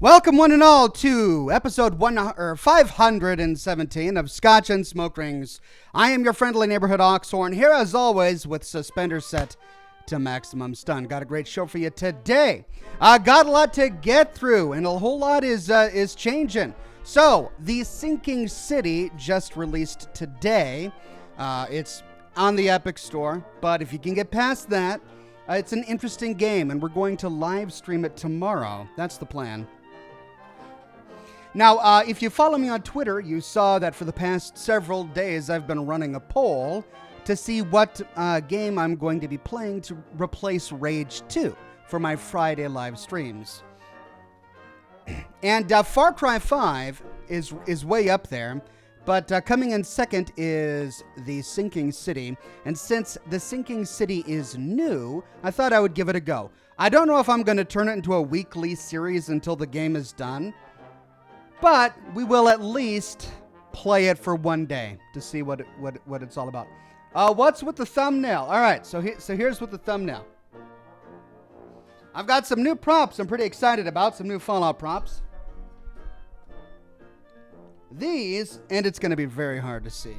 Welcome one and all to episode 517 of Scotch and Smoke Rings. I am your friendly neighborhood Oxhorn, here as always with suspenders set to maximum stun. Got a great show for you today. Got a lot to get through, and a whole lot is changing. So, The Sinking City just released today. It's on the Epic Store, but if you can get past that, it's an interesting game, and we're going to live stream it tomorrow. That's the plan. Now, if you follow me on Twitter, you saw that for the past several days I've been running a poll to see what game I'm going to be playing to replace Rage 2 for my Friday live streams. And Far Cry 5 is way up there, but coming in second is The Sinking City. And since The Sinking City is new, I thought I would give it a go. I don't know if I'm going to turn it into a weekly series until the game is done, but we will at least play it for one day to see what it's all about. What's with the thumbnail? All right, so here's with the thumbnail. I've got some new props I'm pretty excited about, some new Fallout props. These, and it's going to be very hard to see.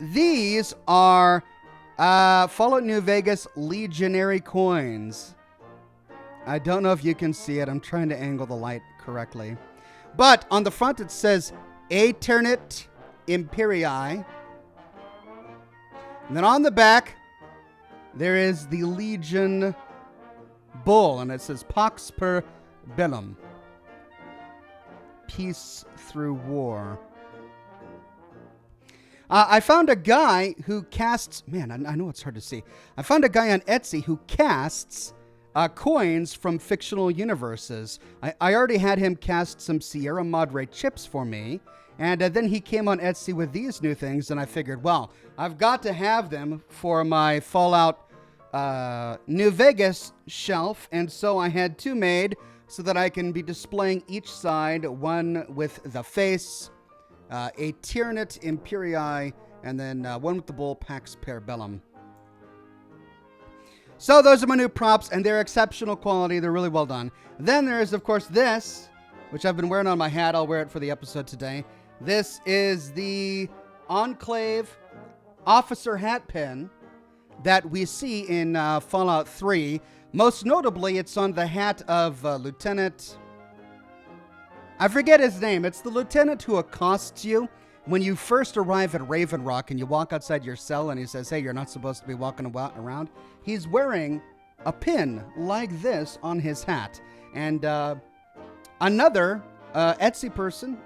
These are Fallout New Vegas Legionary coins. I don't know if you can see it. I'm trying to angle the light correctly. But on the front it says Aeternit Imperii. And then on the back there is the Legion Bull, and it says Pax per Bellum. Peace through war. I found a guy who casts... Man, I know it's hard to see. I found a guy on Etsy who casts... coins from fictional universes. I already had him cast some Sierra Madre chips for me, and then he came on Etsy with these new things, and I figured, well, I've got to have them for my Fallout New Vegas shelf, and so I had two made so that I can be displaying each side, one with the face, Aeternit Imperii, and then one with the bull, Pax per Bellum. So those are my new props, and they're exceptional quality. They're really well done. Then there is, of course, this, which I've been wearing on my hat. I'll wear it for the episode today. This is the Enclave officer hat pin that we see in Fallout 3. Most notably, it's on the hat of Lieutenant... I forget his name. It's the lieutenant who accosts you when you first arrive at Raven Rock and you walk outside your cell and he says, hey, you're not supposed to be walking around. He's wearing a pin like this on his hat. And another Etsy person,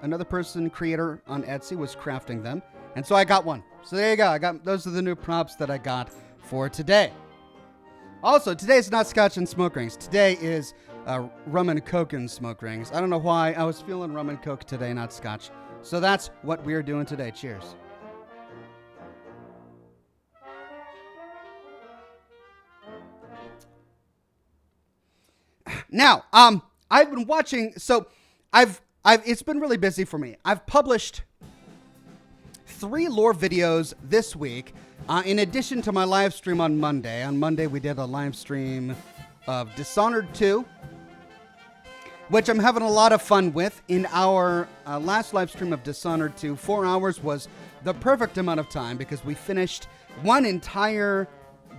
creator on Etsy was crafting them. And so I got one. So there you go. Those are the new props that I got for today. Also, today's not Scotch and Smoke Rings. Today is rum and coke and smoke rings. I don't know why. I was feeling rum and coke today, not Scotch. So that's what we're doing today. Cheers. Now, I've been watching, so it's been really busy for me. I've published 3 lore videos this week, in addition to my live stream on Monday. On Monday, we did a live stream of Dishonored 2, which I'm having a lot of fun with. In our last live stream of Dishonored 2, 4 hours was the perfect amount of time because we finished one entire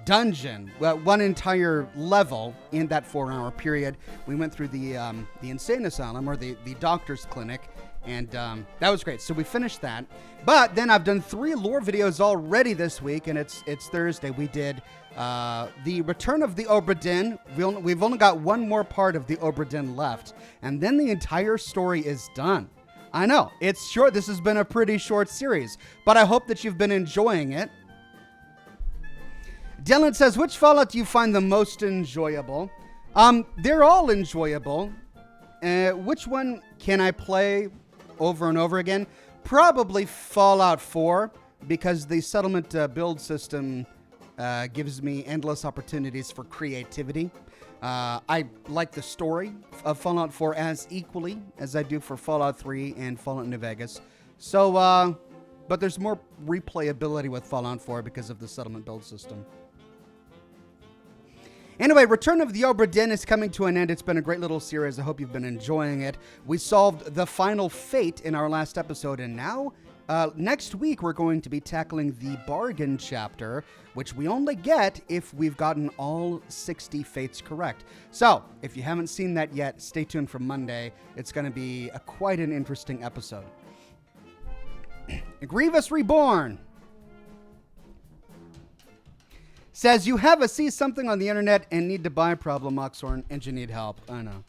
dungeon, one entire level in that 4-hour period. We went through the insane asylum, or the doctor's clinic, and that was great. So we finished that. But then I've done 3 lore videos already this week, and it's Thursday. We did the Return of the Obra Dinn. We've only got one more part of the Obra Dinn left, and then the entire story is done. I know, it's short. This has been a pretty short series, but I hope that you've been enjoying it. Dylan says, which Fallout do you find the most enjoyable? They're all enjoyable. Which one can I play over and over again? Probably Fallout 4, because the settlement build system gives me endless opportunities for creativity. I like the story of Fallout 4 as equally as I do for Fallout 3 and Fallout New Vegas. So, but there's more replayability with Fallout 4 because of the settlement build system. Anyway, Return of the Obra Dinn is coming to an end. It's been a great little series. I hope you've been enjoying it. We solved the final fate in our last episode, and now, next week, we're going to be tackling the bargain chapter, which we only get if we've gotten all 60 fates correct. So, if you haven't seen that yet, stay tuned for Monday. It's going to be quite an interesting episode. Grievous Reborn says, you have a see something on the internet and need to buy problem, Oxhorn, and you need help. I know.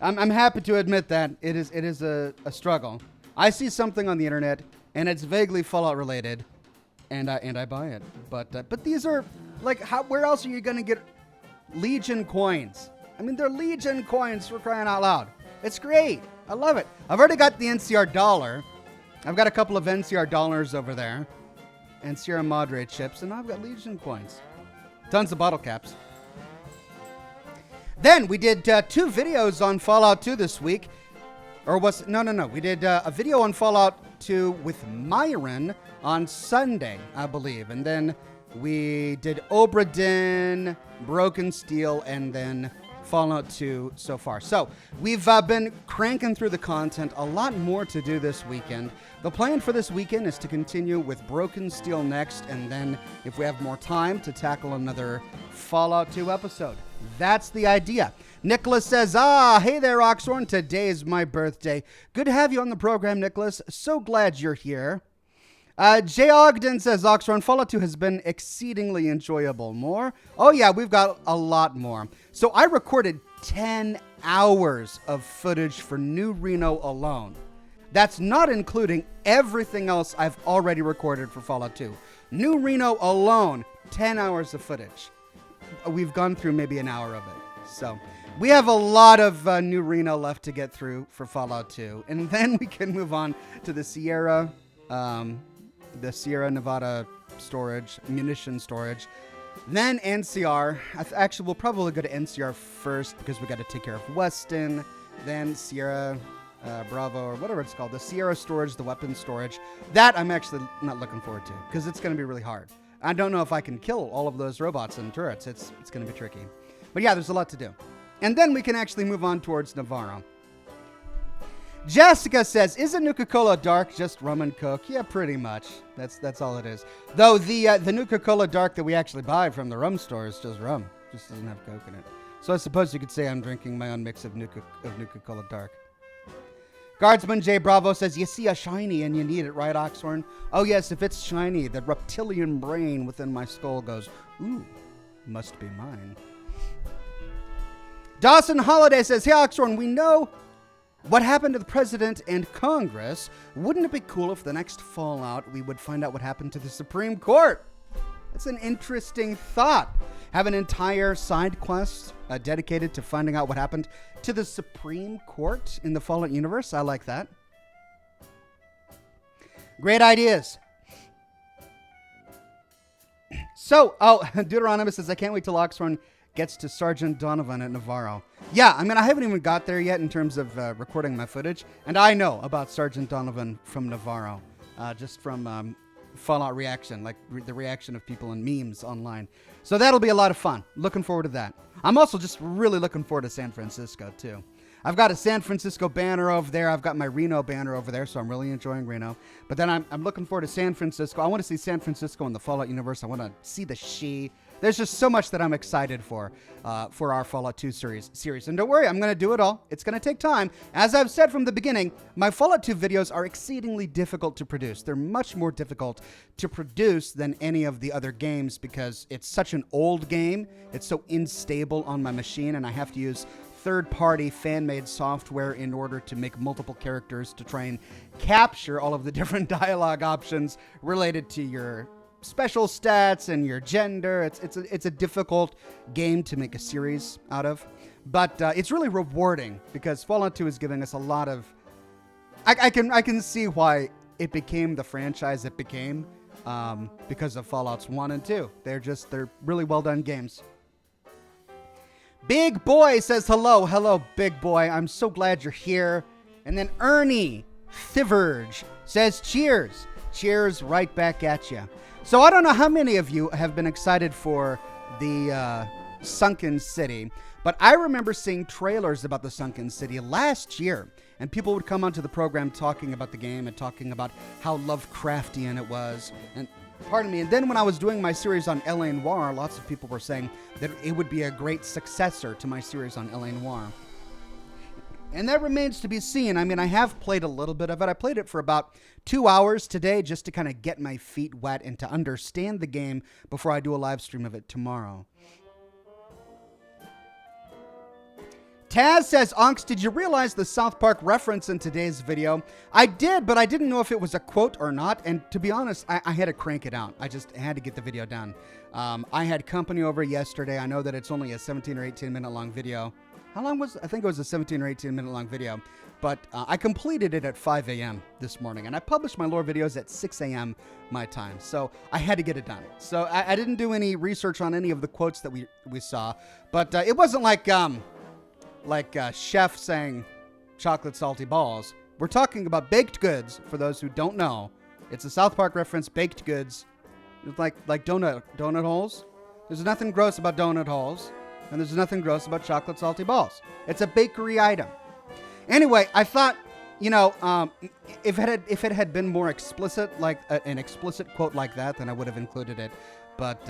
I'm happy to admit that it is a struggle. I see something on the internet and it's vaguely Fallout related, and I buy it. But these are like, where else are you gonna get Legion coins? I mean, they're Legion coins, for crying out loud. It's great. I love it. I've already got the NCR dollar. I've got a couple of NCR dollars over there, and Sierra Madre chips, and I've got Legion coins. Tons of bottle caps. Then we did 2 videos on Fallout 2 this week. Or was no. We did a video on Fallout 2 with Myron on Sunday, I believe. And then we did Obra Dinn, Broken Steel, and then Fallout 2 so far. So we've been cranking through the content. A lot more to do this weekend. The plan for this weekend is to continue with Broken Steel next, and then if we have more time, to tackle another Fallout 2 episode. That's the idea. Nicholas says, hey there, Oxhorn. Today is my birthday. Good to have you on the program, Nicholas. So glad you're here. Jay Ogden says, Oxhorn, Fallout 2 has been exceedingly enjoyable. More? Oh, yeah, we've got a lot more. So I recorded 10 hours of footage for New Reno alone. That's not including everything else I've already recorded for Fallout 2. New Reno alone, 10 hours of footage. We've gone through maybe an hour of it. So we have a lot of New Reno left to get through for Fallout 2. And then we can move on to the Sierra Nevada storage, munition storage. Then NCR. Actually, we'll probably go to NCR first because we got to take care of Weston. Then Sierra Bravo, or whatever it's called. The Sierra storage, the weapons storage. That I'm actually not looking forward to because it's going to be really hard. I don't know if I can kill all of those robots and turrets. It's going to be tricky. But yeah, there's a lot to do. And then we can actually move on towards Navarro. Jessica says, isn't Nuka-Cola Dark just rum and Coke? Yeah, pretty much. That's all it is. Though the Nuka-Cola Dark that we actually buy from the rum store is just rum. Just doesn't have Coke in it. So I suppose you could say I'm drinking my own mix of Nuka-Cola Dark. Guardsman J. Bravo says, you see a shiny and you need it, right, Oxhorn? Oh, yes, if it's shiny, the reptilian brain within my skull goes, ooh, must be mine. Dawson Holiday says, hey, Oxhorn, we know what happened to the president and Congress. Wouldn't it be cool if the next Fallout we would find out what happened to the Supreme Court? That's an interesting thought. Have an entire side quest dedicated to finding out what happened to the Supreme Court in the Fallout universe. I like that. Great ideas. So, Deuteronomy says, I can't wait till Oxhorn gets to Sergeant Donovan at Navarro. Yeah, I mean, I haven't even got there yet in terms of recording my footage. And I know about Sergeant Donovan from Navarro, just from Fallout reaction, like the reaction of people in memes online. So that'll be a lot of fun. Looking forward to that. I'm also just really looking forward to San Francisco, too. I've got a San Francisco banner over there. I've got my Reno banner over there, so I'm really enjoying Reno. But then I'm looking forward to San Francisco. I want to see San Francisco in the Fallout universe. I want to see the She. There's just so much that I'm excited for our Fallout 2 series. And don't worry, I'm going to do it all. It's going to take time. As I've said from the beginning, my Fallout 2 videos are exceedingly difficult to produce. They're much more difficult to produce than any of the other games because it's such an old game. It's so unstable on my machine, and I have to use third-party fan-made software in order to make multiple characters to try and capture all of the different dialogue options related to your special stats and your gender. It's a difficult game to make a series out of, but it's really rewarding because Fallout 2 is giving us a lot of. I can see why it became the franchise it became because of Fallouts 1 and 2. They're really well done games. Big Boy says hello, Big Boy. I'm so glad you're here. And then Ernie Thiverge says cheers. Cheers right back at you. So I don't know how many of you have been excited for the Sunken City, but I remember seeing trailers about the Sunken City last year, and people would come onto the program talking about the game and talking about how Lovecraftian it was. And pardon me. And then when I was doing my series on L.A. Noire, lots of people were saying that it would be a great successor to my series on L.A. Noire. And that remains to be seen. I mean, I have played a little bit of it. I played it for about 2 hours today just to kind of get my feet wet and to understand the game before I do a live stream of it tomorrow. Taz says, Onks, did you realize the South Park reference in today's video? I did, but I didn't know if it was a quote or not. And to be honest, I had to crank it out. I just had to get the video done. I had company over yesterday. I know that it's only a 17 or 18 minute long video. How long was it? I think it was a 17 or 18 minute long video. But I completed it at 5 a.m. this morning. And I published my lore videos at 6 a.m. my time. So I had to get it done. So I didn't do any research on any of the quotes that we saw. But it wasn't like chef saying chocolate salty balls. We're talking about baked goods, for those who don't know. It's a South Park reference, baked goods. It's like donut holes. There's nothing gross about donut holes, and there's nothing gross about chocolate salty balls. It's a bakery item. Anyway, I thought, if it had been more explicit, like an explicit quote like that, then I would have included it. But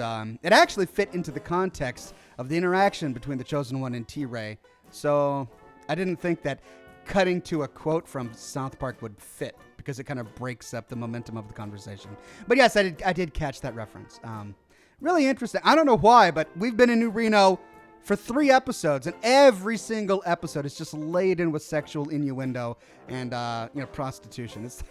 it actually fit into the context of the interaction between the Chosen One and T-Ray. So I didn't think that cutting to a quote from South Park would fit because it kind of breaks up the momentum of the conversation. But yes, I did catch that reference. Really interesting. I don't know why, but we've been in New Reno for 3 episodes, and every single episode is just laden with sexual innuendo and prostitution. It's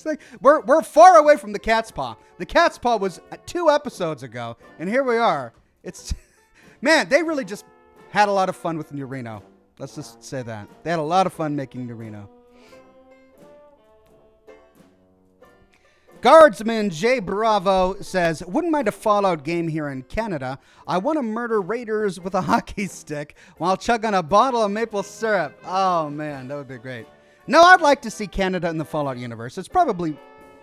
like we're far away from the cat's paw. The cat's paw was 2 episodes ago, and here we are. It's man, they really just had a lot of fun with New Reno. Let's just say that. They had a lot of fun making New Reno. Guardsman J. Bravo says, wouldn't mind a Fallout game here in Canada. I want to murder raiders with a hockey stick while chugging a bottle of maple syrup. Oh, man, that would be great. No, I'd like to see Canada in the Fallout universe. It's probably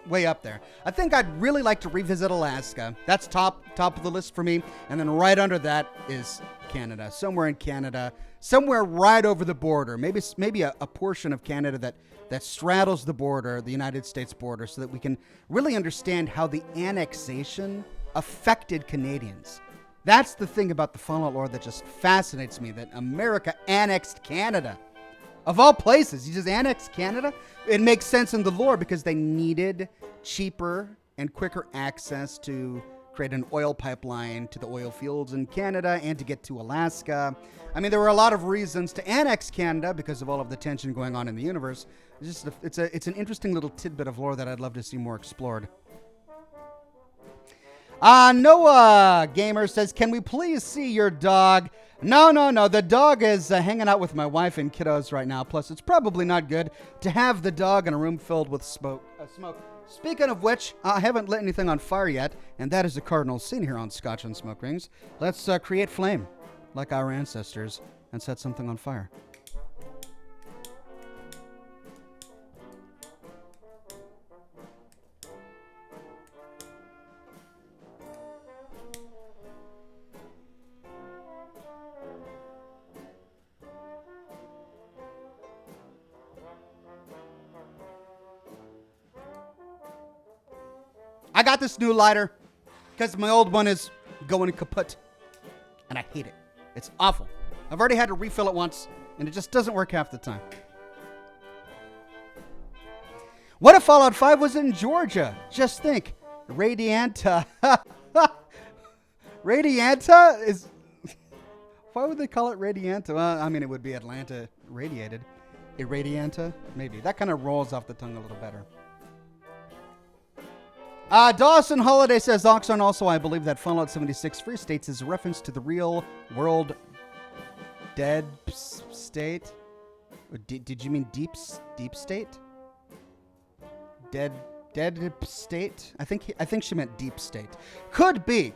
way up there. I think I'd really like to revisit Alaska. That's top of the list for me. And then right under that is Canada. Somewhere in Canada. Somewhere right over the border. Maybe a portion of Canada that straddles the border, the United States border, so that we can really understand how the annexation affected Canadians. That's the thing about the Fallout lore that just fascinates me, that America annexed Canada. Of all places, you just annexed Canada? It makes sense in the lore because they needed cheaper and quicker access to create an oil pipeline to the oil fields in Canada and to get to Alaska. I mean, there were a lot of reasons to annex Canada because of all of the tension going on in the universe. It's an interesting little tidbit of lore that I'd love to see more explored. Noah Gamer says, can we please see your dog? No. The dog is hanging out with my wife and kiddos right now. Plus, it's probably not good to have the dog in a room filled with smoke. Speaking of which, I haven't lit anything on fire yet, and that is a cardinal sin here on Scotch and Smoke Rings. Let's create flame, like our ancestors, and set something on fire. I got this new lighter because my old one is going kaput, and I hate it. It's awful. I've already had to refill it once, and it just doesn't work half the time. What if Fallout 5 was in Georgia? Just think. Radianta. Radianta is... Why would they call it Radianta? Well, I mean, it would be Atlanta radiated. Irradianta? Maybe. That kind of rolls off the tongue a little better. Dawson Holiday says, Oxhorn, also, I believe that Fallout 76 Free States is a reference to the real world dead state. Did you mean deep state? Dead state? I think she meant deep state. Could be.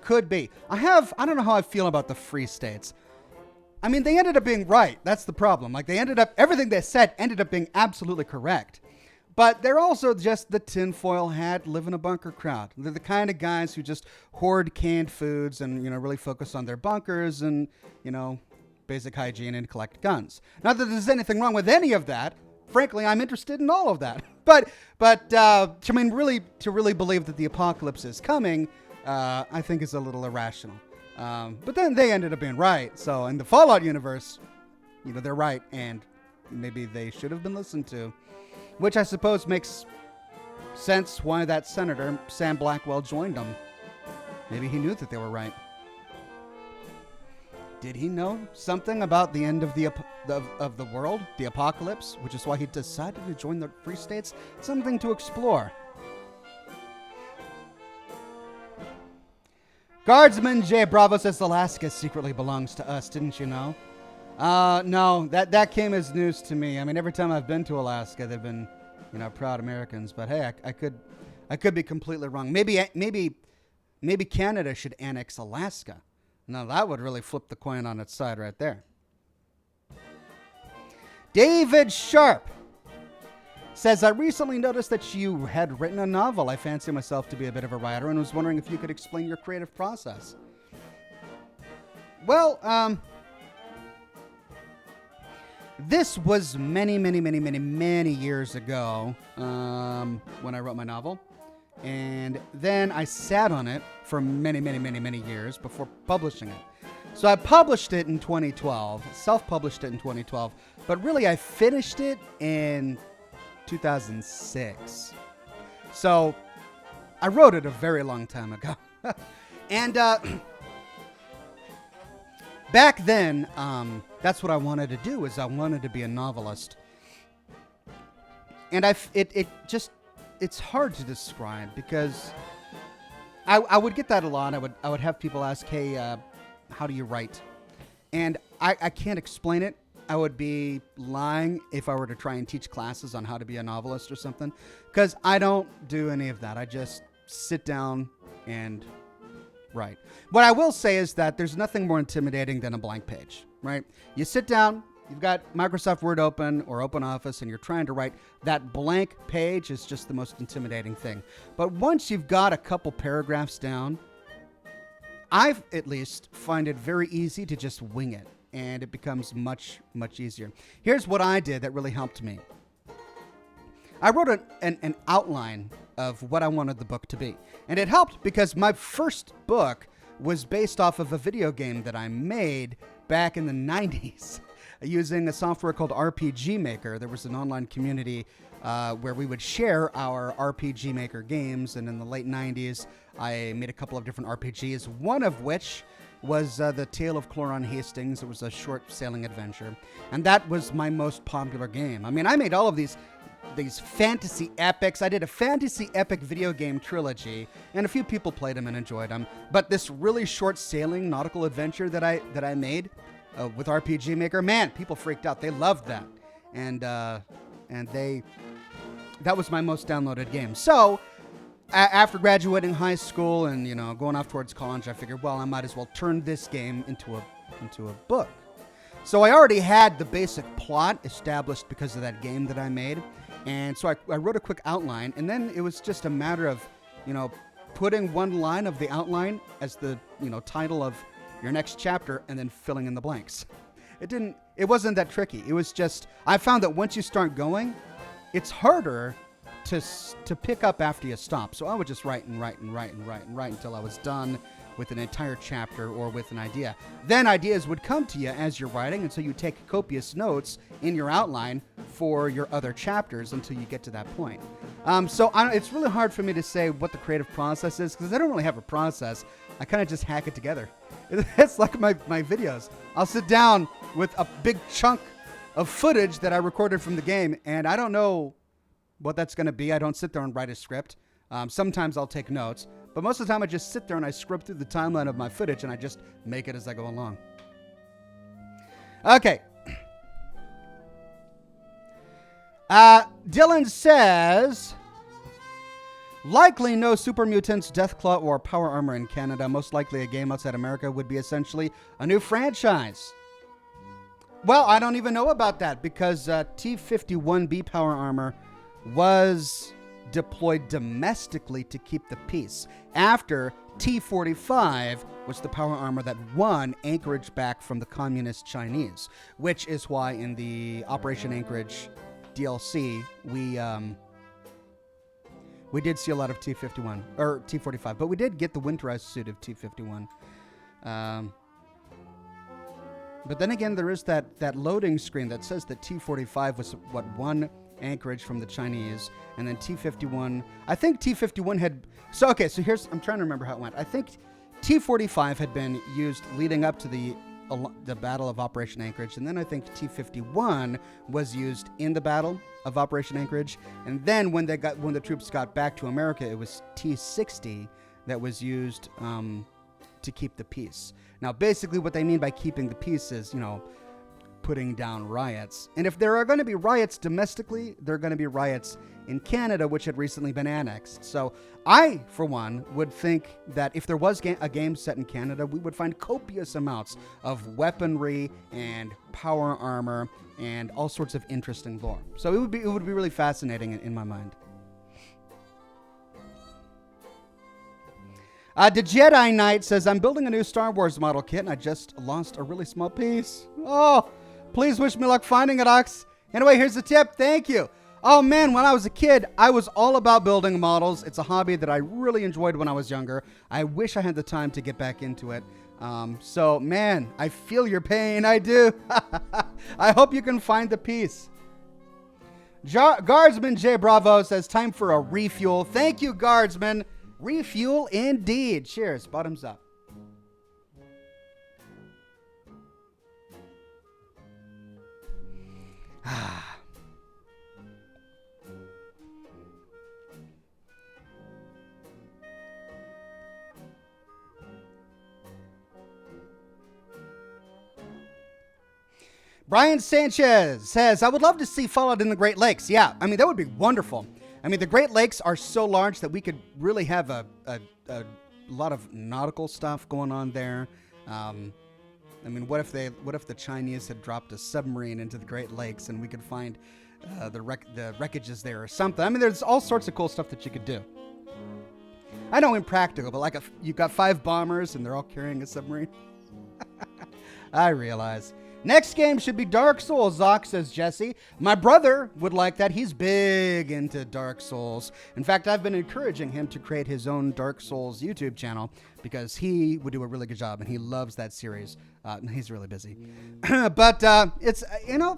I don't know how I feel about the Free States. I mean, they ended up being right. That's the problem. Like, everything they said ended up being absolutely correct. But they're also just the tinfoil hat, live in a bunker crowd. They're the kind of guys who just hoard canned foods and, really focus on their bunkers and, basic hygiene and collect guns. Not that there's anything wrong with any of that. Frankly, I'm interested in all of that. But to really believe that the apocalypse is coming, I think is a little irrational. But then they ended up being right. So in the Fallout universe, they're right, and maybe they should have been listened to. Which I suppose makes sense why that senator, Sam Blackwell, joined them. Maybe he knew that they were right. Did he know something about the end of the world, the apocalypse, which is why he decided to join the Free States? Something to explore. Guardsman J. Bravo says Alaska secretly belongs to us, didn't you know? No, that came as news to me. I mean, every time I've been to Alaska, they've been, proud Americans. But hey, I could be completely wrong. Maybe Canada should annex Alaska. Now that would really flip the coin on its side right there. David Sharp says, I recently noticed that you had written a novel. I fancy myself to be a bit of a writer and was wondering if you could explain your creative process. Well, this was many years ago when I wrote my novel. And then I sat on it for many years before publishing it. So I published it in 2012, self-published it in 2012, but really I finished it in 2006. So I wrote it a very long time ago. And back then, that's what I wanted to do, is I wanted to be a novelist. And it's hard to describe because I would get that a lot. I would have people ask, hey, how do you write? And I can't explain it. I would be lying if I were to try and teach classes on how to be a novelist or something, because I don't do any of that. I just sit down and write. What I will say is that there's nothing more intimidating than a blank page, right? You sit down, you've got Microsoft Word open or Open Office, and you're trying to write. That blank page is just the most intimidating thing. But once you've got a couple paragraphs down, I at least find it very easy to just wing it, and it becomes much easier. Here's what I did that really helped me. I wrote an outline of what I wanted the book to be. And it helped because my first book was based off of a video game that I made back in the 90s using a software called RPG Maker. There was an online community where we would share our RPG Maker games. And in the late 90s, I made a couple of different RPGs, one of which was The Tale of Cloran Hastings. It was a short sailing adventure. And that was my most popular game. I mean, I made all of these fantasy epics. I did a fantasy epic video game trilogy, and a few people played them and enjoyed them. But this really short sailing nautical adventure that I made with RPG Maker, man, people freaked out. They loved that, and that was my most downloaded game. So after graduating high school and going off towards college, I figured, well, I might as well turn this game into a book. So I already had the basic plot established because of that game that I made. And so I wrote a quick outline, and then it was just a matter of, putting one line of the outline as the, title of your next chapter and then filling in the blanks. It wasn't that tricky. It was just, I found that once you start going, it's harder to pick up after you stop. So I would just write until I was done with an entire chapter or with an idea. Then ideas would come to you as you're writing, and so you take copious notes in your outline for your other chapters until you get to that point. It's really hard for me to say what the creative process is because I don't really have a process. I kind of just hack it together. It's like my videos. I'll sit down with a big chunk of footage that I recorded from the game, and I don't know what that's going to be. I don't sit there and write a script. Sometimes I'll take notes. But most of the time, I just sit there and I scrub through the timeline of my footage and I just make it as I go along. Okay. Dylan says, likely no Super Mutants, Deathclaw, or Power Armor in Canada. Most likely a game outside America would be essentially a new franchise. Well, I don't even know about that because T-51B Power Armor was deployed domestically to keep the peace after T-45 was the power armor that won Anchorage back from the communist Chinese, which is why in the Operation Anchorage DLC we did see a lot of T-51 or T-45, but we did get the winterized suit of T-51. But then again, there is that loading screen that says that T-45 was what won Anchorage from the Chinese, and then T-51. I think T-51 had. So here's. I'm trying to remember how it went. I think T-45 had been used leading up to the Battle of Operation Anchorage, and then I think T-51 was used in the Battle of Operation Anchorage, and then when the troops got back to America, it was T-60 that was used to keep the peace. Now, basically, what they mean by keeping the peace is, putting down riots. And if there are going to be riots domestically, there are going to be riots in Canada, which had recently been annexed. So I, for one, would think that if there was a game set in Canada, we would find copious amounts of weaponry and power armor and all sorts of interesting lore. So it would be really fascinating in my mind. The Jedi Knight says, I'm building a new Star Wars model kit and I just lost a really small piece. Oh, please wish me luck finding it, Ox. Anyway, here's the tip. Thank you. Oh, man, when I was a kid, I was all about building models. It's a hobby that I really enjoyed when I was younger. I wish I had the time to get back into it. So, man, I feel your pain. I do. I hope you can find the piece. Guardsman J. Bravo says, time for a refuel. Thank you, Guardsman. Refuel indeed. Cheers. Bottoms up. Brian Sanchez says, I would love to see Fallout in the Great Lakes. Yeah, I mean, that would be wonderful. I mean, the Great Lakes are so large that we could really have a lot of nautical stuff going on there. I mean, what if the Chinese had dropped a submarine into the Great Lakes and we could find the wreckages there or something? I mean, there's all sorts of cool stuff that you could do. I know impractical, but like you've got 5 bombers and they're all carrying a submarine. I realize. Next game should be Dark Souls, Zoc, says Jesse. My brother would like that. He's big into Dark Souls. In fact, I've been encouraging him to create his own Dark Souls YouTube channel because he would do a really good job and he loves that series. He's really busy. But it's,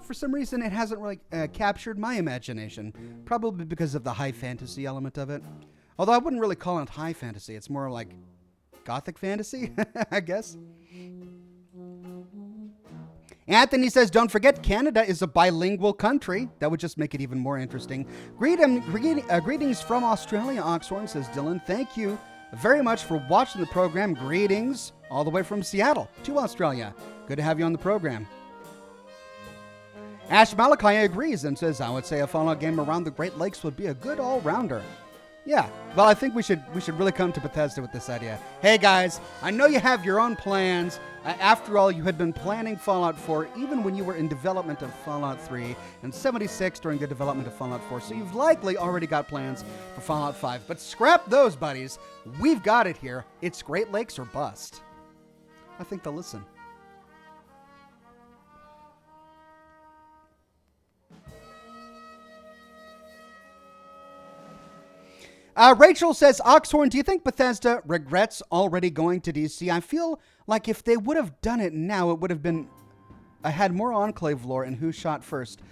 for some reason it hasn't really captured my imagination. Probably because of the high fantasy element of it. Although I wouldn't really call it high fantasy. It's more like gothic fantasy, I guess. Anthony says, don't forget, Canada is a bilingual country. That would just make it even more interesting. Greetings from Australia, Oxhorn, says Dylan. Thank you very much for watching the program. Greetings all the way from Seattle to Australia. Good to have you on the program. Ash Malachi agrees and says, I would say a Fallout game around the Great Lakes would be a good all-rounder. Yeah, well, I think we should really come to Bethesda with this idea. Hey, guys, I know you have your own plans. After all, you had been planning Fallout 4 even when you were in development of Fallout 3 and 76 during the development of Fallout 4. So you've likely already got plans for Fallout 5. But scrap those, buddies. We've got it here. It's Great Lakes or bust. I think they'll listen. Rachel says, Oxhorn, do you think Bethesda regrets already going to DC? I feel like if they would have done it now, it would have been... I had more Enclave lore and who shot first.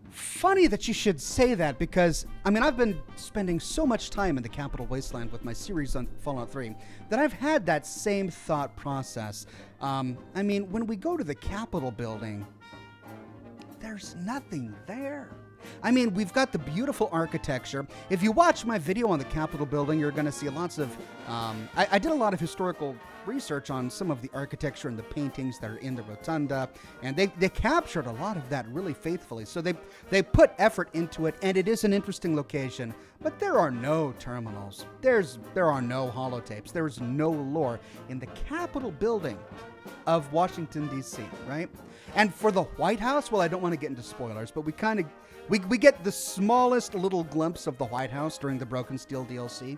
Funny that you should say that because, I mean, I've been spending so much time in the Capital Wasteland with my series on Fallout 3 that I've had that same thought process. I mean, when we go to the Capitol building, there's nothing there. I mean, we've got the beautiful architecture. If you watch my video on the Capitol building, you're going to see lots of... I did a lot of historical research on some of the architecture and the paintings that are in the rotunda, and they captured a lot of that really faithfully. So they put effort into it, and it is an interesting location. But there are no terminals. There are no holotapes. There is no lore in the Capitol building of Washington, D.C., right? And for the White House, well, I don't want to get into spoilers, but we get the smallest little glimpse of the White House during the Broken Steel DLC.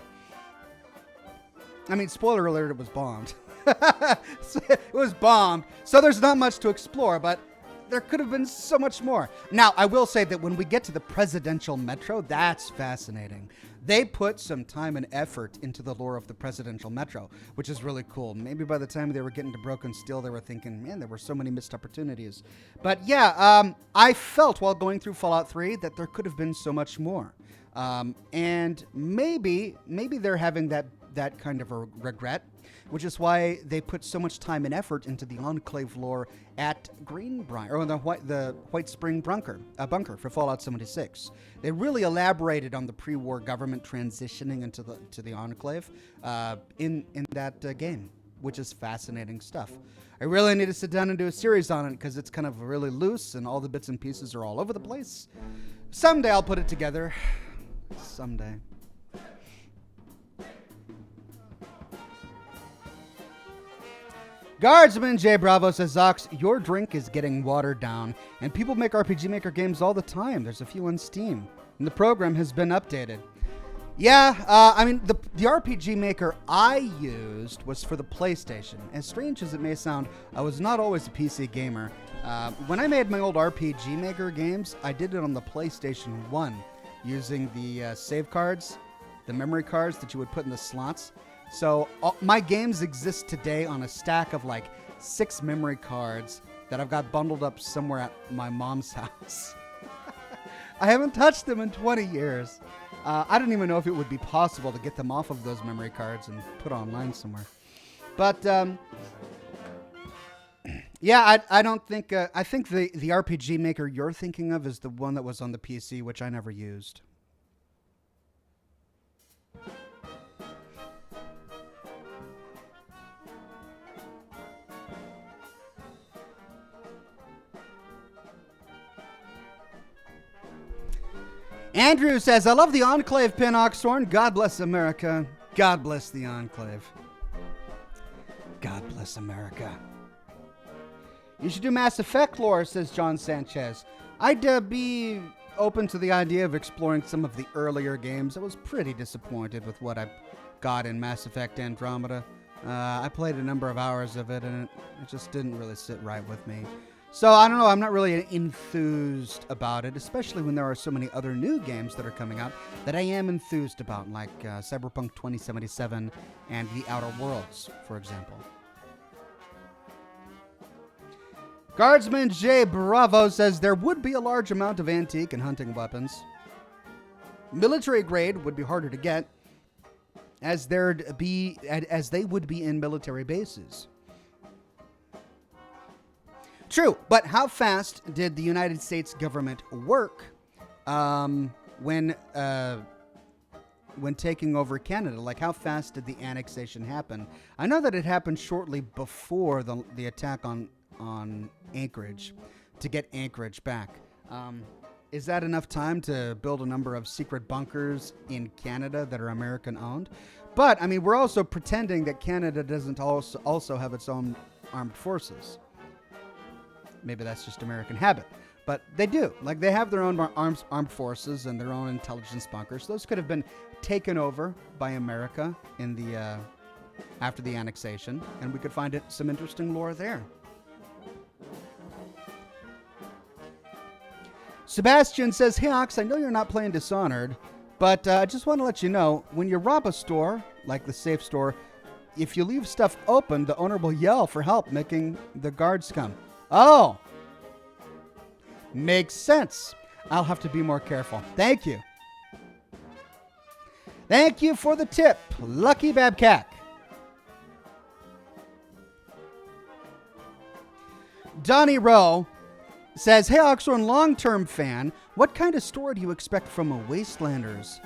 I mean, spoiler alert, it was bombed. It was bombed, so there's not much to explore, but there could have been so much more. Now, I will say that when we get to the presidential metro, that's fascinating. They put some time and effort into the lore of the presidential metro, which is really cool. Maybe by the time they were getting to Broken Steel, they were thinking, man, there were so many missed opportunities. But yeah, I felt while going through Fallout 3 that there could have been so much more. And maybe they're having that kind of a regret, which is why they put so much time and effort into the Enclave lore at Greenbrier, or the White Spring bunker for Fallout 76. They really elaborated on the pre-war government transitioning into the Enclave in that game, which is fascinating stuff. I really need to sit down and do a series on it because it's kind of really loose and all the bits and pieces are all over the place. Someday I'll put it together. Someday. Guardsman J Bravo says, Zox, your drink is getting watered down, and people make RPG Maker games all the time. There's a few on Steam, and the program has been updated. Yeah, I mean, the RPG Maker I used was for the PlayStation. As strange as it may sound, I was not always a PC gamer. When I made my old RPG Maker games, I did it on the PlayStation 1, using the save cards, the memory cards that you would put in the slots. So my games exist today on a stack of like 6 memory cards that I've got bundled up somewhere at my mom's house. I haven't touched them in 20 years. I don't even know if it would be possible to get them off of those memory cards and put online somewhere. But yeah, I don't think, I think the RPG Maker you're thinking of is the one that was on the PC, which I never used. Andrew says, I love the Enclave pin, Oxhorn. God bless America. God bless the Enclave. God bless America. You should do Mass Effect lore, says John Sanchez. I'd be open to the idea of exploring some of the earlier games. I was pretty disappointed with what I got in Mass Effect Andromeda. I played a number of hours of it, and it just didn't really sit right with me. So, I don't know, I'm not really enthused about it, especially when there are so many other new games that are coming out that I am enthused about, like Cyberpunk 2077 and The Outer Worlds, for example. Guardsman J Bravo says there would be a large amount of antique and hunting weapons. Military grade would be harder to get, as they would be in military bases. True, but how fast did the United States government work when taking over Canada? Like, how fast did the annexation happen? I know that it happened shortly before the attack on Anchorage, to get Anchorage back. Is that enough time to build a number of secret bunkers in Canada that are American-owned? But, I mean, we're also pretending that Canada doesn't also have its own armed forces. Maybe that's just American habit, but they do. Like, they have their own armed forces and their own intelligence bunkers. Those could have been taken over by America in the after the annexation, and we could find some interesting lore there. Sebastian says, "Hey Ox, I know you're not playing Dishonored, but I just want to let you know, when you rob a store, like the safe store, if you leave stuff open, the owner will yell for help, making the guards come." Oh, makes sense. I'll have to be more careful. Thank you. Thank you for the tip, Lucky Babcack. Donnie Rowe says, "Hey Oxhorn, long-term fan, what kind of story do you expect from a Wastelanders?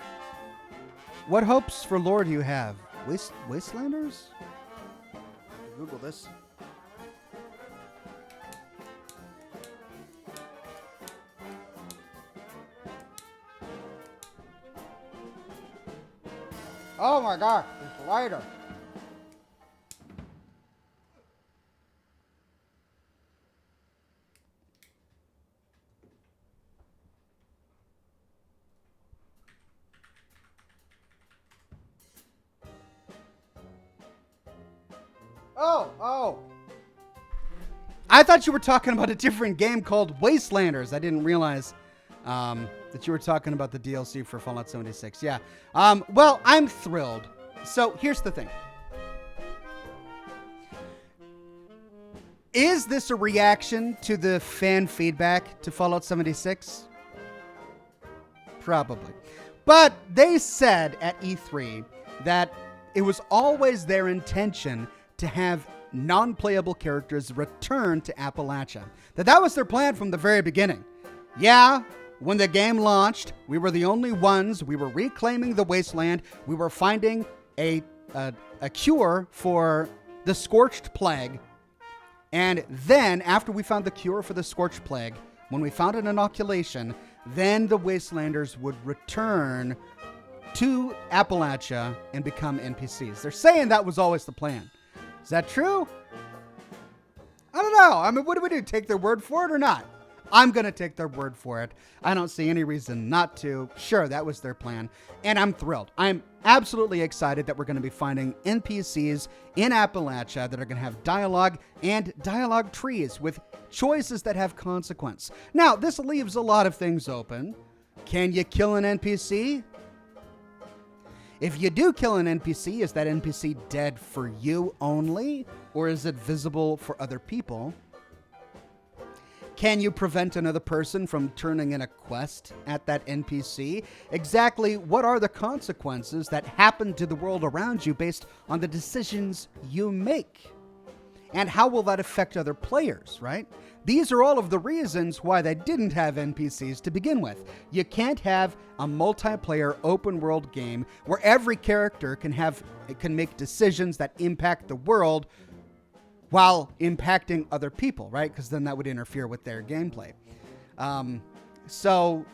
What hopes for lore do you have? Wastelanders?" Google this. Oh my God, it's lighter. Oh. I thought you were talking about a different game called Wastelanders. I didn't realize that you were talking about the DLC for Fallout 76. Yeah. Well, I'm thrilled. So here's the thing. Is this a reaction to the fan feedback to Fallout 76? Probably. But they said at E3 that it was always their intention to have non-playable characters return to Appalachia. That was their plan from the very beginning. Yeah, when the game launched, we were the only ones. We were reclaiming the wasteland. We were finding a cure for the Scorched Plague. And then, after we found the cure for the Scorched Plague, when we found an inoculation, then the Wastelanders would return to Appalachia and become NPCs. They're saying that was always the plan. Is that true? I don't know. I mean, what do? Take their word for it or not? I'm going to take their word for it. I don't see any reason not to. Sure, that was their plan. And I'm thrilled. I'm absolutely excited that we're going to be finding NPCs in Appalachia that are going to have dialogue and dialogue trees with choices that have consequence. Now, this leaves a lot of things open. Can you kill an NPC? If you do kill an NPC, is that NPC dead for you only? Or is it visible for other people? Can you prevent another person from turning in a quest at that NPC? Exactly what are the consequences that happen to the world around you based on the decisions you make? And how will that affect other players, right? These are all of the reasons why they didn't have NPCs to begin with. You can't have a multiplayer open world game where every character can make decisions that impact the world while impacting other people, right? Because then that would interfere with their gameplay. So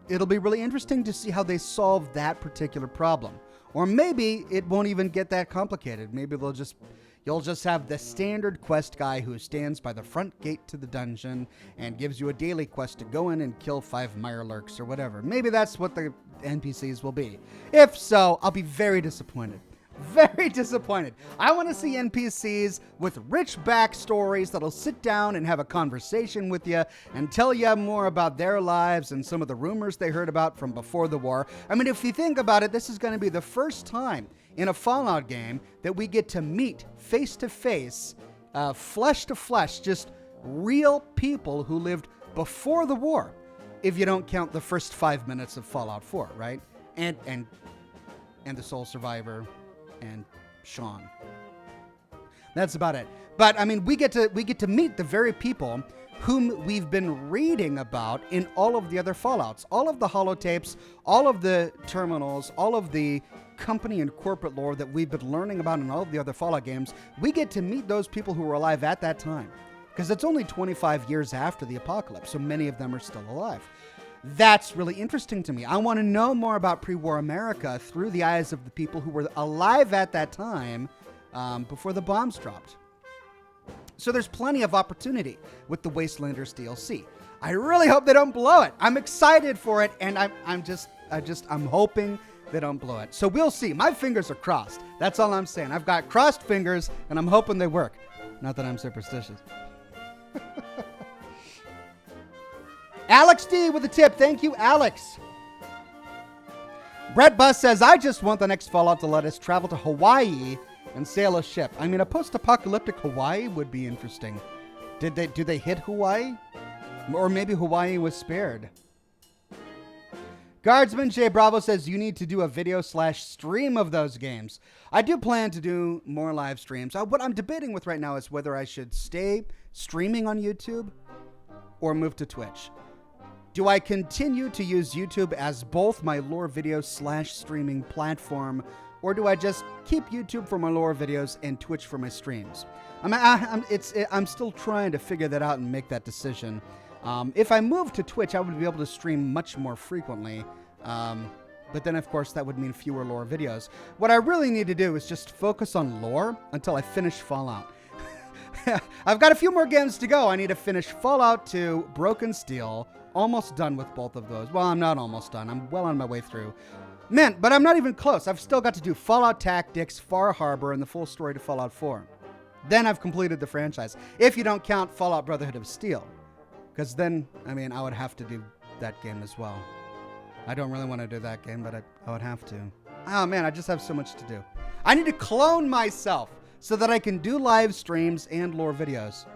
it'll be really interesting to see how they solve that particular problem. Or maybe it won't even get that complicated. Maybe you'll just have the standard quest guy who stands by the front gate to the dungeon and gives you a daily quest to go in and kill 5 Mirelurks or whatever. Maybe that's what the NPCs will be. If so, I'll be very disappointed. Very disappointed. I want to see NPCs with rich backstories that'll sit down and have a conversation with you and tell you more about their lives and some of the rumors they heard about from before the war. I mean, if you think about it, this is going to be the first time in a Fallout game that we get to meet face to face, flesh to flesh, just real people who lived before the war, if you don't count the first 5 minutes of Fallout 4, right? And the sole survivor and Sean. That's about it. But I mean, we get to meet the very people whom we've been reading about in all of the other Fallouts, all of the holotapes, all of the terminals, all of the company and corporate lore that we've been learning about in all of the other Fallout games. We get to meet those people who were alive at that time, because it's only 25 years after the apocalypse, so many of them are still alive. That's really interesting to me. I want to know more about pre-war America through the eyes of the people who were alive at that time before the bombs dropped. So there's plenty of opportunity with the Wastelanders DLC. I really hope they don't blow it. I'm excited for it, and I'm hoping they don't blow it. So we'll see. My fingers are crossed. That's all I'm saying. I've got crossed fingers, and I'm hoping they work. Not that I'm superstitious. Alex D with a tip. Thank you, Alex. Brett Buss says, I just want the next Fallout to let us travel to Hawaii and sail a ship. I mean, a post-apocalyptic Hawaii would be interesting. Do they hit Hawaii? Or maybe Hawaii was spared. Guardsman J Bravo says, you need to do a video/stream of those games. I do plan to do more live streams. What I'm debating with right now is whether I should stay streaming on YouTube or move to Twitch. Do I continue to use YouTube as both my lore video/streaming platform, or do I just keep YouTube for my lore videos and Twitch for my streams? I'm still trying to figure that out and make that decision. If I move to Twitch, I would be able to stream much more frequently. But then, of course, that would mean fewer lore videos. What I really need to do is just focus on lore until I finish Fallout. I've got a few more games to go. I need to finish Fallout 2, Broken Steel. Almost done with both of those. Well, I'm not almost done. I'm well on my way through. Man, but I'm not even close. I've still got to do Fallout Tactics, Far Harbor, and the full story to Fallout 4. then I've completed the franchise. If you don't count Fallout Brotherhood of Steel. Because then, I mean, I would have to do that game as well. I don't really want to do that game, but I would have to. Oh man, I just have so much to do. I need to clone myself so that I can do live streams and lore videos.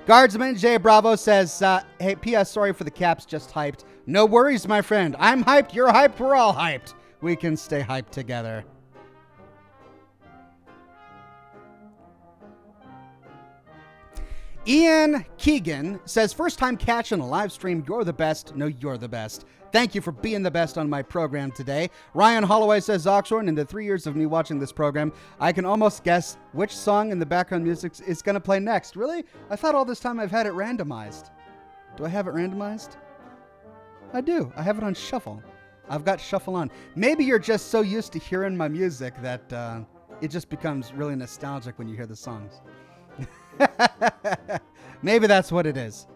Guardsman J Bravo says, hey, P.S. sorry for the caps, just hyped. No worries, my friend. I'm hyped, you're hyped, we're all hyped. We can stay hyped together. Ian Keegan says, first time catching a live stream. You're the best. No, you're the best. Thank you for being the best on my program today. Ryan Holloway says, Oxhorn, in the 3 years of me watching this program, I can almost guess which song in the background music is going to play next. Really? I thought all this time I've had it randomized. Do I have it randomized? I do. I have it on shuffle. I've got shuffle on. Maybe you're just so used to hearing my music that it just becomes really nostalgic when you hear the songs. Maybe that's what it is.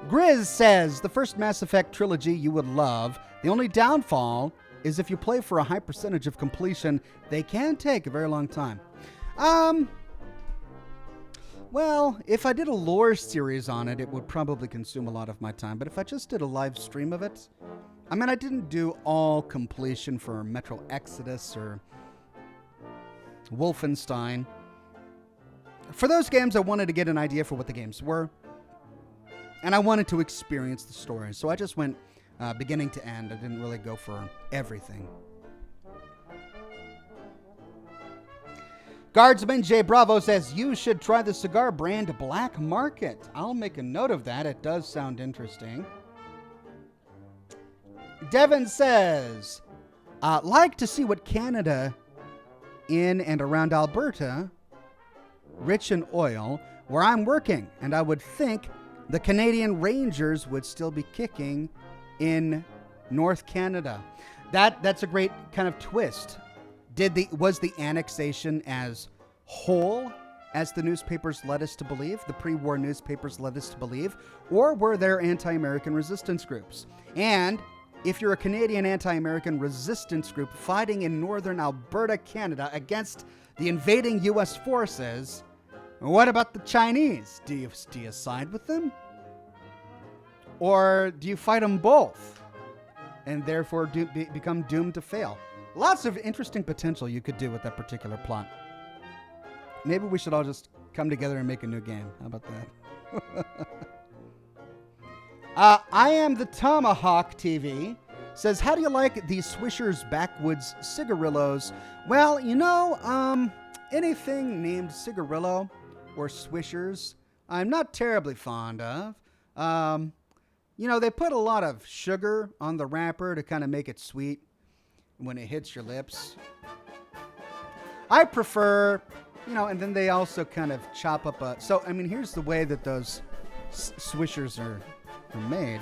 Grizz says, the first Mass Effect trilogy you would love. The only downfall is if you play for a high percentage of completion, they can take a very long time. Well, if I did a lore series on it, it would probably consume a lot of my time. But if I just did a live stream of it, I mean, I didn't do all completion for Metro Exodus or Wolfenstein. For those games, I wanted to get an idea for what the games were, and I wanted to experience the story. So I just went beginning to end. I didn't really go for everything. Guardsman J Bravo says, you should try the cigar brand Black Market. I'll make a note of that. It does sound interesting. Devin says, like to see what Canada in and around Alberta, rich in oil, where I'm working, and I would think the Canadian Rangers would still be kicking in North Canada. That's a great kind of twist. Was the annexation as whole as the newspapers led us to believe, the pre-war newspapers led us to believe, or were there anti-American resistance groups? And if you're a Canadian anti-American resistance group fighting in northern Alberta, Canada, against the invading U.S. forces, what about the Chinese? Do you side with them? Or do you fight them both and therefore become doomed to fail? Lots of interesting potential you could do with that particular plot. Maybe we should all just come together and make a new game. How about that? I am the Tomahawk TV. Says, how do you like the Swisher's Backwoods cigarillos? Well, you know, anything named cigarillo or Swishers, I'm not terribly fond of. You know, they put a lot of sugar on the wrapper to kind of make it sweet when it hits your lips. I prefer, you know, and then they also kind of chop up so, I mean, here's the way that those Swishers are made.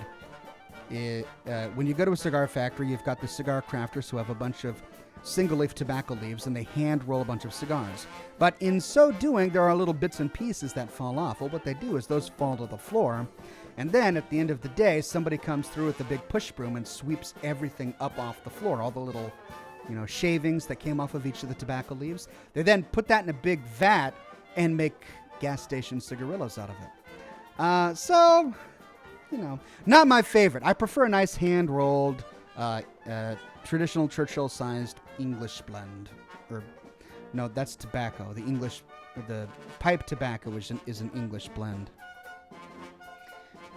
When you go to a cigar factory, you've got the cigar crafters who have a bunch of single-leaf tobacco leaves, and they hand-roll a bunch of cigars. But in so doing, there are little bits and pieces that fall off. Well, what they do is those fall to the floor, and then at the end of the day, somebody comes through with a big push broom and sweeps everything up off the floor, all the little, you know, shavings that came off of each of the tobacco leaves. They then put that in a big vat and make gas station cigarillos out of it. So, you know, not my favorite. I prefer a nice hand-rolled, traditional Churchill-sized English blend. Or, no, that's tobacco. The pipe tobacco is an English blend.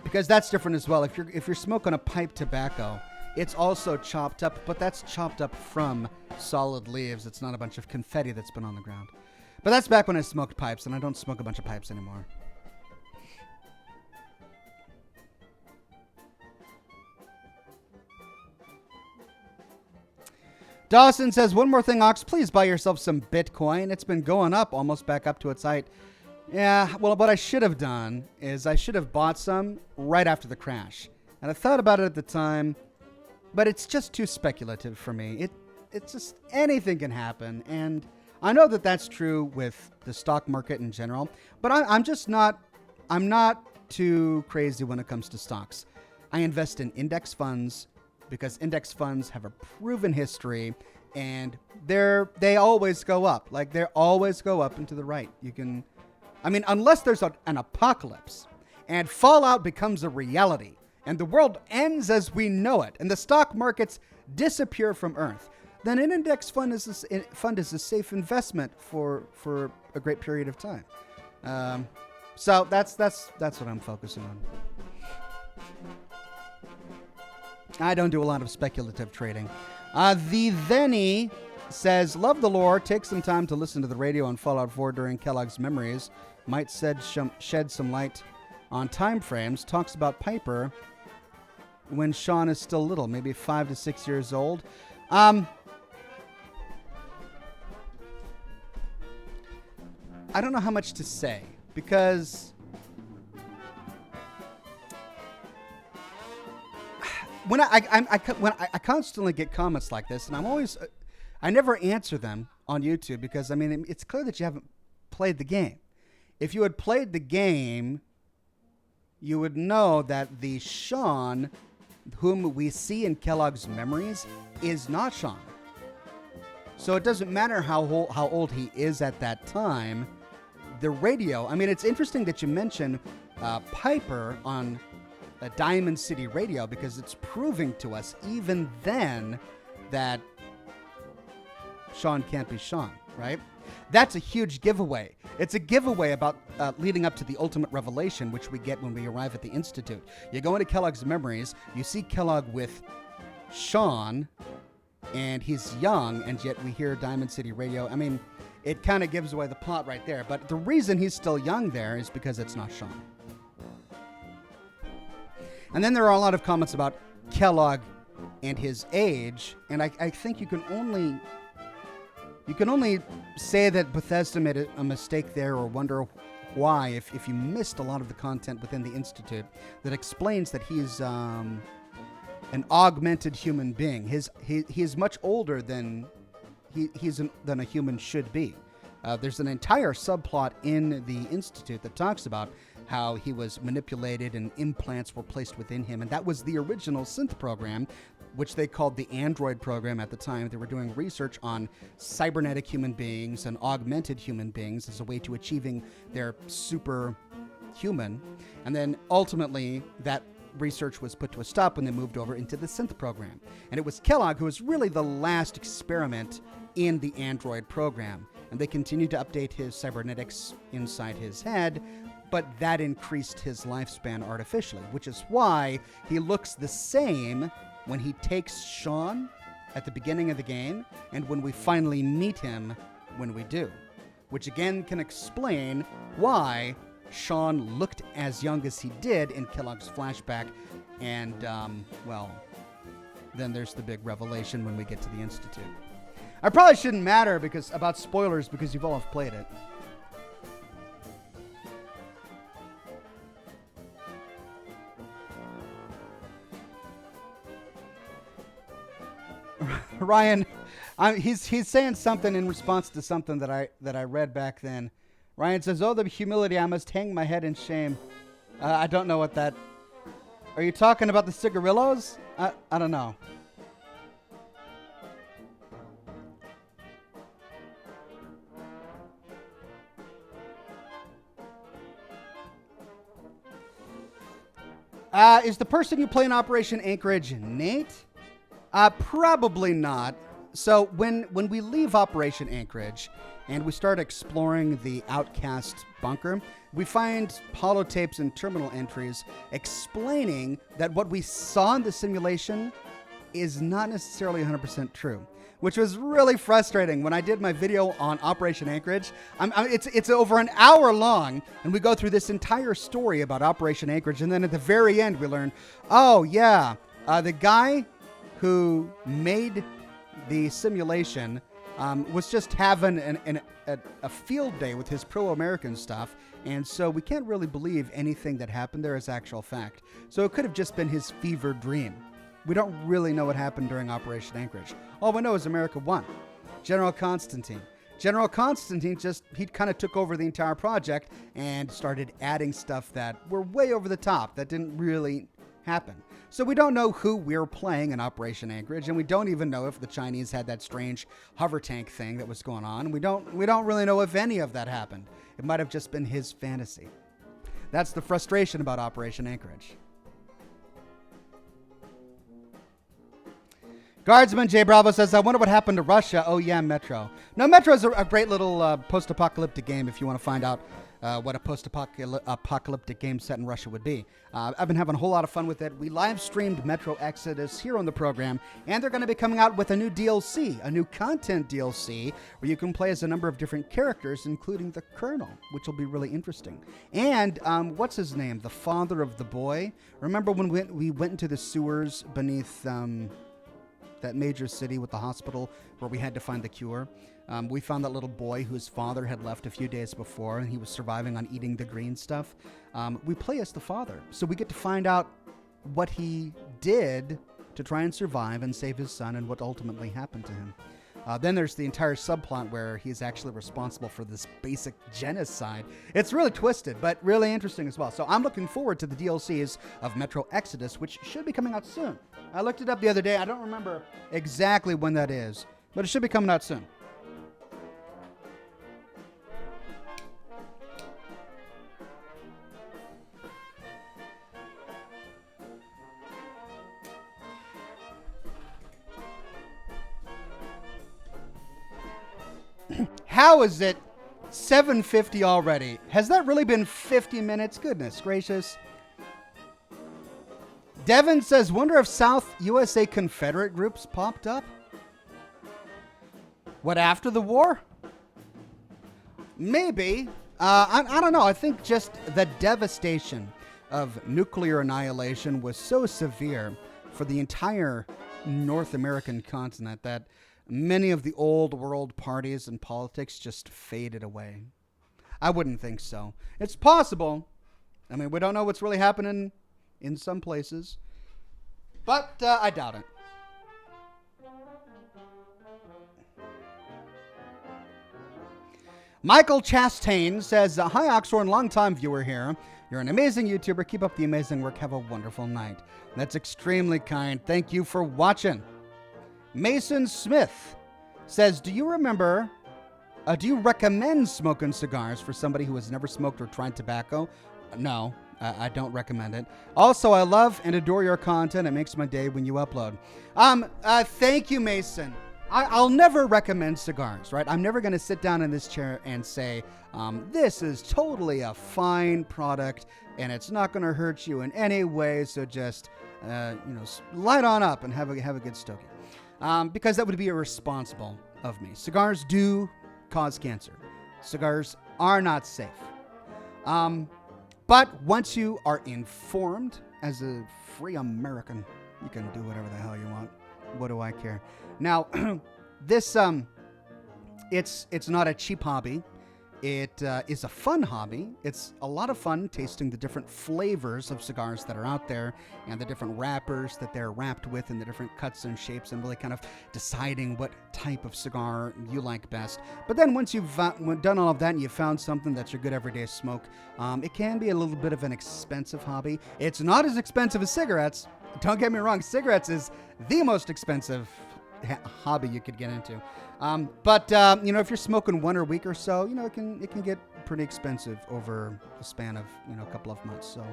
Because that's different as well. If you're smoking a pipe tobacco, it's also chopped up, but that's chopped up from solid leaves. It's not a bunch of confetti that's been on the ground. But that's back when I smoked pipes, and I don't smoke a bunch of pipes anymore. Dawson says, one more thing, Ox, please buy yourself some Bitcoin. It's been going up, almost back up to its height. Yeah, well, what I should have done is I should have bought some right after the crash. And I thought about it at the time, but it's just too speculative for me. It's just anything can happen. And I know that that's true with the stock market in general, but I'm not too crazy when it comes to stocks. I invest in index funds because index funds have a proven history and they always go up. Like, they always go up and to the right. Unless there's an apocalypse and Fallout becomes a reality and the world ends as we know it and the stock markets disappear from Earth, then an index fund is a safe investment for a great period of time. So that's what I'm focusing on. I don't do a lot of speculative trading. The Venny says, love the lore. Take some time to listen to the radio on Fallout 4 during Kellogg's memories. Might shed some light on time frames. Talks about Piper when Sean is still little, maybe 5 to 6 years old. I don't know how much to say because when I constantly get comments like this, and I never answer them on YouTube because it's clear that you haven't played the game. If you had played the game, you would know that the Sean whom we see in Kellogg's memories is not Sean. So it doesn't matter how old he is at that time. The radio, it's interesting that you mention Piper on a Diamond City radio because it's proving to us even then that Sean can't be Sean, right? That's a huge giveaway. It's a giveaway about leading up to the ultimate revelation, which we get when we arrive at the Institute. You go into Kellogg's memories, you see Kellogg with Sean, and he's young, and yet we hear Diamond City Radio. It kind of gives away the plot right there. But the reason he's still young there is because it's not Sean. And then there are a lot of comments about Kellogg and his age, and I think you can only say that Bethesda made a mistake there or wonder why if you missed a lot of the content within the Institute that explains that he's an augmented human being. He is much older than than a human should be. There's an entire subplot in the Institute that talks about how he was manipulated and implants were placed within him, and that was the original synth program, which they called the Android program at the time. They were doing research on cybernetic human beings and augmented human beings as a way to achieving their superhuman. And then ultimately that research was put to a stop when they moved over into the synth program. And it was Kellogg who was really the last experiment in the Android program. And they continued to update his cybernetics inside his head, but that increased his lifespan artificially, which is why he looks the same when he takes Sean at the beginning of the game and when we finally meet him when we do, which again can explain why Sean looked as young as he did in Kellogg's flashback. And, then there's the big revelation when we get to the Institute. I probably shouldn't matter about spoilers because you've all have played it. Ryan, he's saying something in response to something that I read back then. Ryan says, "Oh, the humility! I must hang my head in shame." I don't know what that. Are you talking about the cigarillos? I don't know. Is the person you play in Operation Anchorage Nate? Probably not. So when we leave Operation Anchorage and we start exploring the Outcast bunker, we find holotapes and terminal entries explaining that what we saw in the simulation is not necessarily 100% true, which was really frustrating. When I did my video on Operation Anchorage, it's over an hour long, and we go through this entire story about Operation Anchorage, and then at the very end we learn, oh yeah, the guy who made the simulation was just having a field day with his pro-American stuff, and so we can't really believe anything that happened there is actual fact. So it could have just been his fever dream. We don't really know what happened during Operation Anchorage. All we know is America won. General Constantine he kind of took over the entire project and started adding stuff that were way over the top, that didn't really happen. So we don't know who we're playing in Operation Anchorage, and we don't even know if the Chinese had that strange hover tank thing that was going on. We don't really know if any of that happened. It might have just been his fantasy. That's the frustration about Operation Anchorage. Guardsman J. Bravo says, I wonder what happened to Russia. Oh, yeah, Metro. No, Metro is a great little post-apocalyptic game if you want to find out what a post-apocalyptic game set in Russia would be. I've been having a whole lot of fun with it. We live-streamed Metro Exodus here on the program, and they're going to be coming out with a new DLC, a new content DLC, where you can play as a number of different characters, including the Colonel, which will be really interesting. And what's his name? The father of the boy. Remember when we went into the sewers beneath... that major city with the hospital where we had to find the cure. We found that little boy whose father had left a few days before, and he was surviving on eating the green stuff. We play as the father, so we get to find out what he did to try and survive and save his son and what ultimately happened to him. Then there's the entire subplot where he's actually responsible for this basic genocide. It's really twisted, but really interesting as well. So I'm looking forward to the DLCs of Metro Exodus, which should be coming out soon. I looked it up the other day. I don't remember exactly when that is, but it should be coming out soon. How is it 7:50 already? Has that really been 50 minutes? Goodness gracious. Devin says, wonder if South USA Confederate groups popped up? What, after the war? Maybe. I don't know. I think just the devastation of nuclear annihilation was so severe for the entire North American continent that many of the old world parties and politics just faded away. I wouldn't think so. It's possible. I mean, we don't know what's really happening in some places, but I doubt it. Michael Chastain says, hi, Oxhorn, long-time viewer here. You're an amazing YouTuber. Keep up the amazing work. Have a wonderful night. That's extremely kind. Thank you for watching. Mason Smith says, do you recommend smoking cigars for somebody who has never smoked or tried tobacco? No, I don't recommend it. Also, I love and adore your content. It makes my day when you upload. Thank you, Mason. I'll never recommend cigars, right? I'm never going to sit down in this chair and say, this is totally a fine product and it's not going to hurt you in any way. So just, light on up and have a good stogie. Because that would be irresponsible of me. Cigars do cause cancer. Cigars are not safe. But once you are informed as a free American, you can do whatever the hell you want. What do I care? Now, this, it's not a cheap hobby. It is a fun hobby. It's a lot of fun tasting the different flavors of cigars that are out there and the different wrappers that they're wrapped with and the different cuts and shapes and really kind of deciding what type of cigar you like best. But then once you've done all of that and you've found something that's your good everyday smoke, it can be a little bit of an expensive hobby. It's not as expensive as cigarettes. Don't get me wrong. Cigarettes is the most expensive hobby you could get into. But if you're smoking one a week or so, it can get pretty expensive over the span of, a couple of months. So,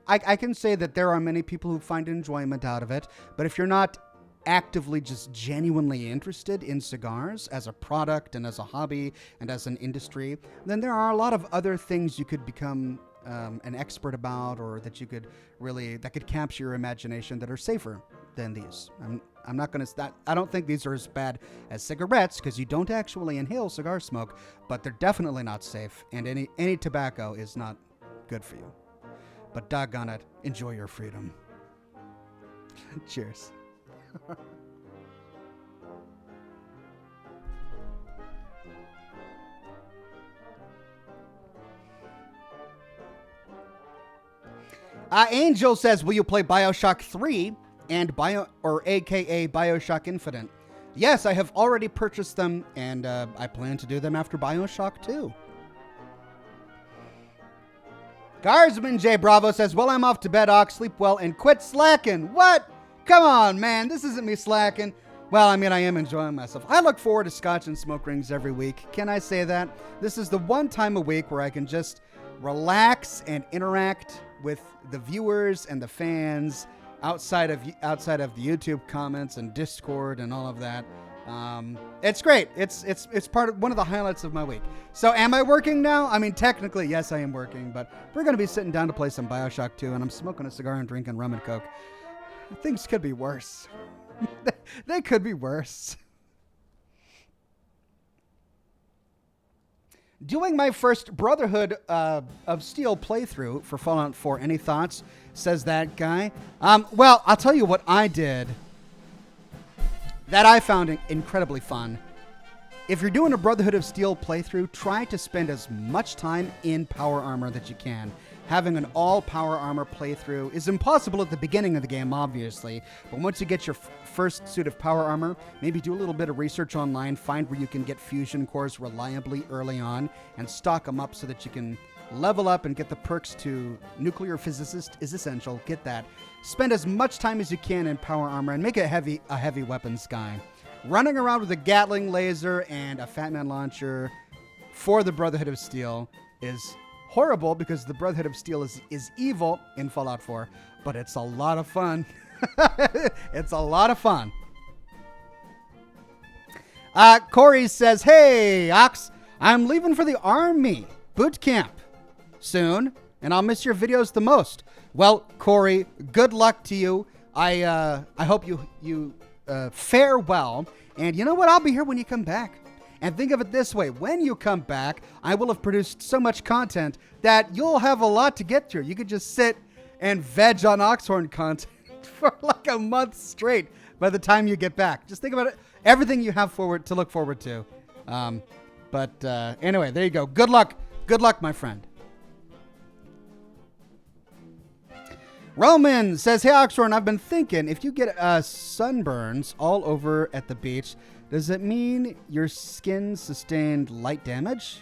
I can say that there are many people who find enjoyment out of it. But if you're not actively just genuinely interested in cigars as a product and as a hobby and as an industry, then there are a lot of other things you could become an expert about, or that could capture your imagination that are safer than these. I'm not going to. I don't think these are as bad as cigarettes because you don't actually inhale cigar smoke, but they're definitely not safe, and any tobacco is not good for you. But doggone it, enjoy your freedom. Cheers. Angel says, will you play Bioshock 3 and aka Bioshock Infinite? Yes, I have already purchased them, and I plan to do them after Bioshock 2. Guardsman J. Bravo says, well, I'm off to bed, Ox. Sleep well and quit slacking. What? Come on, man. This isn't me slacking. Well, I mean, I am enjoying myself. I look forward to Scotch and Smoke Rings every week. Can I say that? This is the one time a week where I can just relax and interact with the viewers and the fans outside of the YouTube comments and Discord and all of that. It's great. It's part of one of the highlights of my week. So am I working now? I mean, technically, yes, I am working, but we're going to be sitting down to play some Bioshock 2, and I'm smoking a cigar and drinking rum and Coke. Things could be worse. They could be worse. Doing my first Brotherhood of Steel playthrough for Fallout 4. Any thoughts? Says that guy. Well, I'll tell you what I did that I found incredibly fun. If you're doing a Brotherhood of Steel playthrough, try to spend as much time in power armor that you can. Having an all power armor playthrough is impossible at the beginning of the game, obviously, but once you get your first suit of power armor, maybe do a little bit of research online, find where you can get fusion cores reliably early on, and stock them up so that you can level up and get the perks to nuclear physicist is essential. Get that. Spend as much time as you can in power armor and make it a heavy weapons guy. Running around with a Gatling laser and a Fat Man launcher for the Brotherhood of Steel is horrible because the Brotherhood of Steel is evil in Fallout 4, but it's a lot of fun. It's a lot of fun. Corey says, hey, Ox, I'm leaving for the Army boot camp soon, and I'll miss your videos the most. Well, Corey, good luck to you. I hope you fare well. And you know what? I'll be here when you come back. And think of it this way. When you come back, I will have produced so much content that you'll have a lot to get through. You could just sit and veg on Oxhorn content for like a month straight by the time you get back. Just think about it. Everything you have to look forward to. Anyway, there you go. Good luck. Good luck, my friend. Roman says, hey, Oxhorn, I've been thinking, if you get sunburns all over at the beach, does it mean your skin sustained light damage?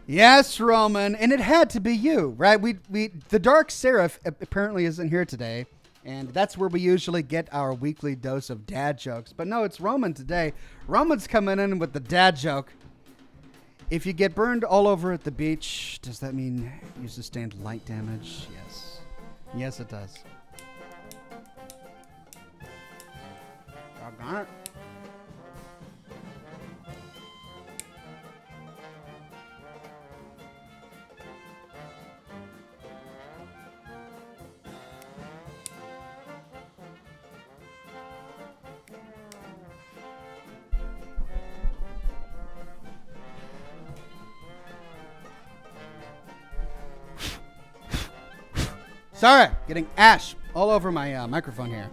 Yes, Roman, and it had to be you, right? The Dark Seraph apparently isn't here today, and that's where we usually get our weekly dose of dad jokes. But no, it's Roman today. Roman's coming in with the dad joke. If you get burned all over at the beach, does that mean you sustained light damage? Yes. Yes, it does. Doggone it. Sorry, getting ash all over my microphone here.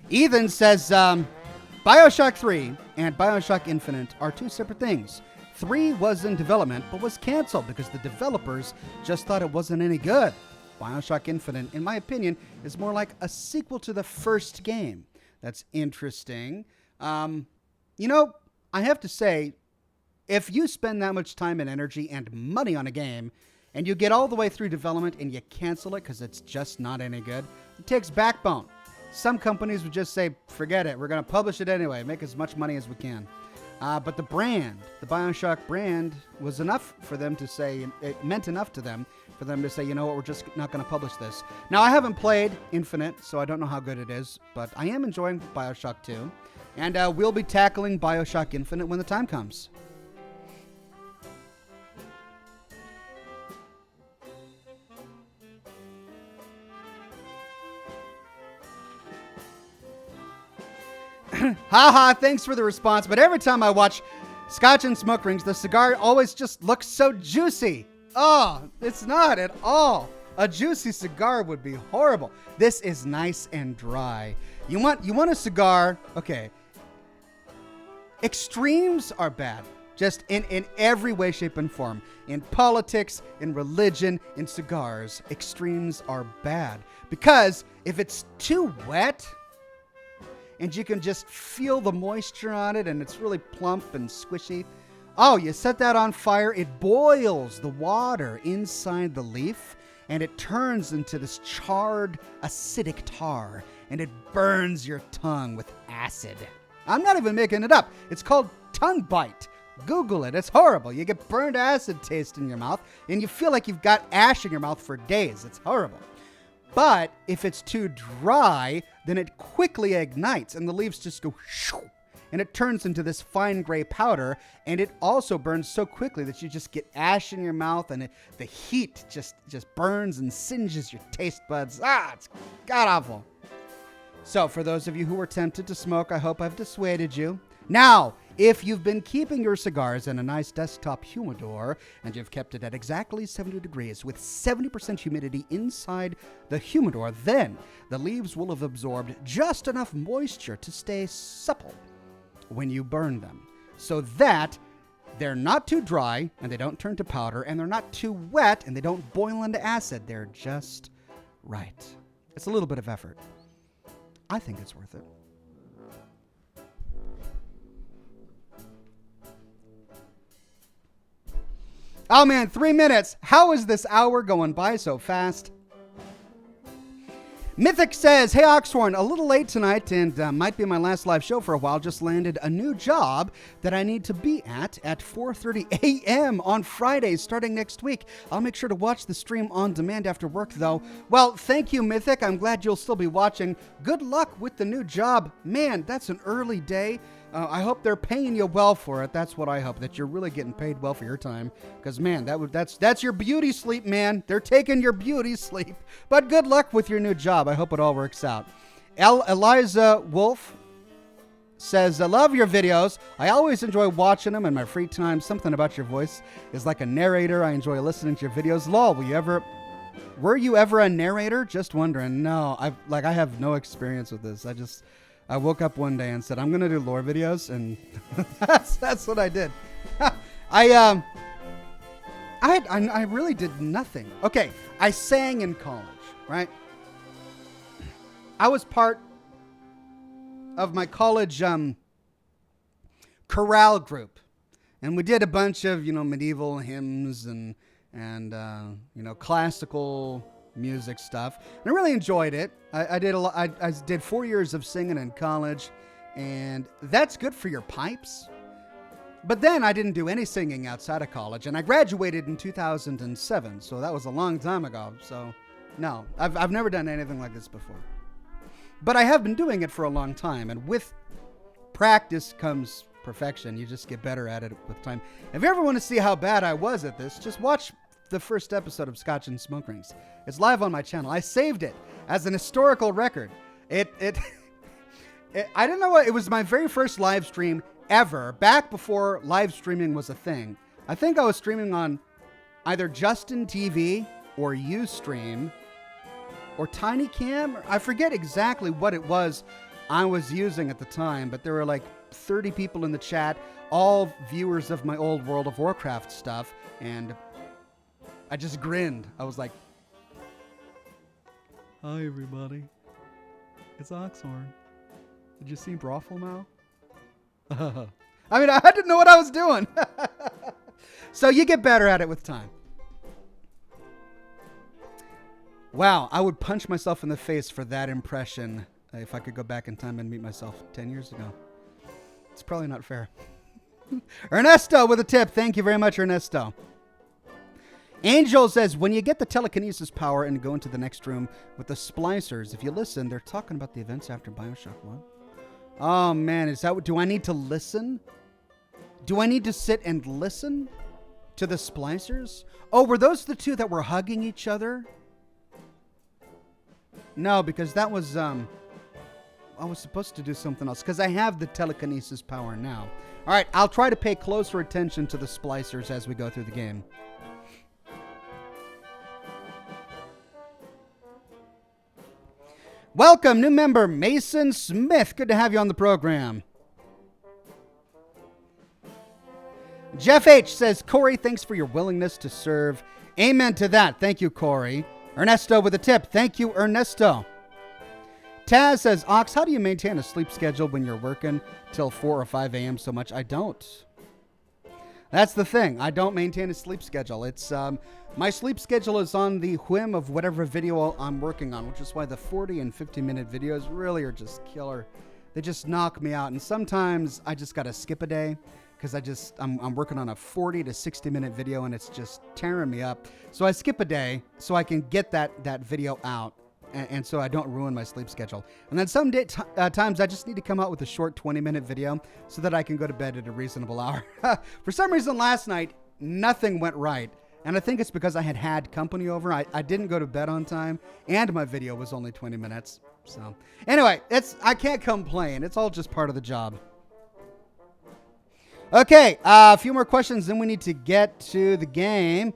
Ethan says, Bioshock 3 and Bioshock Infinite are two separate things. 3 was in development, but was canceled because the developers just thought it wasn't any good. Bioshock Infinite, in my opinion, is more like a sequel to the first game. That's interesting. I have to say, if you spend that much time and energy and money on a game, and you get all the way through development and you cancel it because it's just not any good, it takes backbone. Some companies would just say, forget it, we're going to publish it anyway, make as much money as we can. But the Bioshock brand, was enough for them to say, it meant enough to them for them to say, you know what, we're just not going to publish this. Now, I haven't played Infinite, so I don't know how good it is, but I am enjoying Bioshock 2. And we'll be tackling Bioshock Infinite when the time comes. Haha, thanks for the response, but every time I watch Scotch and Smoke Rings, the cigar always just looks so juicy. Oh, it's not at all. A juicy cigar would be horrible. This is nice and dry. You want a cigar? Okay. Extremes are bad. Just in every way, shape, and form. In politics, in religion, in cigars, extremes are bad. Because if it's too wet, and you can just feel the moisture on it, and it's really plump and squishy. Oh, you set that on fire, it boils the water inside the leaf, and it turns into this charred, acidic tar, and it burns your tongue with acid. I'm not even making it up. It's called tongue bite. Google it. It's horrible. You get burned acid taste in your mouth, and you feel like you've got ash in your mouth for days. It's horrible. But if it's too dry, then it quickly ignites, and the leaves just go shoo, and it turns into this fine gray powder, and it also burns so quickly that you just get ash in your mouth, and the heat just burns and singes your taste buds. It's god-awful. So for those of you who were tempted to smoke, I hope I've dissuaded you. Now, if you've been keeping your cigars in a nice desktop humidor and you've kept it at exactly 70 degrees with 70% humidity inside the humidor, then the leaves will have absorbed just enough moisture to stay supple when you burn them, so that they're not too dry and they don't turn to powder, and they're not too wet and they don't boil into acid. They're just right. It's a little bit of effort. I think it's worth it. Oh man, 3 minutes. How is this hour going by so fast? Mythic says, hey Oxhorn, a little late tonight and might be my last live show for a while. Just landed a new job that I need to be at 4:30 a.m. on Friday starting next week. I'll make sure to watch the stream on demand after work though. Well, thank you Mythic. I'm glad you'll still be watching. Good luck with the new job. Man, that's an early day. I hope they're paying you well for it. That's what I hope, that you're really getting paid well for your time. Because, man, that's your beauty sleep, man. They're taking your beauty sleep. But good luck with your new job. I hope it all works out. Eliza Wolf says, I love your videos. I always enjoy watching them in my free time. Something about your voice is like a narrator. I enjoy listening to your videos. Lol, were you ever a narrator? Just wondering. No, I have no experience with this. I woke up one day and said, I'm going to do lore videos, and that's what I did. I really did nothing. Okay, I sang in college, right? I was part of my college chorale group, and we did a bunch of, medieval hymns and classical music stuff, and I really enjoyed it. I did 4 years of singing in college, and that's good for your pipes. But then I didn't do any singing outside of college, and I graduated in 2007, so that was a long time ago. So no, I've never done anything like this before. But I have been doing it for a long time, and with practice comes perfection. You just get better at it with time. If you ever want to see how bad I was at this, just watch the first episode of Scotch and Smoke Rings. It's live on my channel. I saved it as an historical record. I didn't know what, it was my very first live stream ever, back before live streaming was a thing. I think I was streaming on either Justin TV or Ustream or TinyCam. I forget exactly what it was I was using at the time, but there were like 30 people in the chat, all viewers of my old World of Warcraft stuff, and I just grinned. I was like, hi everybody, it's Oxhorn. Did you see Brothel now? I mean, I didn't know what I was doing. So you get better at it with time. Wow, I would punch myself in the face for that impression if I could go back in time and meet myself 10 years ago. It's probably not fair. Ernesto with a tip. Thank you very much, Ernesto. Angel says, when you get the telekinesis power and go into the next room with the splicers, if you listen, they're talking about the events after Bioshock 1. Oh, man, is that what, do I need to listen? Do I need to sit and listen to the splicers? Oh, were those the two that were hugging each other? No, because that was, I was supposed to do something else, because I have the telekinesis power now. All right, I'll try to pay closer attention to the splicers as we go through the game. Welcome, new member Mason Smith. Good to have you on the program. Jeff H. says, Corey, thanks for your willingness to serve. Amen to that. Thank you, Corey. Ernesto with a tip. Thank you, Ernesto. Taz says, Ox, how do you maintain a sleep schedule when you're working till 4 or 5 a.m. so much? I don't. That's the thing. I don't maintain a sleep schedule. It's my sleep schedule is on the whim of whatever video I'm working on, which is why the 40 and 50-minute videos really are just killer. They just knock me out. And sometimes I just got to skip a day because I'm working on a 40 to 60-minute video and it's just tearing me up. So I skip a day so I can get that video out. And so I don't ruin my sleep schedule. And then some times I just need to come out with a short 20-minute video so that I can go to bed at a reasonable hour. For some reason last night, nothing went right. And I think it's because I had company over. I didn't go to bed on time, and my video was only 20 minutes. So anyway, I can't complain. It's all just part of the job. Okay, a few more questions, then we need to get to the game.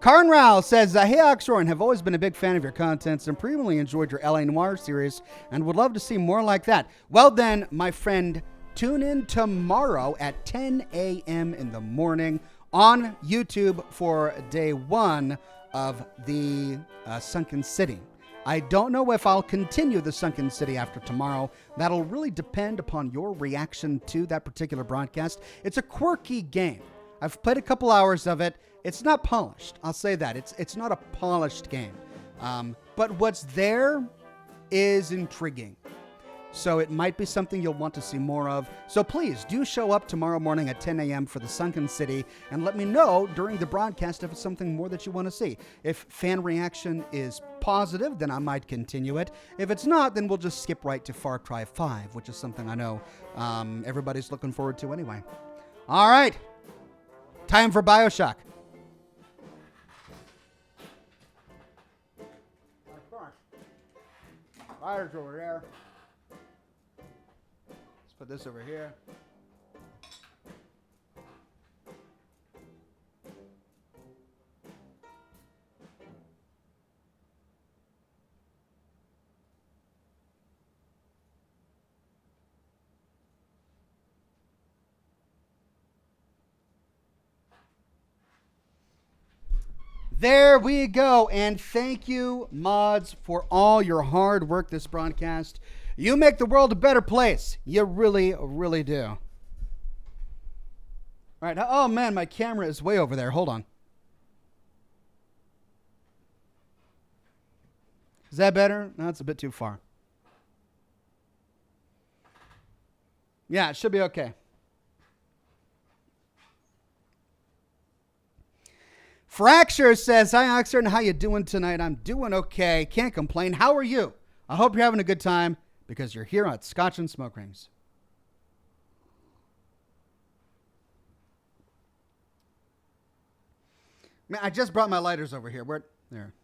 Carnral says, hey Oxhorn, have always been a big fan of your contents and previously enjoyed your LA Noire series and would love to see more like that. Well then, my friend, tune in tomorrow at 10 a.m. in the morning on YouTube for day 1 of the Sunken City. I don't know if I'll continue the Sunken City after tomorrow. That'll really depend upon your reaction to that particular broadcast. It's a quirky game. I've played a couple hours of it. It's not polished. I'll say that. It's not a polished game. But what's there is intriguing. So it might be something you'll want to see more of. So please do show up tomorrow morning at 10 a.m. for the Sunken City and let me know during the broadcast if it's something more that you want to see. If fan reaction is positive, then I might continue it. If it's not, then we'll just skip right to Far Cry 5, which is something I know everybody's looking forward to anyway. All right. Time for Bioshock. Fire's over there. Let's put this over here. There we go. And thank you, mods, for all your hard work this broadcast. You make the world a better place. You really, really do. All right. Oh, man, my camera is way over there. Hold on. Is that better? No, it's a bit too far. Yeah, it should be okay. Fracture says, hi, Oxford, how you doing tonight? I'm doing okay. Can't complain. How are you? I hope you're having a good time because you're here at Scotch and Smoke Rings. Man, I just brought my lighters over here. Where? There.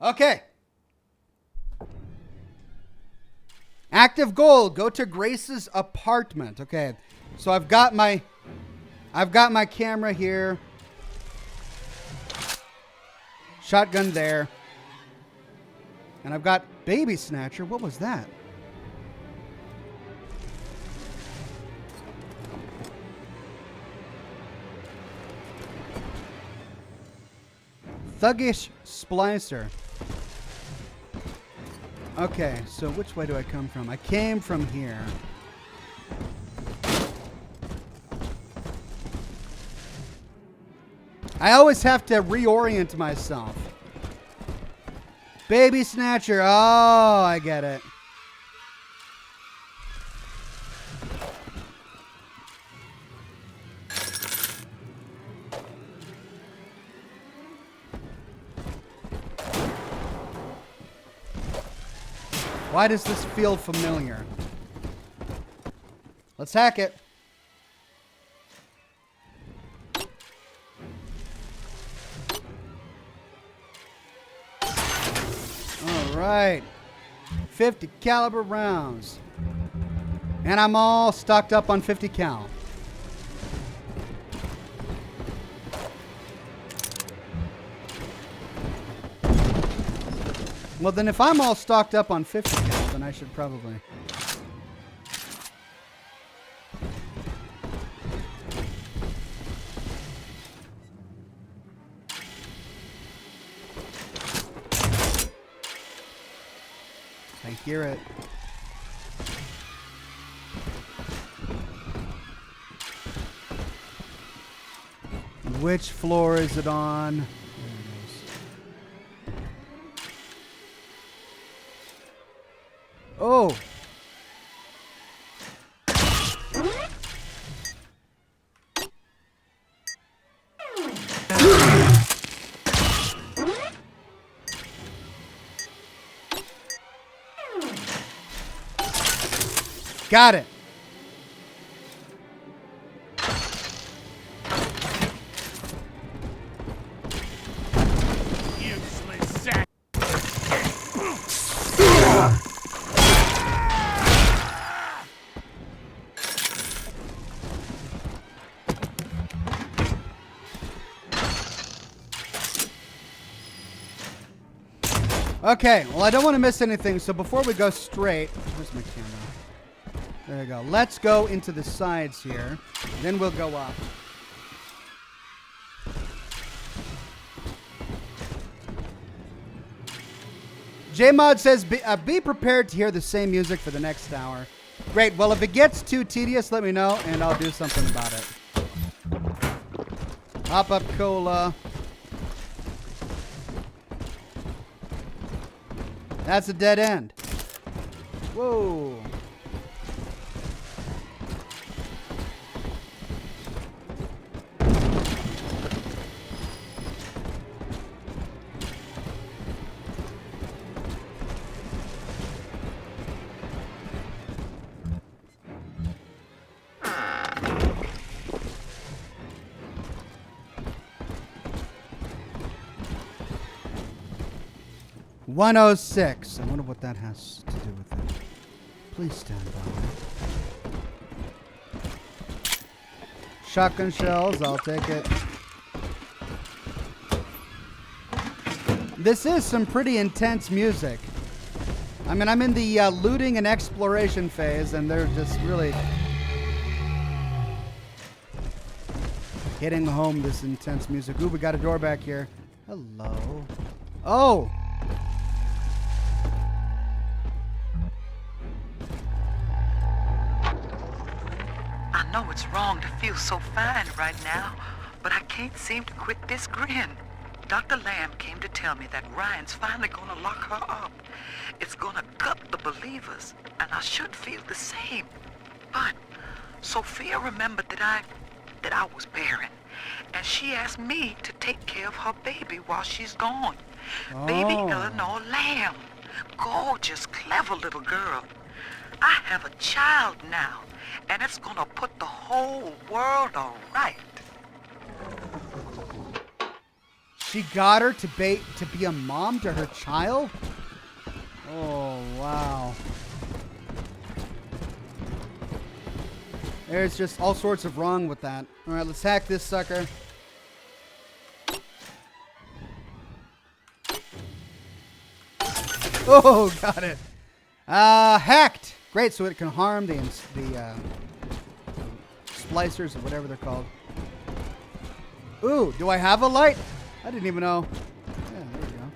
Okay. Active goal. Go to Grace's apartment. Okay. So I've got my camera here. Shotgun there. And I've got Baby Snatcher. What was that? Thuggish Splicer. Okay, so which way do I come from? I came from here. I always have to reorient myself. Baby Snatcher. Oh, I get it. Why does this feel familiar? Let's hack it. All right. 50 caliber rounds. And I'm all stocked up on 50 cal. Well, then if I'm all stocked up on 50 cal, then I should probably... I hear it. Which floor is it on? There it is. Oh! Got it. Useless sack. Okay, well, I don't want to miss anything, so before we go straight... Where's my camera? There you go. Let's go into the sides here. Then we'll go up. JMod says, be prepared to hear the same music for the next hour. Great. Well, if it gets too tedious, let me know, and I'll do something about it. Hop up cola. That's a dead end. Whoa. $106. I wonder what that has to do with it. Please stand by. Shotgun shells, I'll take it. This is some pretty intense music. I mean, I'm in the looting and exploration phase, and they're just really hitting home this intense music. Ooh, we got a door back here. Hello. Oh! I know it's wrong to feel so fine right now, but I can't seem to quit this grin. Dr. Lamb came to tell me that Ryan's finally gonna lock her up. It's gonna gut the believers, and I should feel the same. But Sophia remembered that I was barren, and she asked me to take care of her baby while she's gone. Oh. Baby Eleanor Lamb. Gorgeous, clever little girl. I have a child now, and it's gonna put the whole world all right. She got her to be a mom to her child? Oh, wow. There's just all sorts of wrong with that. All right, let's hack this sucker. Oh, got it. Hacked. Great, so it can harm the splicers or whatever they're called. Ooh, do I have a light? I didn't even know. Yeah, there we go.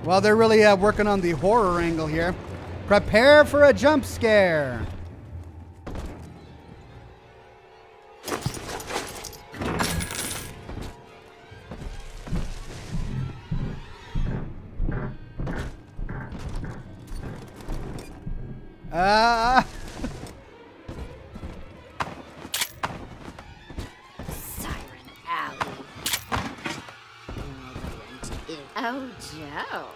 Well, they're really working on the horror angle here. Prepare for a jump scare. Siren Alley. Oh, Joe.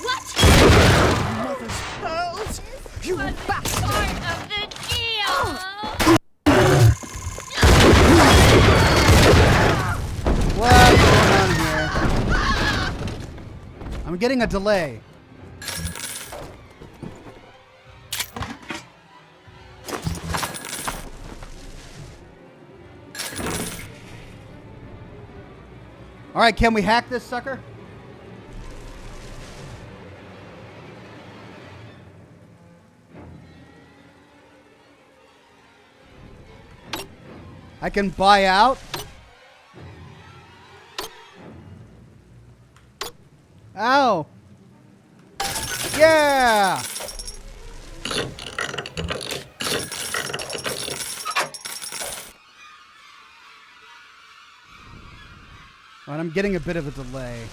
What? Mother's pearls? You bastard! Part of the deal! What's going on here? I'm getting a delay. All right, can we hack this sucker? I can buy out. Ow. Yeah. All right, I'm getting a bit of a delay.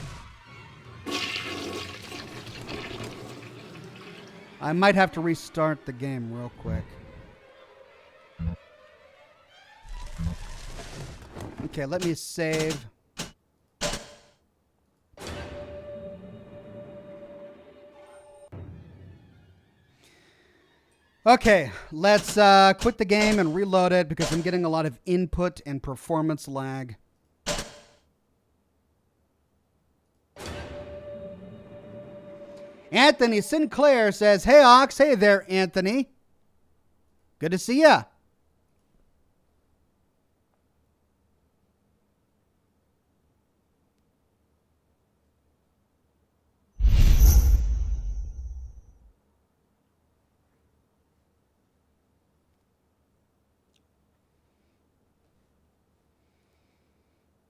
I might have to restart the game real quick. Okay, let me save. Okay, let's quit the game and reload it because I'm getting a lot of input and performance lag. Anthony Sinclair says, "Hey, Ox. Hey there, Anthony. Good to see ya."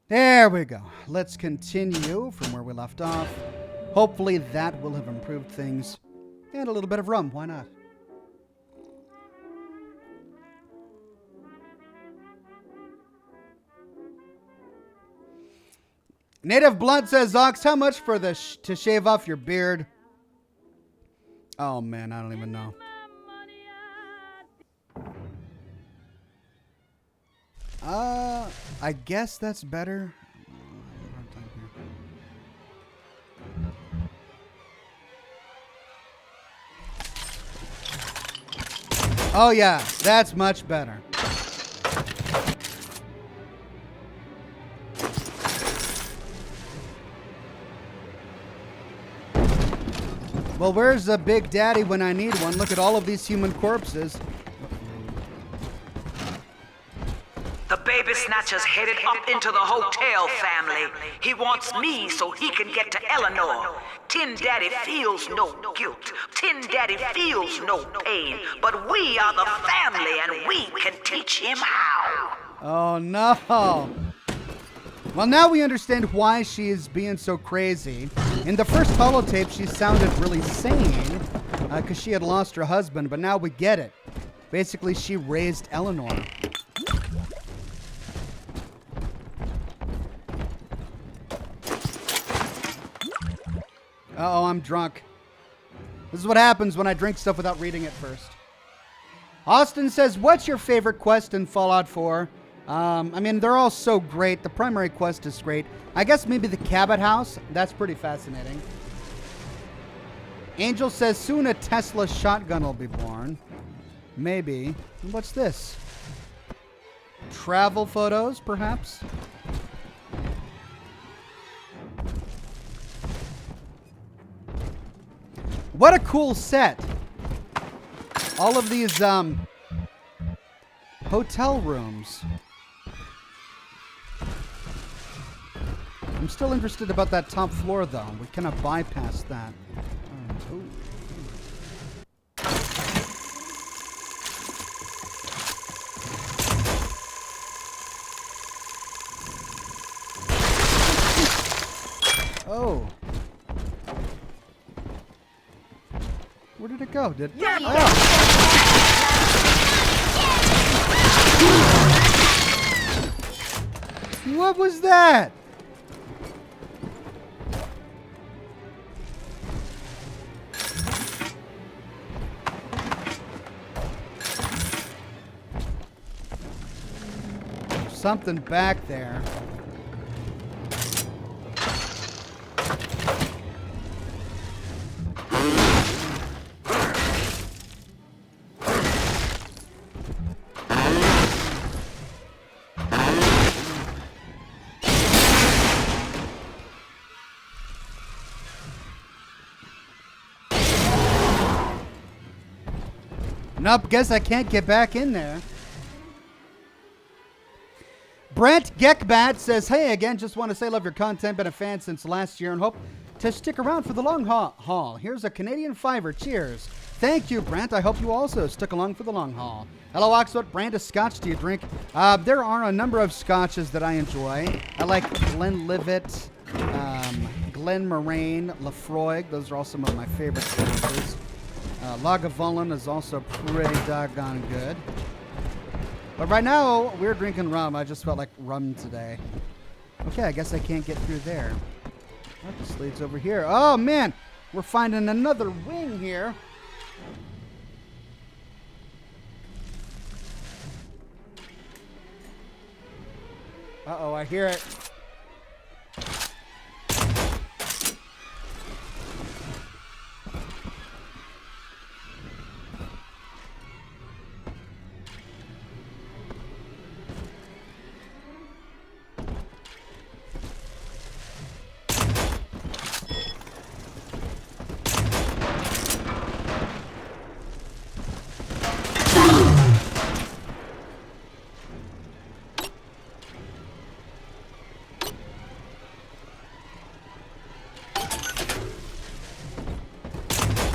There we go. Let's continue from where we left off. Hopefully that will have improved things. And a little bit of rum. Why not? Native Blood says, Ox, how much for the to shave off your beard? Oh, man, I don't even know. I guess that's better. Oh, yeah, that's much better. Well, where's the Big Daddy when I need one? Look at all of these human corpses. The baby snatcher's headed up into the hotel, family. He wants me so he can get to Eleanor. Tin Daddy feels no guilt. Tin Daddy feels no pain. But we are the family and we can teach him how. Oh, no. Well, now we understand why she is being so crazy. In the first holotape, she sounded really sane because she had lost her husband, but now we get it. Basically, she raised Eleanor. Uh-oh, I'm drunk. This is what happens when I drink stuff without reading it first. Austin says, what's your favorite quest in Fallout 4? I mean, they're all so great. The primary quest is great. I guess maybe the Cabot House. That's pretty fascinating. Angel says, soon a Tesla shotgun will be born. Maybe. What's this? Travel photos, perhaps? What a cool set. All of these hotel rooms. I'm still interested about that top floor, though. We cannot bypass that. Oh. Where did it go? Did Yeah. Oh. What was that? Something back there. Nope, guess I can't get back in there. Brent Geckbat says, hey, again, just want to say love your content. Been a fan since last year and hope to stick around for the long haul. Here's a Canadian $5. Cheers. Thank you, Brent. I hope you also stuck along for the long haul. Hello, Ox. What brand of scotch do you drink? There are a number of scotches that I enjoy. I like Glenlivet, Glenmorangie, Lafroig. Those are all some of my favorite scotches. Lagavulin is also pretty doggone good. But right now, we're drinking rum. I just felt like rum today. Okay, I guess I can't get through there. Oh, this leads over here. Oh, man. We're finding another wing here. Uh-oh, I hear it.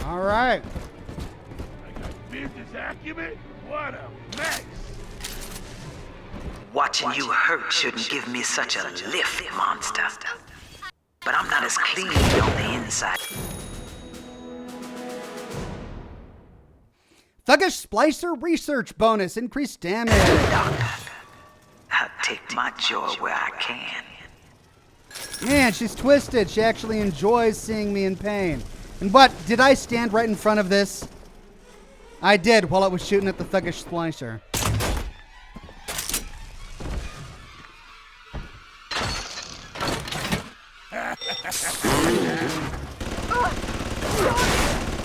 All right. I got business acumen? What a mess! Watching you hurt shouldn't give me such a lift, monster. But I'm not as clean on the inside. Thuggish Splicer research bonus. Increased damage. Doctor, I'll take my joy where I can. Man, she's twisted. She actually enjoys seeing me in pain. And what? Did I stand right in front of this? I did while it was shooting at the Thuggish Splicer.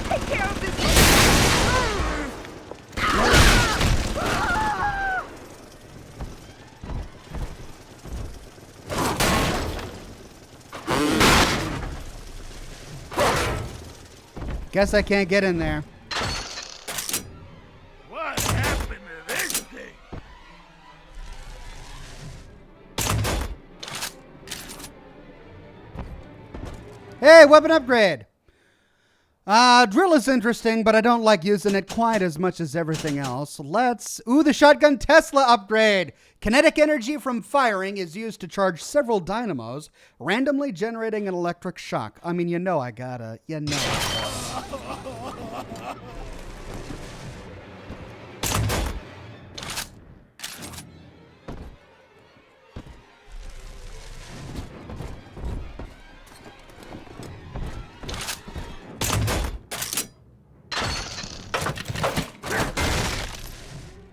Take care of this. Guess I can't get in there. What happened to this thing? Hey, weapon upgrade. Drill is interesting, but I don't like using it quite as much as everything else. The shotgun Tesla upgrade. Kinetic energy from firing is used to charge several dynamos, randomly generating an electric shock. I mean, you know I gotta.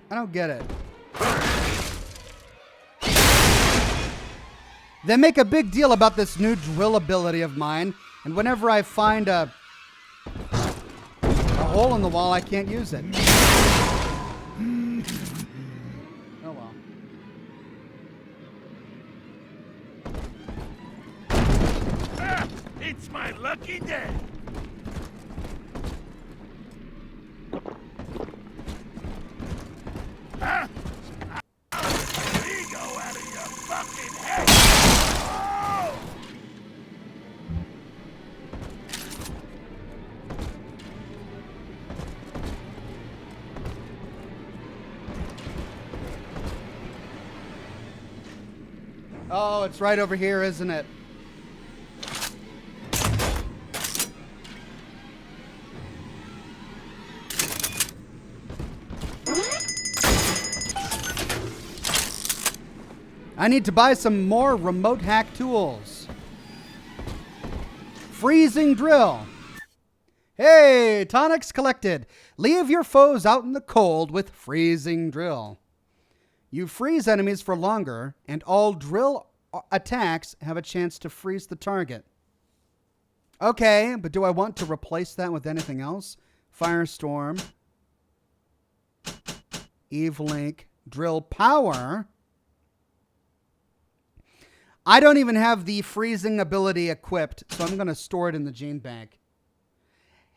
I don't get it. They make a big deal about this new drill ability of mine, and whenever I find a hole in the wall, I can't use it. Oh well. Ah, it's my lucky day! Ah! Ego out of your fucking head! Oh! Oh, it's right over here, isn't it? I need to buy some more remote hack tools. Freezing drill. Hey, tonics collected. Leave your foes out in the cold with freezing drill. You freeze enemies for longer, and all drill attacks have a chance to freeze the target. Okay, but do I want to replace that with anything else? Firestorm. Evelink. Drill power. I don't even have the freezing ability equipped, so I'm going to store it in the gene bank.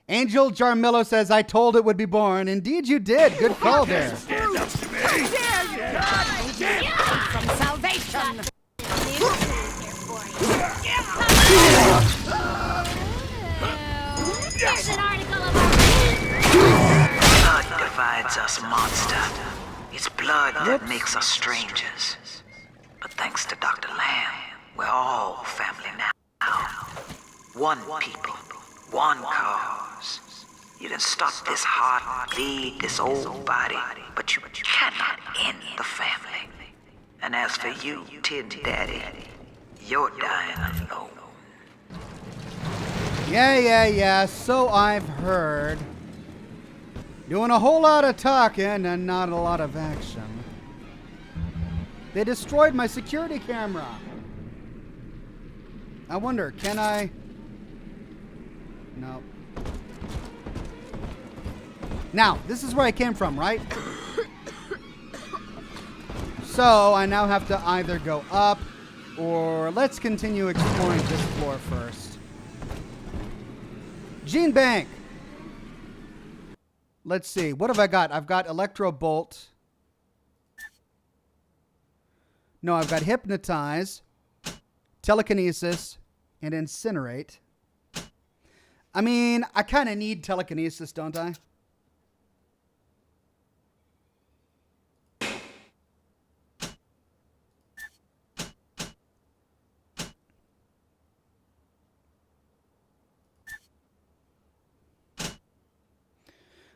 Angel Jarmillo says, I told it would be born. Indeed you did. Good call there. Stand up to me! Dare you! God damn it! From salvation! There's an article about Blood divides us, monster. It's blood that makes us strangers. But thanks to Dr. Lamb, we're all family now. One people, one cause. You can stop this heart bleed, this old body, but you cannot end the family. And as for you, Tin Daddy, you're dying alone. Yeah. So I've heard. Doing a whole lot of talking and not a lot of action. They destroyed my security camera. I wonder, can I? No. Now, this is where I came from, right? So I now have to either go up or let's continue exploring this floor first. Gene Bank. Let's see. What have I got? I've got Electro Bolt. No, I've got Hypnotize, Telekinesis, and Incinerate. I mean, I kind of need Telekinesis, don't I?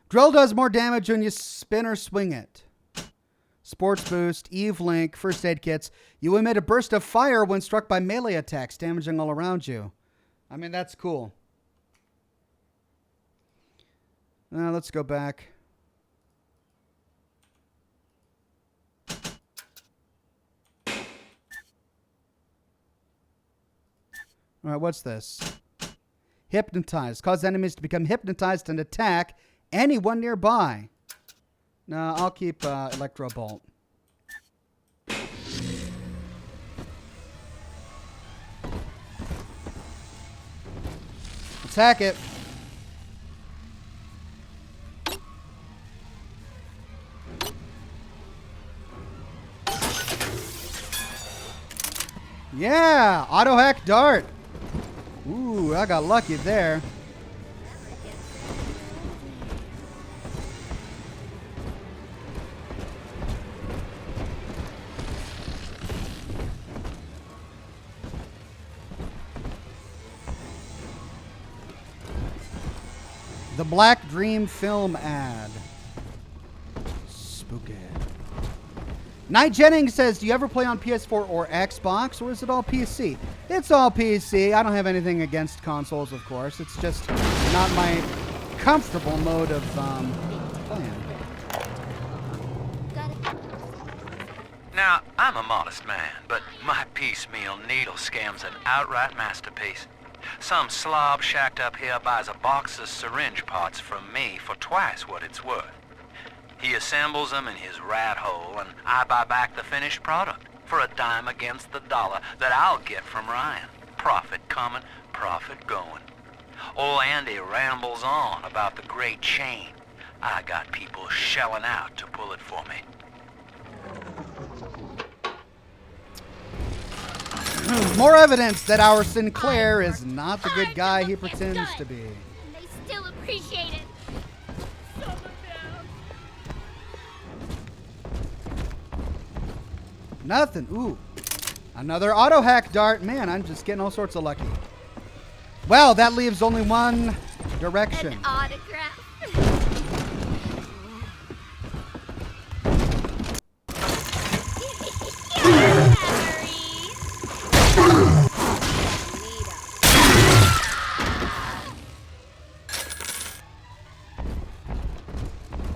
Drill does more damage when you spin or swing it. Sports Boost, Eve Link, First Aid Kits. You emit a burst of fire when struck by melee attacks, damaging all around you. I mean, that's cool. Let's go back. All right, what's this? Hypnotize. Cause enemies to become hypnotized and attack anyone nearby. No, I'll keep Electro Bolt. Attack it. Yeah, auto hack dart. Ooh, I got lucky there. The Black Dream film ad. Spooky. Knight Jennings says, do you ever play on PS4 or Xbox, or is it all PC? It's all PC. I don't have anything against consoles, of course. It's just not my comfortable mode of playing. Now, I'm a modest man, but my piecemeal needle scam's an outright masterpiece. Some slob shacked up here buys a box of syringe parts from me for twice what it's worth. He assembles them in his rat hole, and I buy back the finished product for a dime against the dollar that I'll get from Ryan. Profit coming, profit going. Old Andy rambles on about the great chain. I got people shelling out to pull it for me. More evidence that our Sinclair is not the good guy he pretends to be. They still appreciate it. Someone down. Nothing. Ooh. Another auto hack dart. Man, I'm just getting all sorts of lucky. Well, that leaves only one direction. An autograph.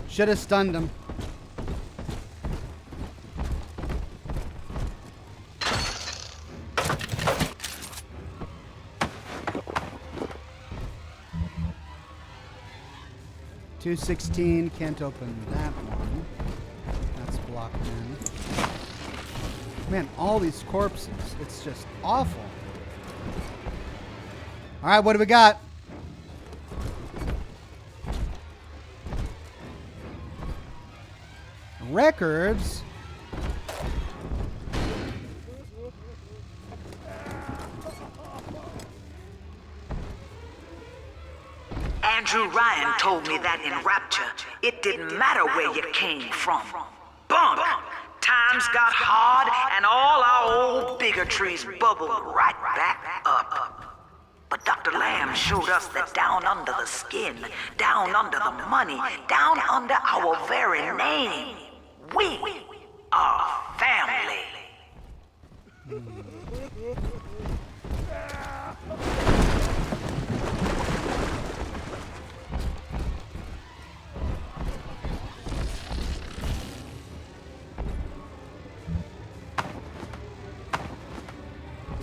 Should have stunned him. $216, can't open that one. That's blocked in. Man, all these corpses. It's just awful. All right, what do we got? Records. Andrew Ryan told me that in Rapture, it didn't matter where you came from. Bunk! Times got hard and all our old bigotries bubbled right back up. But Dr. Lamb showed us that down under the skin, down under the money, down under our very name, we are family.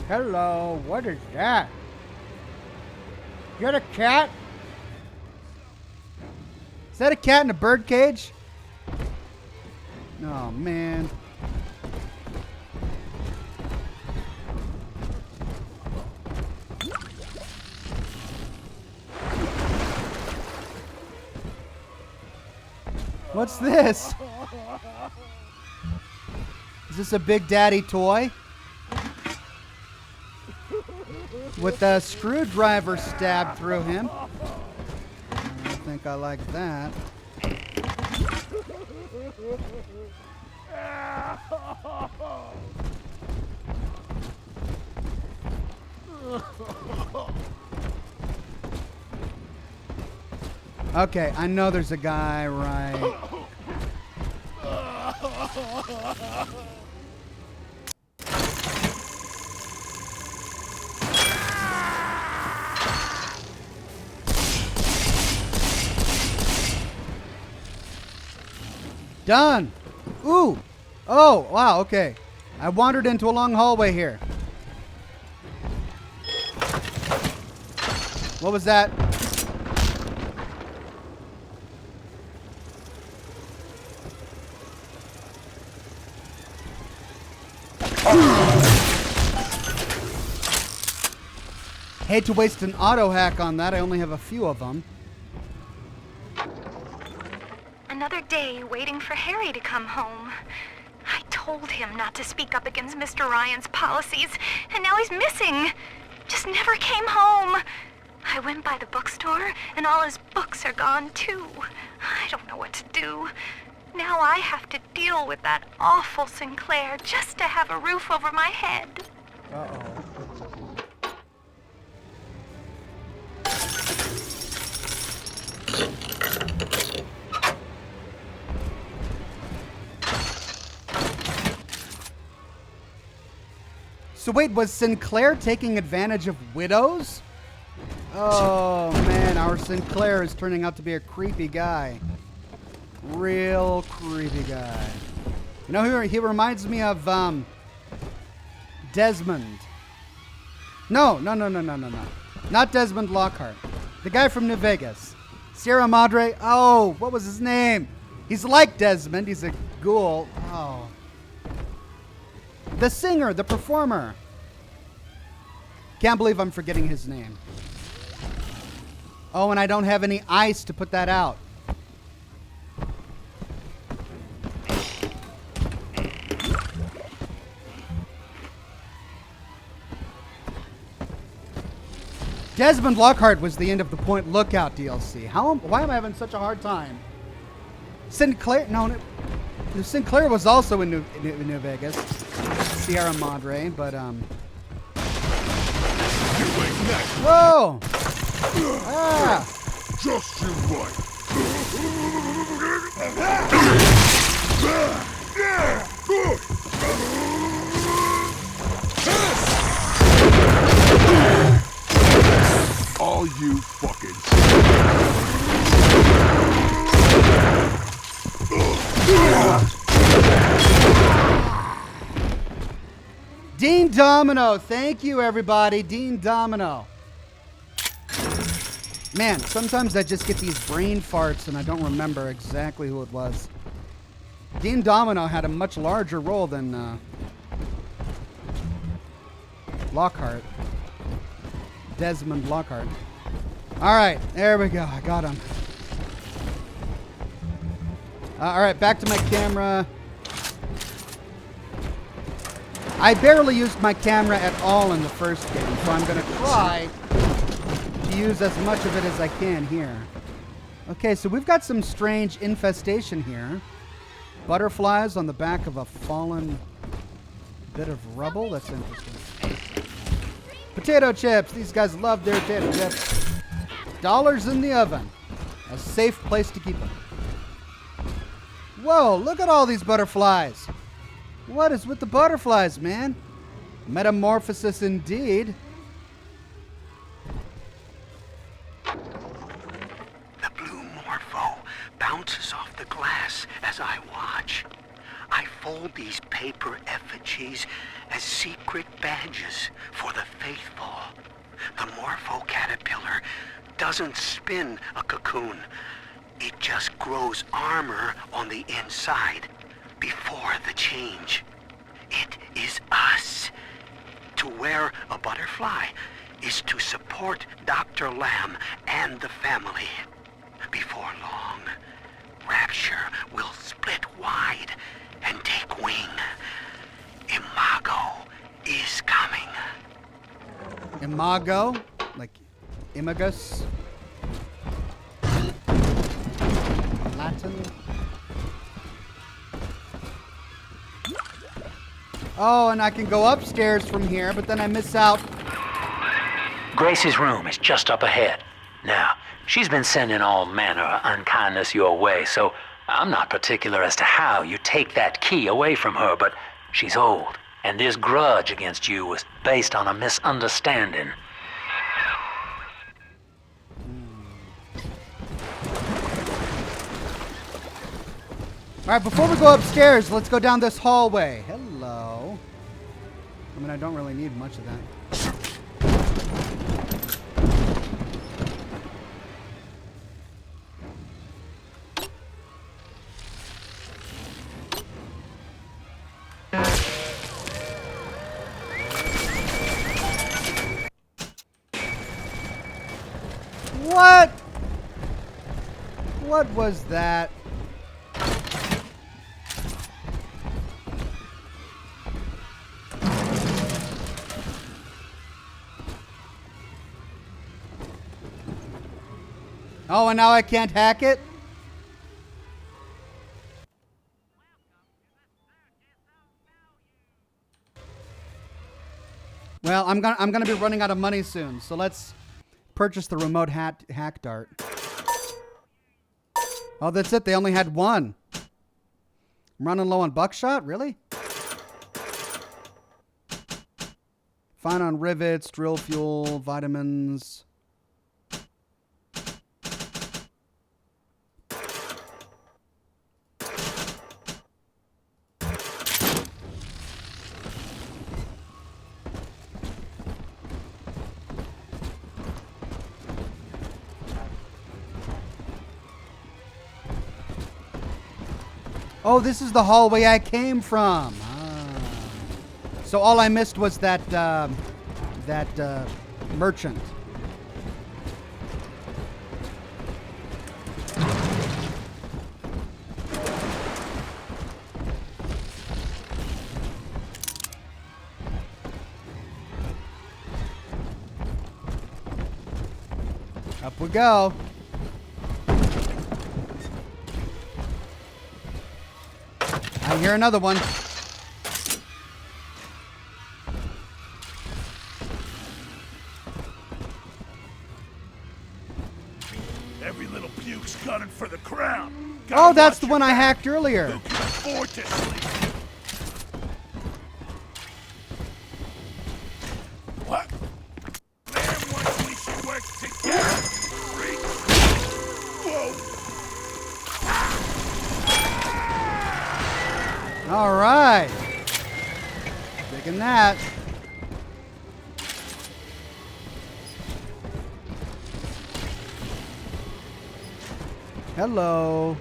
Hello, what is that? Is that a cat? Is that a cat in a bird cage? Oh, man. What's this? Is this a Big Daddy toy? With a screwdriver stabbed through him. I don't think I like that. Okay, I know there's a guy right. Done. Ooh. Oh, wow, okay. I wandered into a long hallway here. What was that? Hate to waste an auto hack on that. I only have a few of them. Another day waiting for Harry to come home. I told him not to speak up against Mr. Ryan's policies, and now he's missing. Just never came home. I went by the bookstore, and all his books are gone, too. I don't know what to do. Now I have to deal with that awful Sinclair just to have a roof over my head. Uh-oh. So wait, was Sinclair taking advantage of widows? Oh man, our Sinclair is turning out to be a creepy guy. Real creepy guy. You know, he reminds me of Desmond. No. Not Desmond Lockhart. The guy from New Vegas. Sierra Madre. Oh, what was his name? He's like Desmond. He's a ghoul. Oh. The singer, the performer. Can't believe I'm forgetting his name. Oh, and I don't have any ice to put that out. Desmond Lockhart was the end of the Point Lookout DLC. Why am I having such a hard time? Sinclair, no, Sinclair was also in New Vegas. Sierra Madre, but whoa! Ah! Just you right. All you fucking Dean Domino, thank you everybody. Dean Domino. Man, sometimes I just get these brain farts and I don't remember exactly who it was. Dean Domino had a much larger role than Lockhart. Desmond Lockhart. Alright, there we go. I got him. Alright, back to my camera. I barely used my camera at all in the first game, so I'm going to try to use as much of it as I can here. Okay, so we've got some strange infestation here. Butterflies on the back of a fallen bit of rubble. That's interesting. Potato chips. These guys love their potato chips. Dollars in the oven. A safe place to keep them. Whoa, look at all these butterflies. What is with the butterflies, man? Metamorphosis indeed. The blue morpho bounces off the glass as I watch. I fold these paper effigies as secret badges for the faithful. The morpho caterpillar doesn't spin a cocoon. It just grows armor on the inside before the change. It is us. To wear a butterfly is to support Dr. Lamb and the family. Before long, Rapture will split wide and take wing. Imago is coming. Imago? Like imagus? Latin? Oh, and I can go upstairs from here, but then I miss out. Grace's room is just up ahead. Now, she's been sending all manner of unkindness your way, so I'm not particular as to how you take that key away from her, but she's old, and this grudge against you was based on a misunderstanding. All right, before we go upstairs, let's go down this hallway. Hello. I mean, I don't really need much of that. What? What was that? Oh, and now I can't hack it? Well, I'm gonna be running out of money soon, so let's purchase the remote hack dart. Oh, that's it. They only had one. I'm running low on buckshot? Really? Fine on rivets, drill fuel, vitamins. Oh, this is the hallway I came from. Ah. So all I missed was that merchant. Up we go. I hear another one. Every little puke's gunning for the crown. Oh, that's the one I hacked earlier. Who can afford to sleep? What? Man, once we should work together. Whoa. All right. Digging that. Hello.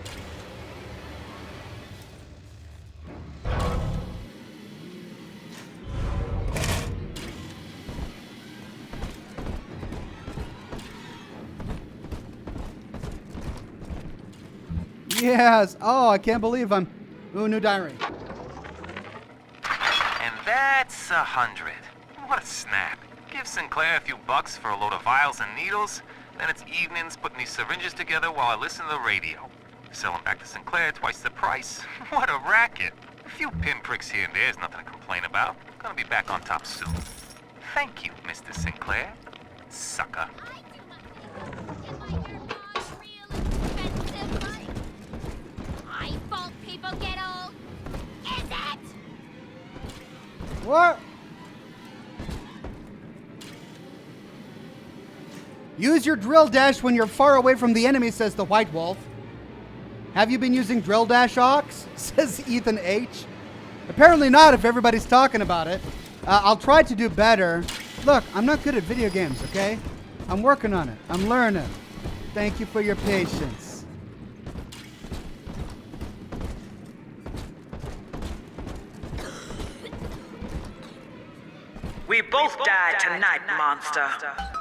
Yes. Oh, I can't believe I'm... Ooh, new diary. And that's 100. What a snap. Give Give Sinclair a few bucks for a load of vials and needles, then it's evenings putting these syringes together while I listen to the radio. Sell them back to Sinclair twice the price. What a racket. A few pinpricks here and there is nothing to complain about. Gonna be back on top soon. Thank you, Mr. Sinclair. Sucker. My fault people get old. Is it? What? Use your drill dash when you're far away from the enemy, says the White Wolf. Have you been using drill dash, Ox? Says Ethan H. Apparently not if everybody's talking about it. I'll try to do better. Look, I'm not good at video games, okay? I'm working on it. I'm learning. Thank you for your patience. We both died tonight, monster.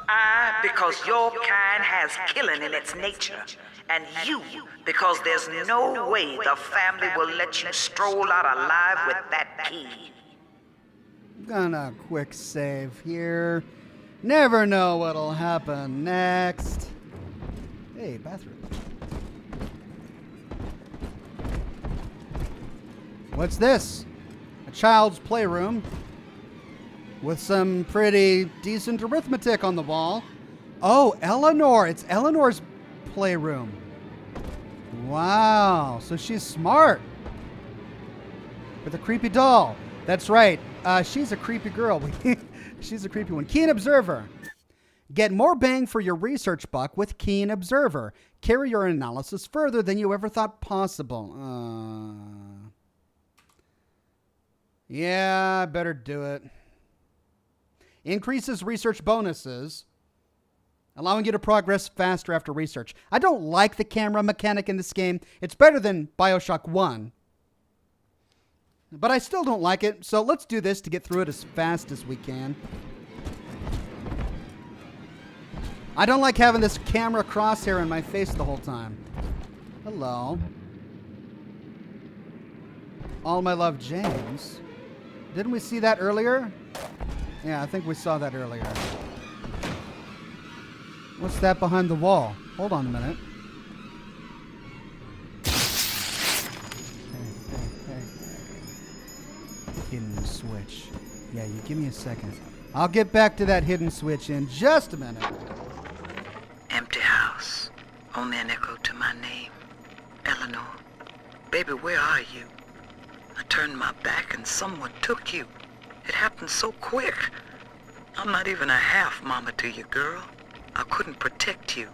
I, because your kind has killing in its nature. And you, because there's no way the family will let you stroll out alive with that key. Gonna quick save here. Never know what'll happen next. Hey, bathroom. What's this? A child's playroom with some pretty decent arithmetic on the wall. Oh, Eleanor. It's Eleanor's playroom. Wow. So she's smart. With a creepy doll. That's right. She's a creepy girl. She's a creepy one. Keen Observer. Get more bang for your research buck with Keen Observer. Carry your analysis further than you ever thought possible. Yeah, I better do it. Increases research bonuses, allowing you to progress faster after research. I don't like the camera mechanic in this game. It's better than Bioshock 1. But I still don't like it, so let's do this to get through it as fast as we can. I don't like having this camera crosshair in my face the whole time. Hello. All my love, James. Didn't we see that earlier? Yeah, I think we saw that earlier. What's that behind the wall? Hold on a minute. Hey. Hidden switch. Yeah, you give me a second. I'll get back to that hidden switch in just a minute. Empty house. Only an echo to my name. Eleanor. Baby, where are you? I turned my back and someone took you. It happened so quick. I'm not even a half mama to you, girl. I couldn't protect you.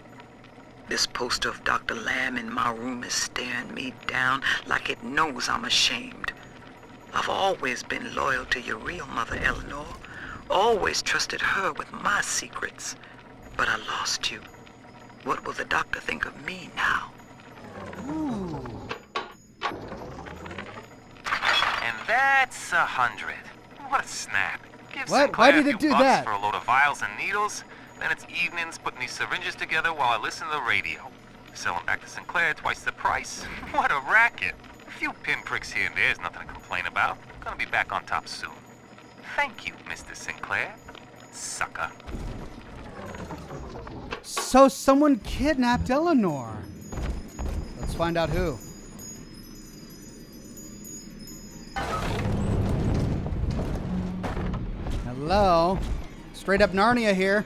This poster of Dr. Lamb in my room is staring me down like it knows I'm ashamed. I've always been loyal to your real mother, Eleanor. Always trusted her with my secrets. But I lost you. What will the doctor think of me now? Ooh. And that's 100. What a snap. Give What? Sinclair Why did a it few do bucks that? for a load of vials and needles, then it's evenings putting these syringes together while I listen to the radio. Sell them back to Sinclair twice the price. What a racket. A few pinpricks here and there is nothing to complain about. Gonna be back on top soon. Thank you, Mr. Sinclair. Sucker. So someone kidnapped Eleanor. Let's find out who. Hello. Straight up Narnia here.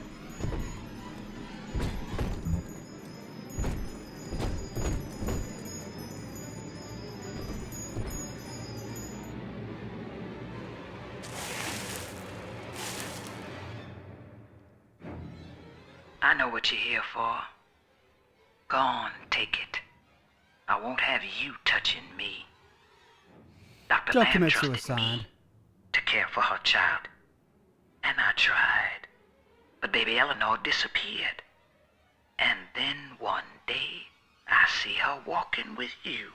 I know what you're here for. Go on, take it. I won't have you touching me. Dr. Don't Lamb commit trusted suicide. me to care for her child. And I tried. But baby Eleanor disappeared. And then one day, I see her walking with you,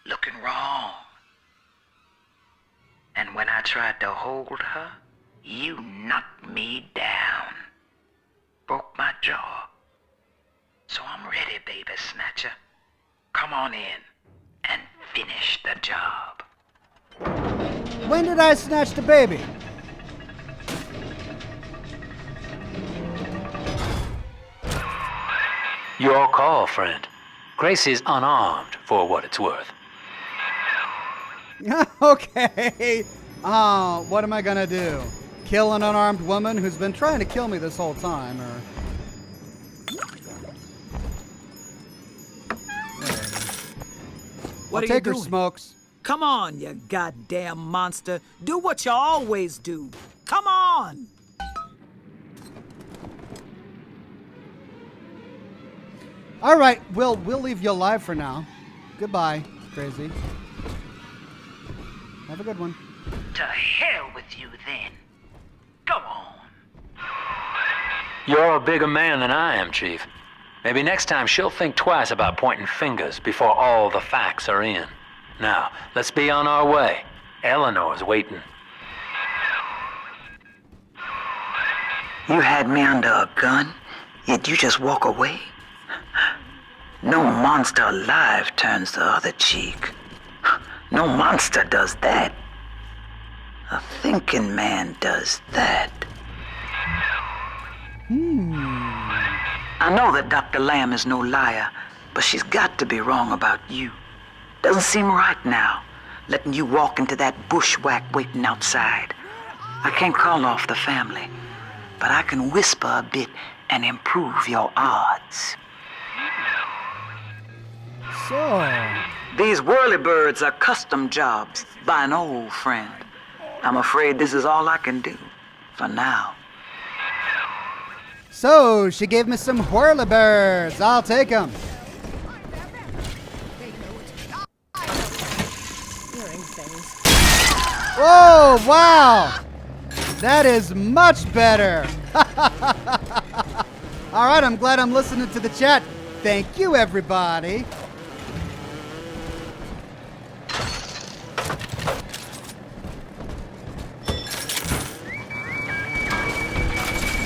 looking wrong. And when I tried to hold her, you knocked me down. Broke my jaw. So I'm ready, baby snatcher. Come on in and finish the job. When did I snatch the baby? Your call, friend. Gracie's unarmed, for what it's worth. Okay. Oh, what am I gonna do? Kill an unarmed woman who's been trying to kill me this whole time, or... What I'll are take you her doing? smokes. Come on, you goddamn monster. Do what you always do. Come on! All right, we'll leave you alive for now. Goodbye, Crazy. Have a good one. To hell with you then. Go on. You're a bigger man than I am, Chief. Maybe next time she'll think twice about pointing fingers before all the facts are in. Now, let's be on our way. Eleanor's waiting. You had me under a gun, yet you just walk away? No monster alive turns the other cheek. No monster does that. A thinking man does that. I know that Dr. Lamb is no liar, but she's got to be wrong about you. Doesn't seem right now, letting you walk into that bushwhack waiting outside. I can't call off the family, but I can whisper a bit and improve your odds. So, These whirlybirds are custom jobs by an old friend. I'm afraid this is all I can do for now. so she gave me some whirlybirds. I'll take them. Hearing things. Oh, wow. That is much better. All right, I'm glad I'm listening to the chat. Thank you, everybody.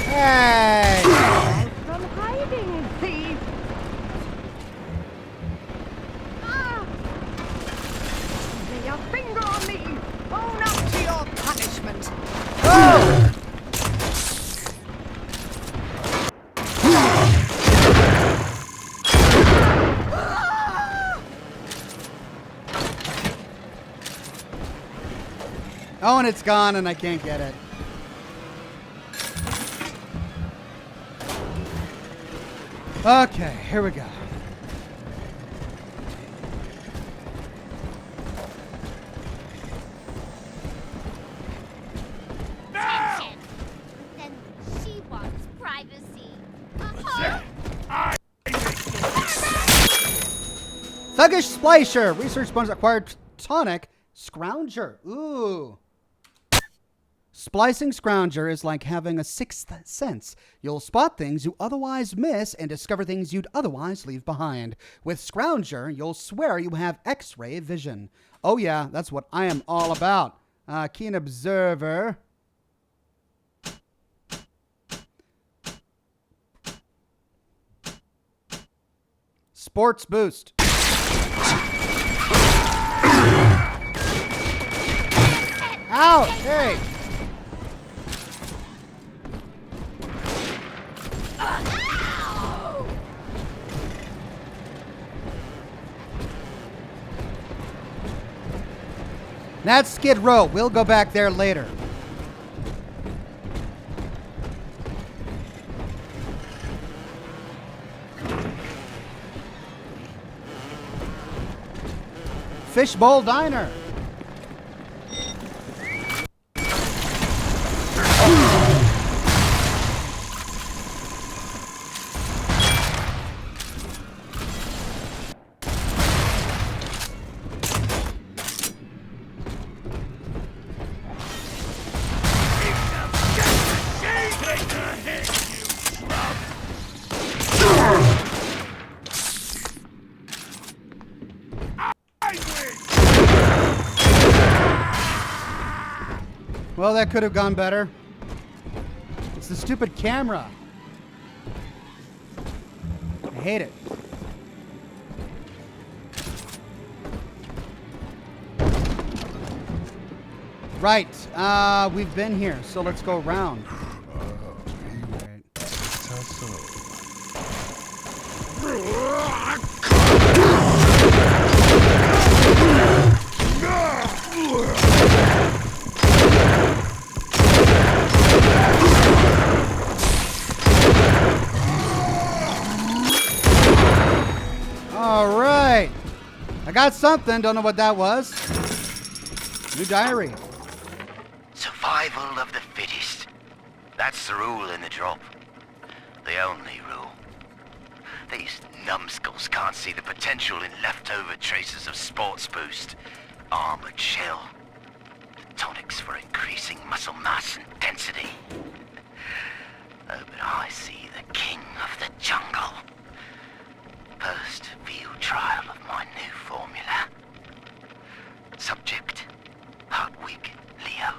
Hey. From hiding, thief. Lay your finger on me. Own up to your punishment. Oh. Oh, and it's gone, and I can't get it. Okay, here we go. Attention. Then she wants privacy. Thuggish Splicer. Research bonus acquired tonic. Scrounger. Ooh. Splicing Scrounger is like having a sixth sense. You'll spot things you otherwise miss and discover things you'd otherwise leave behind. With Scrounger, you'll swear you have X-ray vision. Oh yeah, that's what I am all about. Keen observer. Sports boost. Ow! Hey! That's Skid Row. We'll go back there later. Fishbowl Diner. Well, that could have gone better. It's the stupid camera. I hate it. Right. We've been here, so let's go around. Right. got something. Don't know what that was. New diary. Survival of the fittest. That's the rule in the drop. The only rule. These numbskulls can't see the potential in leftover traces of sports boost, armored shell, the tonics for increasing muscle mass and density. Oh, but I see the king of the jungle. First field trial of my new formula. Subject, Hardwig Leo.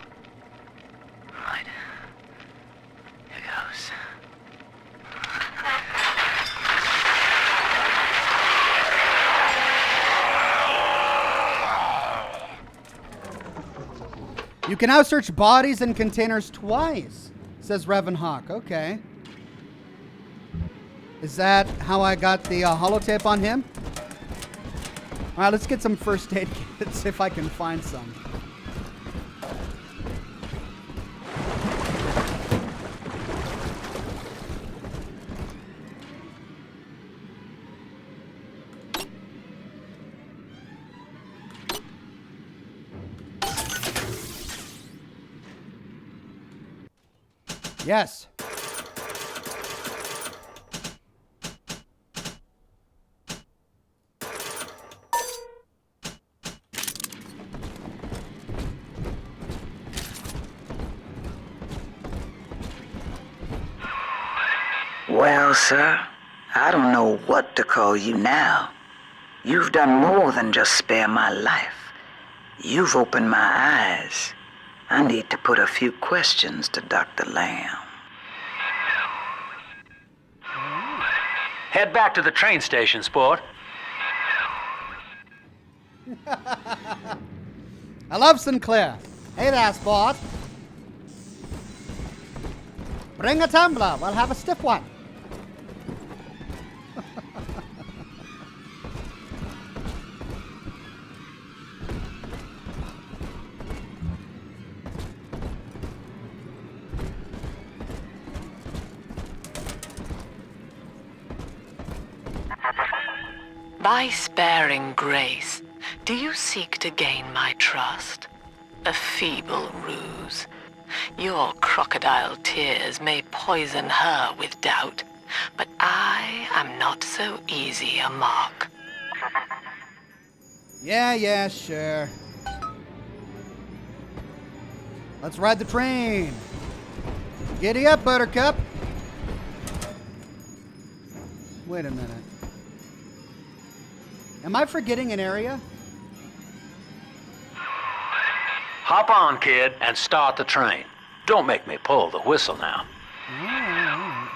Right. Here goes. You can now search bodies and containers twice, says Revan Hawk. Okay. Is that how I got the holotape on him? All right, let's get some first aid kits if I can find some. Yes. Well, sir, I don't know what to call you now. You've done more than just spare my life. You've opened my eyes. I need to put a few questions to Dr. Lamb. Head back to the train station, sport. I love Sinclair. Hey there, sport. Bring a tumbler. We'll have a stiff one. By sparing grace, do you seek to gain my trust? A feeble ruse. Your crocodile tears may poison her with doubt, but I am not so easy a mark. Yeah, sure. Let's ride the train. Giddy up, Buttercup. Wait a minute. Am I forgetting an area? Hop on, kid, and start the train. Don't make me pull the whistle now. All right.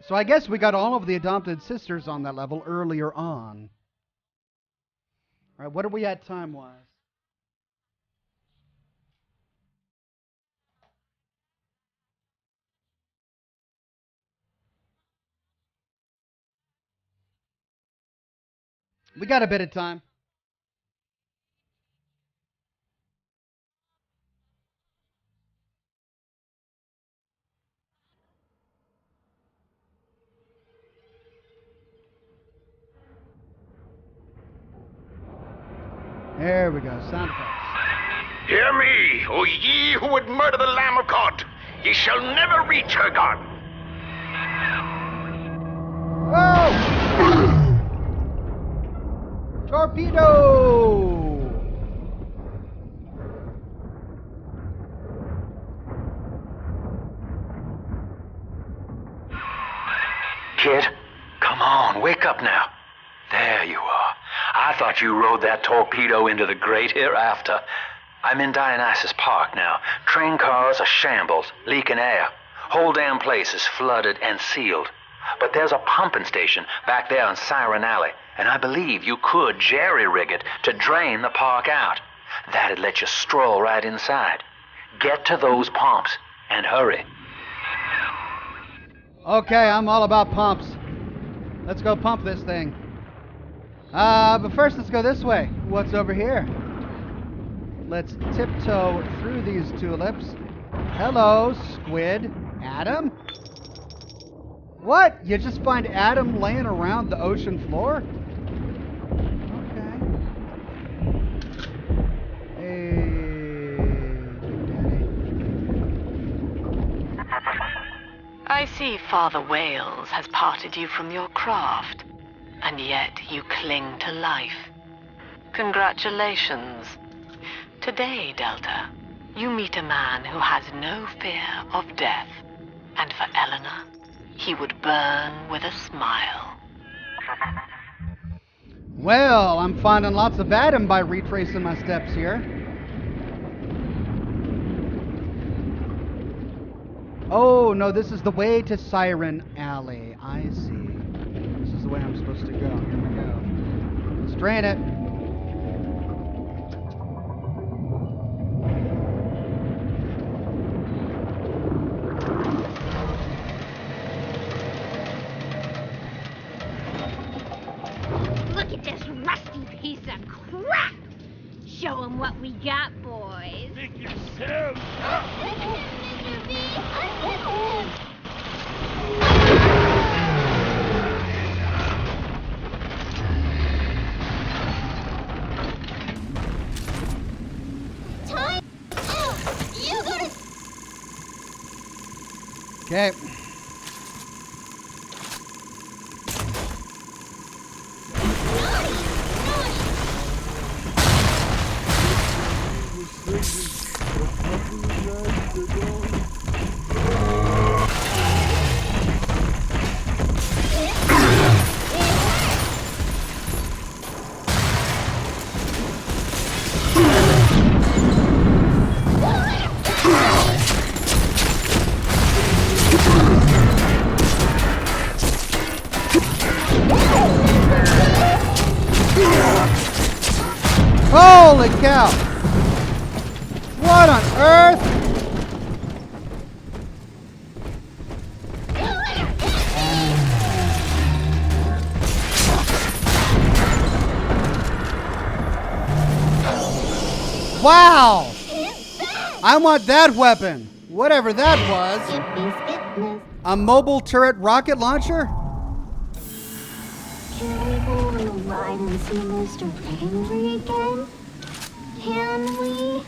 So I guess we got all of the adopted sisters on that level earlier on. All right, what are we at time-wise? We got a bit of time. There we go, sound effects. Hear me, O ye who would murder the Lamb of God. Ye shall never reach her garden. Whoa! Torpedo! Kid, come on, wake up now. There you are. I thought you rode that torpedo into the great hereafter. I'm in Dionysus Park now. Train cars are shambles, leaking air. Whole damn place is flooded and sealed. But there's a pumping station back there in Siren Alley, and I believe you could jerry-rig it to drain the park out. That'd let you stroll right inside. Get to those pumps, and hurry. Okay, I'm all about pumps. Let's go pump this thing. But first, let's go this way. What's over here? Let's tiptoe through these tulips. Hello, squid. Adam? What? You just find Adam laying around the ocean floor? Okay. Hey, Daddy. I see Father Wales has parted you from your craft, and yet you cling to life. Congratulations. Today, Delta, you meet a man who has no fear of death, and for Eleanor, he would burn with a smile. Well, I'm finding lots of Adam by retracing my steps here. Oh, no, this is the way to Siren Alley. I see. This is the way I'm supposed to go. Here we go. Let's drain it. Look at this rusty piece of crap! Show 'em what we got, boys. Think yourself. Mr. B, unzip him! Time out! You gotta... Okay. Holy cow! What on earth? Wow! I want that weapon. Whatever that was. A mobile turret rocket launcher? Can we go on a ride and see Mr. Henry again? Can we?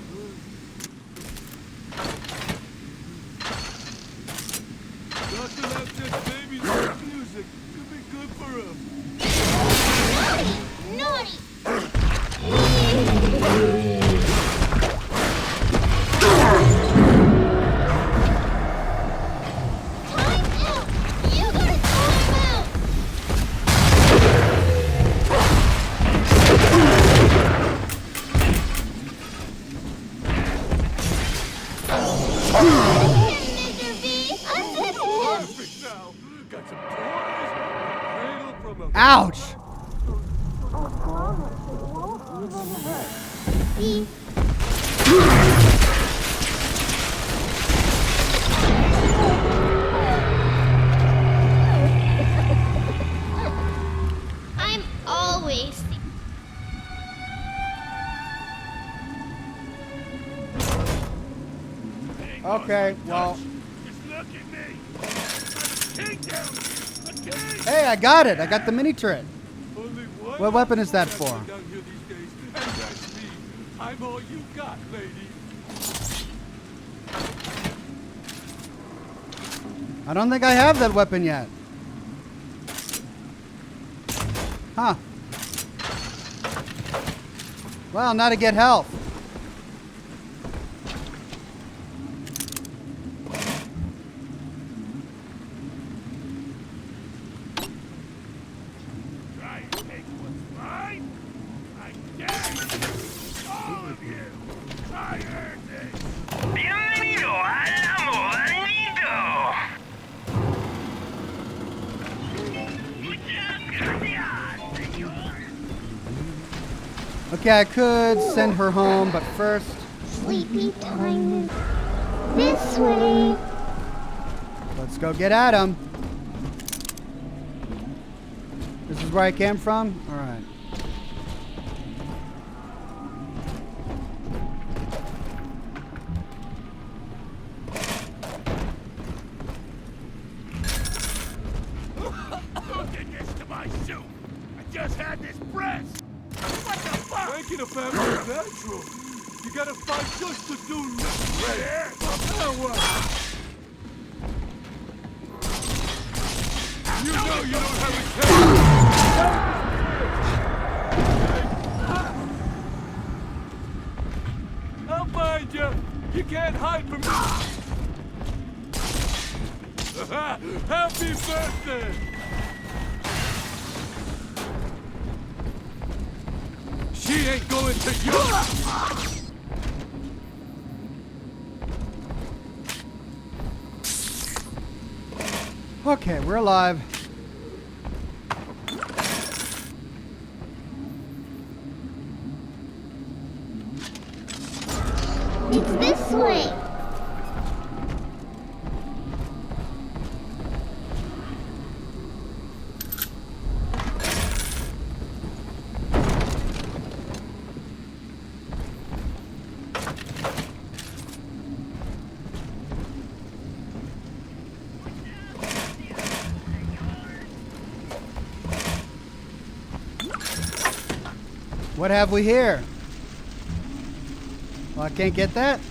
Dr. Lamb said babies like music. Could be good for him. Naughty! Time out! You gotta time out! Mr. B, unzip him! Perfect now. Got some toys. Cradle from a... Ouch! B. I'm always... Okay, well. Just look at me. I'm a king down here. A king. Hey, I got it. I got the mini turret. Only one What weapon is that for? down here these days, and that's me. I'm all you got, lady. I don't think I have that weapon yet. Huh. Well, now to get health. Try and take what's mine. I dare you. All of you. I earned this. Bienvenido al Mornito. Okay, I could send her home, but first... Sleepy time is this way. Let's go get Adam. This is where I came from? Alright. Being a family is natural. You gotta find just to do right. You know you don't have a chance. I'll find you. You can't hide from me. Happy birthday! She ain't going to you! Okay, we're alive. It's this way. What have we here? Well, I can't get that.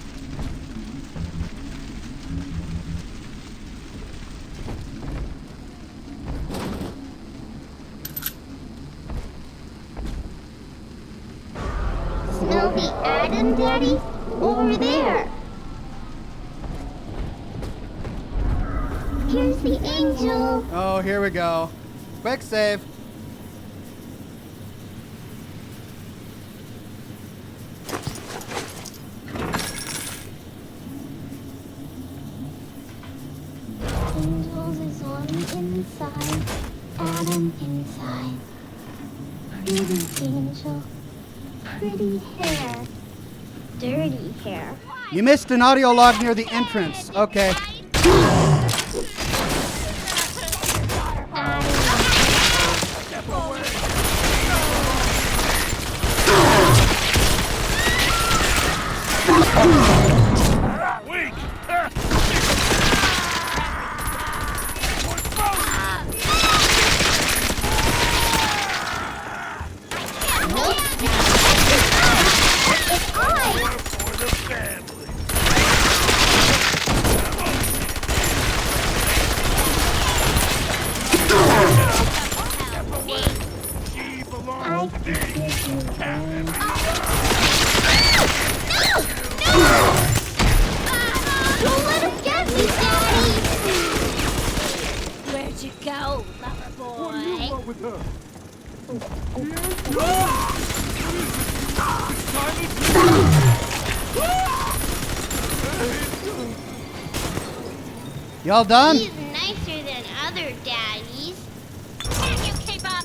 Snowy Adam, Daddy? Over there. Here's the angel. Oh, here we go. Quick save. Angels is on the inside, Adam inside. Pretty angel, pretty hair, dirty hair. You missed an audio log near the entrance. Okay. Where'd you go, lover boy? With her. Y'all done? He's nicer than other daddies. Can you keep up?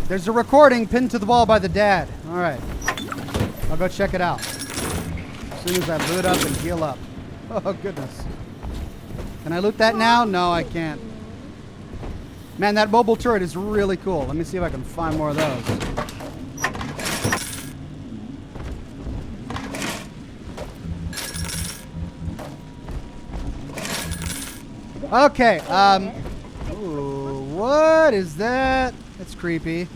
There's a recording pinned to the wall by the dad. All right. I'll go check it out. As soon as I loot up and heal up. Oh, goodness. Can I loot that now? No, I can't. Man, that mobile turret is really cool. Let me see if I can find more of those. Okay, ooh, what is that? That's creepy.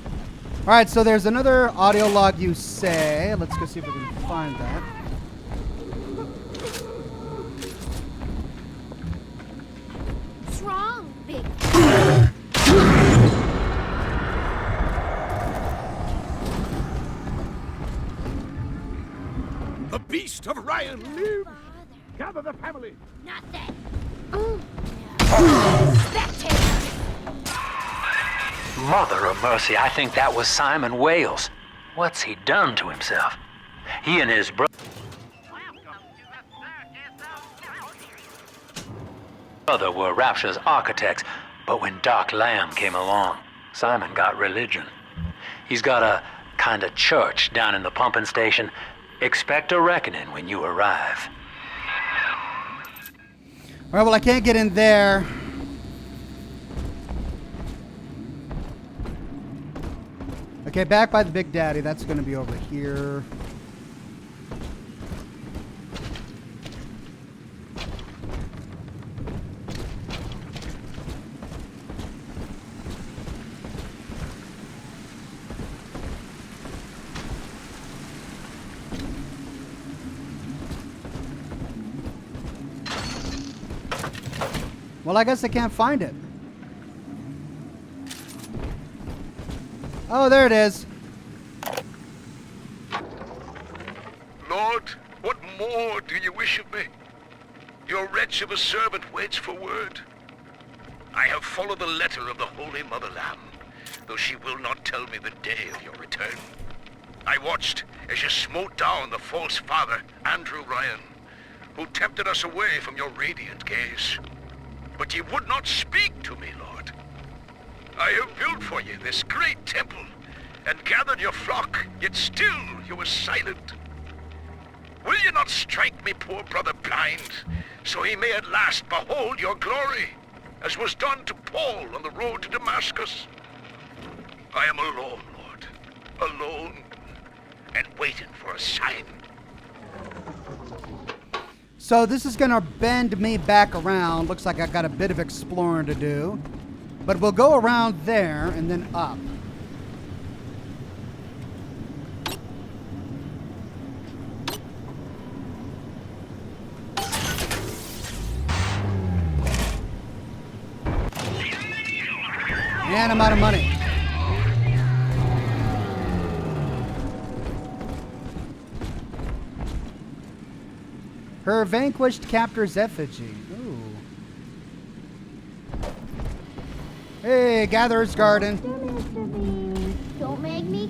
All right, so there's another audio log you say. Let's go see if we can find that. What's wrong, big? The beast of Ryan lives! Gather the family! Nothing. Mother of mercy, I think that was Simon Wales. What's he done to himself? He and his brother were Rapture's architects, but when Doc Lamb came along, Simon got religion. He's got a kind of church down in the pumping station. Expect a reckoning when you arrive. All right, well, I can't get in there. Okay, back by the Big Daddy. That's going to be over here. Well, I guess I can't find it. Oh, there it is. Lord, what more do you wish of me? Your wretch of a servant waits for word. I have followed the letter of the Holy Mother Lamb, though she will not tell me the day of your return. I watched as you smote down the false father, Andrew Ryan, who tempted us away from your radiant gaze. But ye would not speak to me, Lord. I have built for you this great temple, and gathered your flock, yet still you were silent. Will you not strike me poor brother blind, so he may at last behold your glory, as was done to Paul on the road to Damascus? I am alone, Lord, alone, and waiting for a sign. So this is going to bend me back around. Looks like I got a bit of exploring to do. But we'll go around there and then up. And I'm out of money. Her vanquished captor's effigy. Ooh. Hey, Gatherer's Garden. Don't make me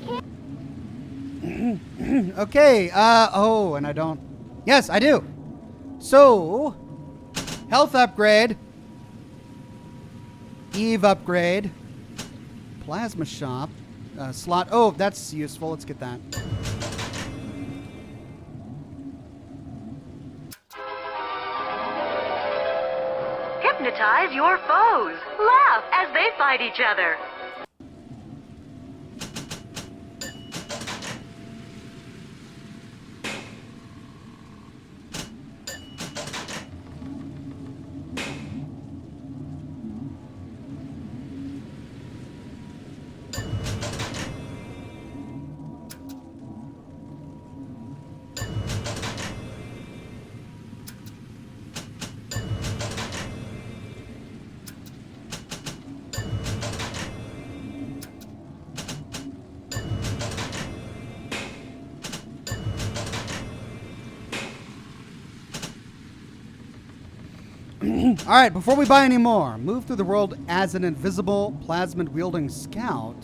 Okay, oh, and I don't... Yes, I do. So, health upgrade. Eve upgrade. Plasma shop. Slot. Oh, that's useful. Let's get that. Hypnotize your foes. Laugh as they fight each other. All right, before we buy any more, move through the world as an invisible plasmid-wielding scout.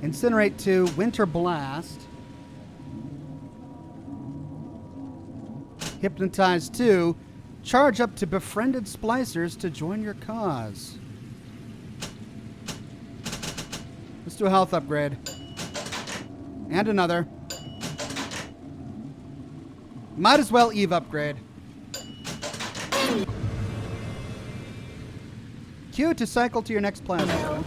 Incinerate 2, Winter Blast. Hypnotize 2. Charge up to befriended splicers to join your cause. Let's do a health upgrade. And another. Might as well Eve upgrade. Q to cycle to your next planet. Okay.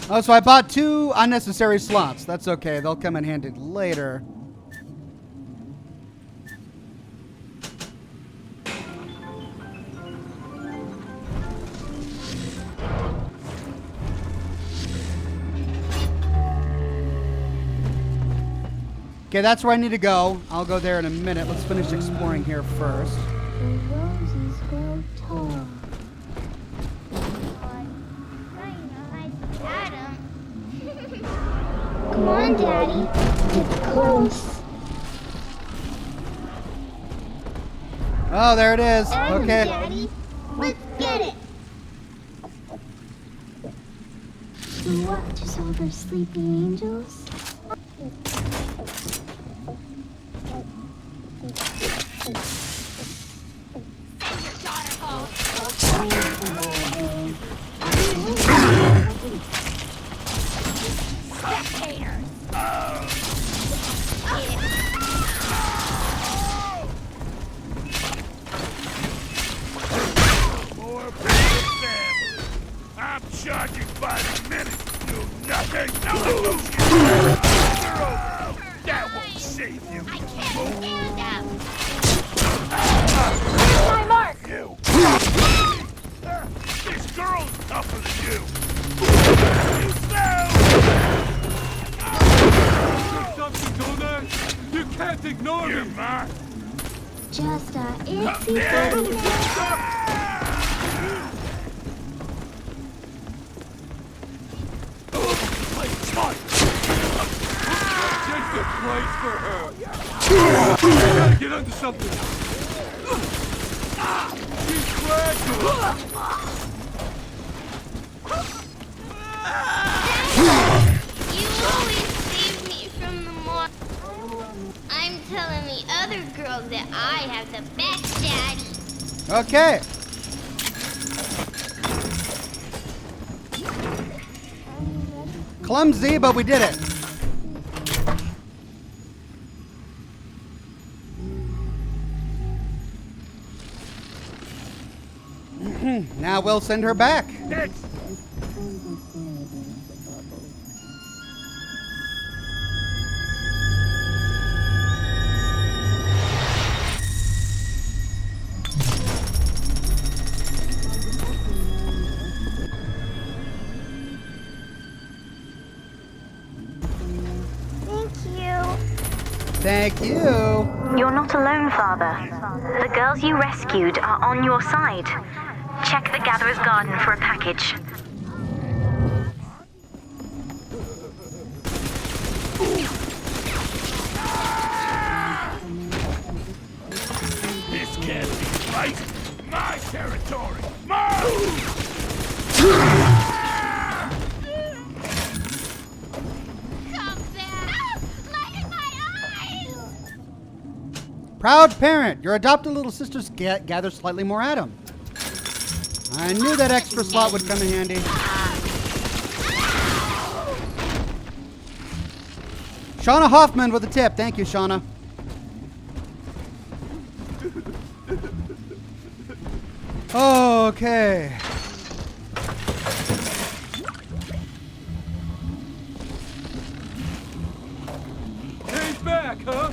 Oh, so I bought 2 unnecessary slots. That's okay. They'll come in handy later. Okay, that's where I need to go. I'll go there in a minute. Let's finish exploring here first. The roses grow tall. Come on, Daddy. It's close. Oh, there it is. Okay. Daddy, let's get it. Who watches over sleeping angels? More big family. I'm charging by the minute. Do nothing. You're over. That won't save you. I can't stand up. My mark. You. This girl's tougher than you. You smell. Something, don't they? You can't Just ignore me. Man. Just a itsy bitsy Just a place for her. I gotta get under something. She's cracking. You always save me from the more. I'm telling the other girls that I have the best daddy. Okay. Clumsy, but we did it. Now we'll send her back. Thank you. You're not alone, Father. The girls you rescued are on your side. Check the Gatherer's Garden for a package. This can't be right. My territory. Move! Proud parent, your adopted little sisters gather slightly more Atom. I knew that extra slot would come in handy. Shauna Hoffman with a tip. Thank you, Shauna. Okay. He's back, huh?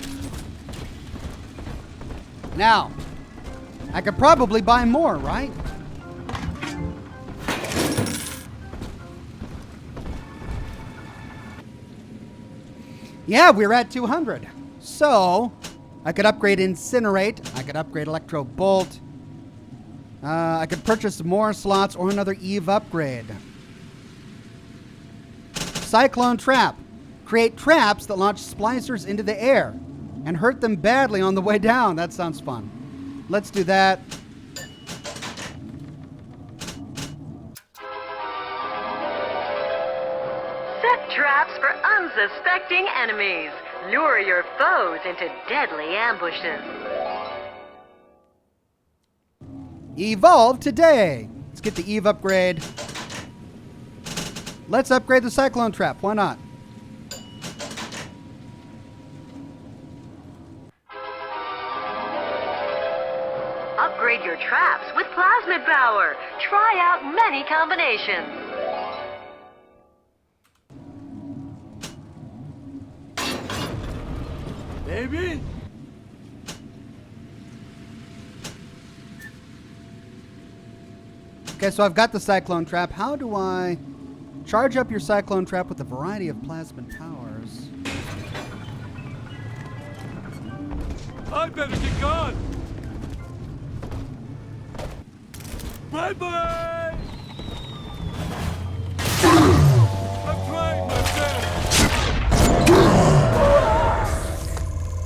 Now, I could probably buy more, right? Yeah, we're at 200. So, I could upgrade Incinerate. I could upgrade Electro Bolt. I could purchase more slots or another Eve upgrade. Cyclone Trap. Create traps that launch splicers into the air and hurt them badly on the way down. That sounds fun. Let's do that. Set traps for unsuspecting enemies. Lure your foes into deadly ambushes. Evolve today. Let's get the Eve upgrade. Let's upgrade the Cyclone Trap. Why not? Upgrade your traps with plasmid power. Try out many combinations. Baby? Okay, so I've got the Cyclone Trap. How do I charge up your Cyclone Trap with a variety of plasmid powers? I better get gone. Bye-bye! I'm trying my best.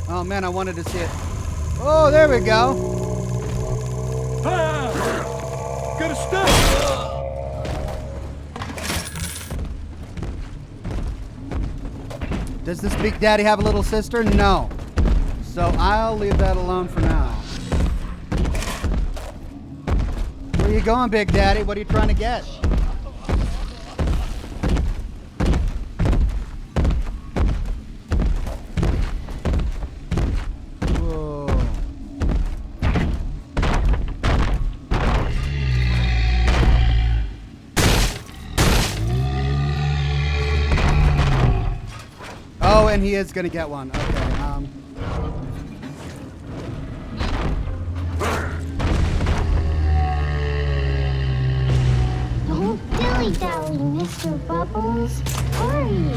Oh man, I wanted to see it. Oh, there we go. Ah! Gotta stop! Does this Big Daddy have a little sister? No. So I'll leave that alone for now. Where you going, Big Daddy? What are you trying to get? Whoa. Oh, and he is going to get one. Okay. Don't dilly-dally, Mr. Bubbles. Hurry.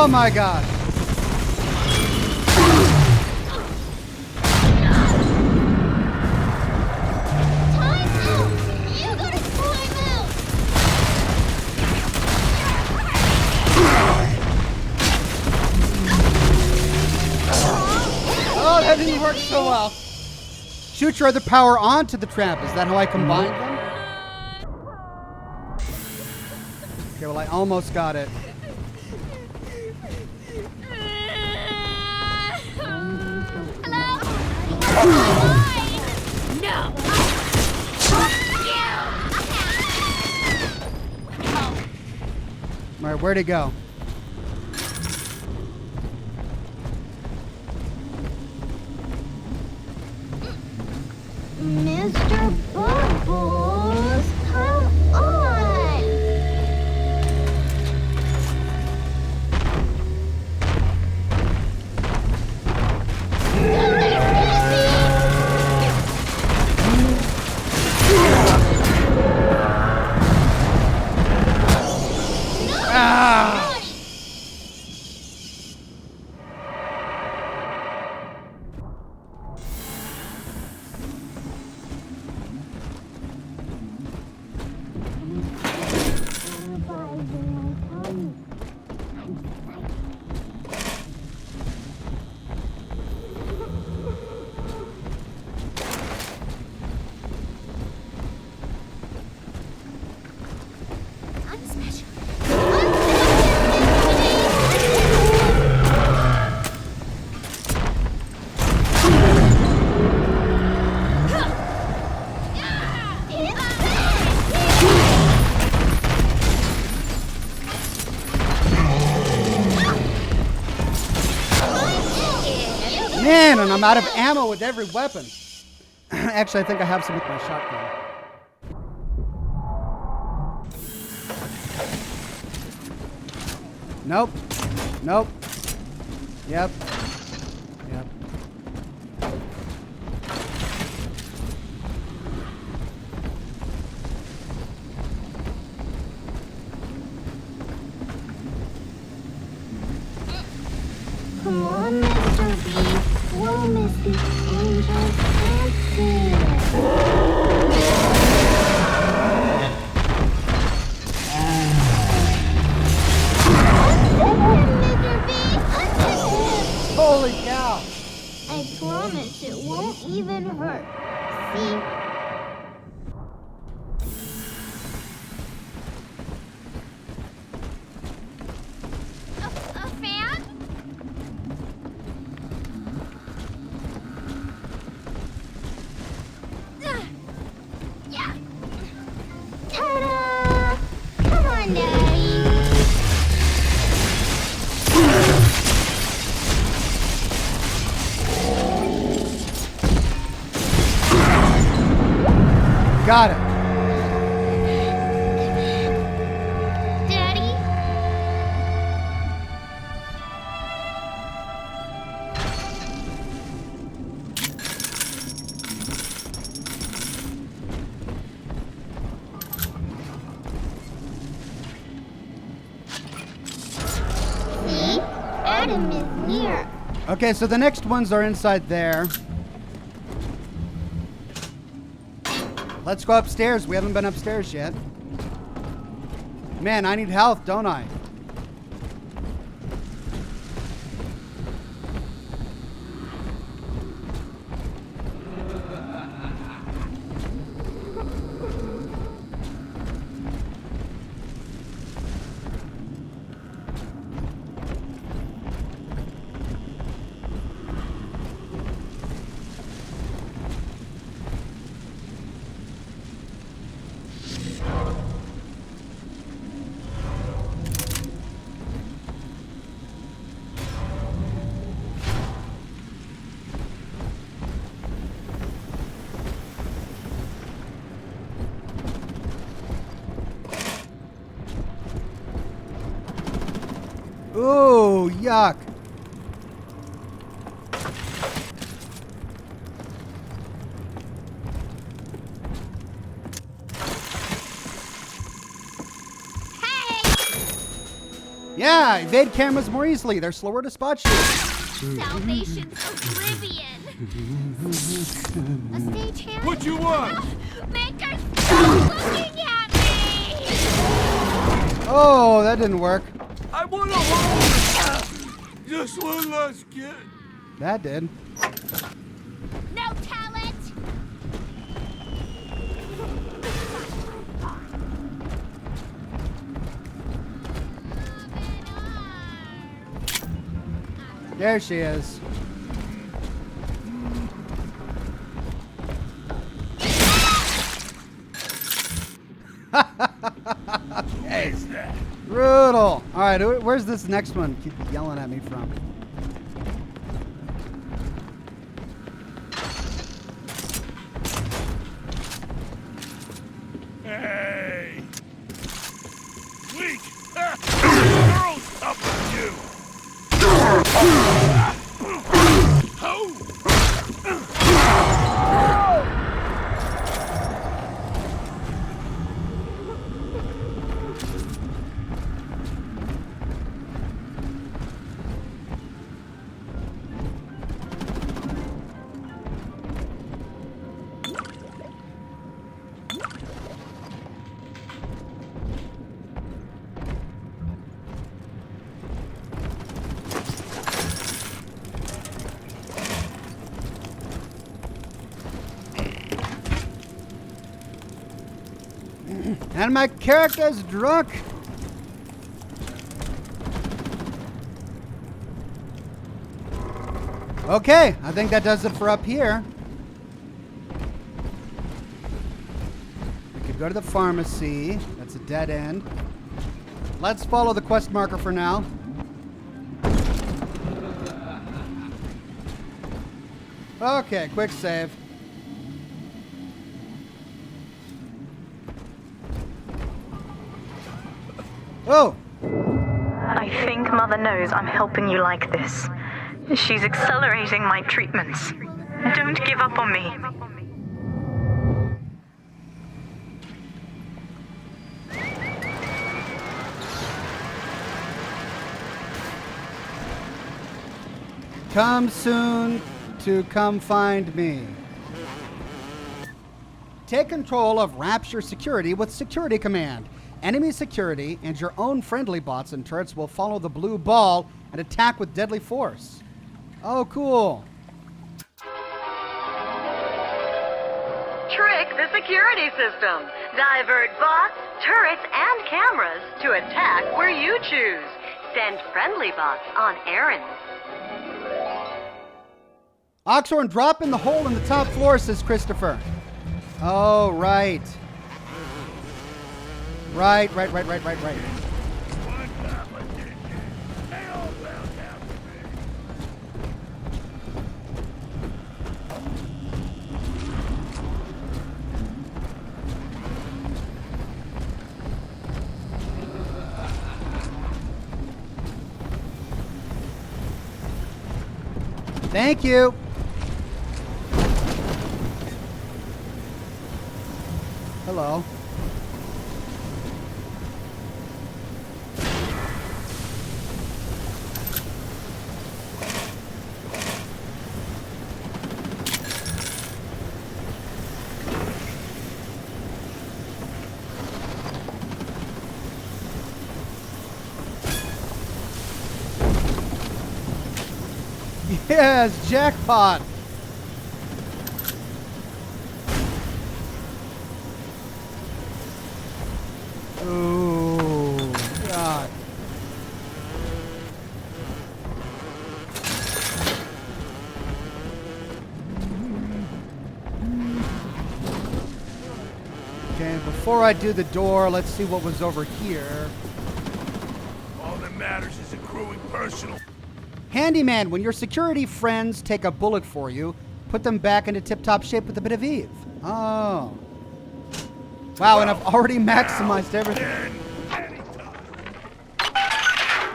Oh my god. Time out! You gotta climb out! Oh, that didn't work so well. Shoot your other power onto the trap. Is that how I combined them? Okay, well, I almost got it. No! All right, where'd he go? Mr. Bubbles, come on! Ah! I'm special. Man, and I'm out of ammo with every weapon. Actually, I think I have some with my shotgun. Nope. Nope. Yep. Yep. Come on, Mr. B. We'll miss the angels dancing. Holy cow! I promise it won't even hurt. See? A fan? Yeah. Ta-da! Come on, Daddy. Got it. Daddy? See? Adam is near. Okay, so the next ones are inside there. Let's go upstairs. We haven't been upstairs yet. Man, I need health, don't I? Ooh, yuck. Yeah, evade cameras more easily. They're slower to spot you. Salvation's oblivion. A stagehand. What you want? Make her stop looking at me. Oh, that didn't work. I want to hold. Just one last kid. That did. No talent. There she is. Hey, brutal. All right, where's this next one? Keep yelling at me from. Hey! Weak! Girls up with you! And my character's drunk. Okay, I think that does it for up here. We could go to the pharmacy. That's a dead end. Let's follow the quest marker for now. Okay, quick save. Oh! I think Mother knows I'm helping you like this. She's accelerating my treatments. Don't give up on me. Come soon to come find me. Take control of Rapture Security with Security Command. Enemy security and your own friendly bots and turrets will follow the blue ball and attack with deadly force. Oh, cool. Trick the security system. Divert bots, turrets, and cameras to attack where you choose. Send friendly bots on errands. Oxhorn, drop in the hole in the top floor, says Christopher. Oh, right. Right. Thank you. Hello. Yes, jackpot. Oh, God. Okay, before I do the door, let's see what was over here. All that matters is accruing personal. Handyman, when your security friends take a bullet for you, put them back into tip-top shape with a bit of Eve. Oh. Wow, and I've already maximized everything.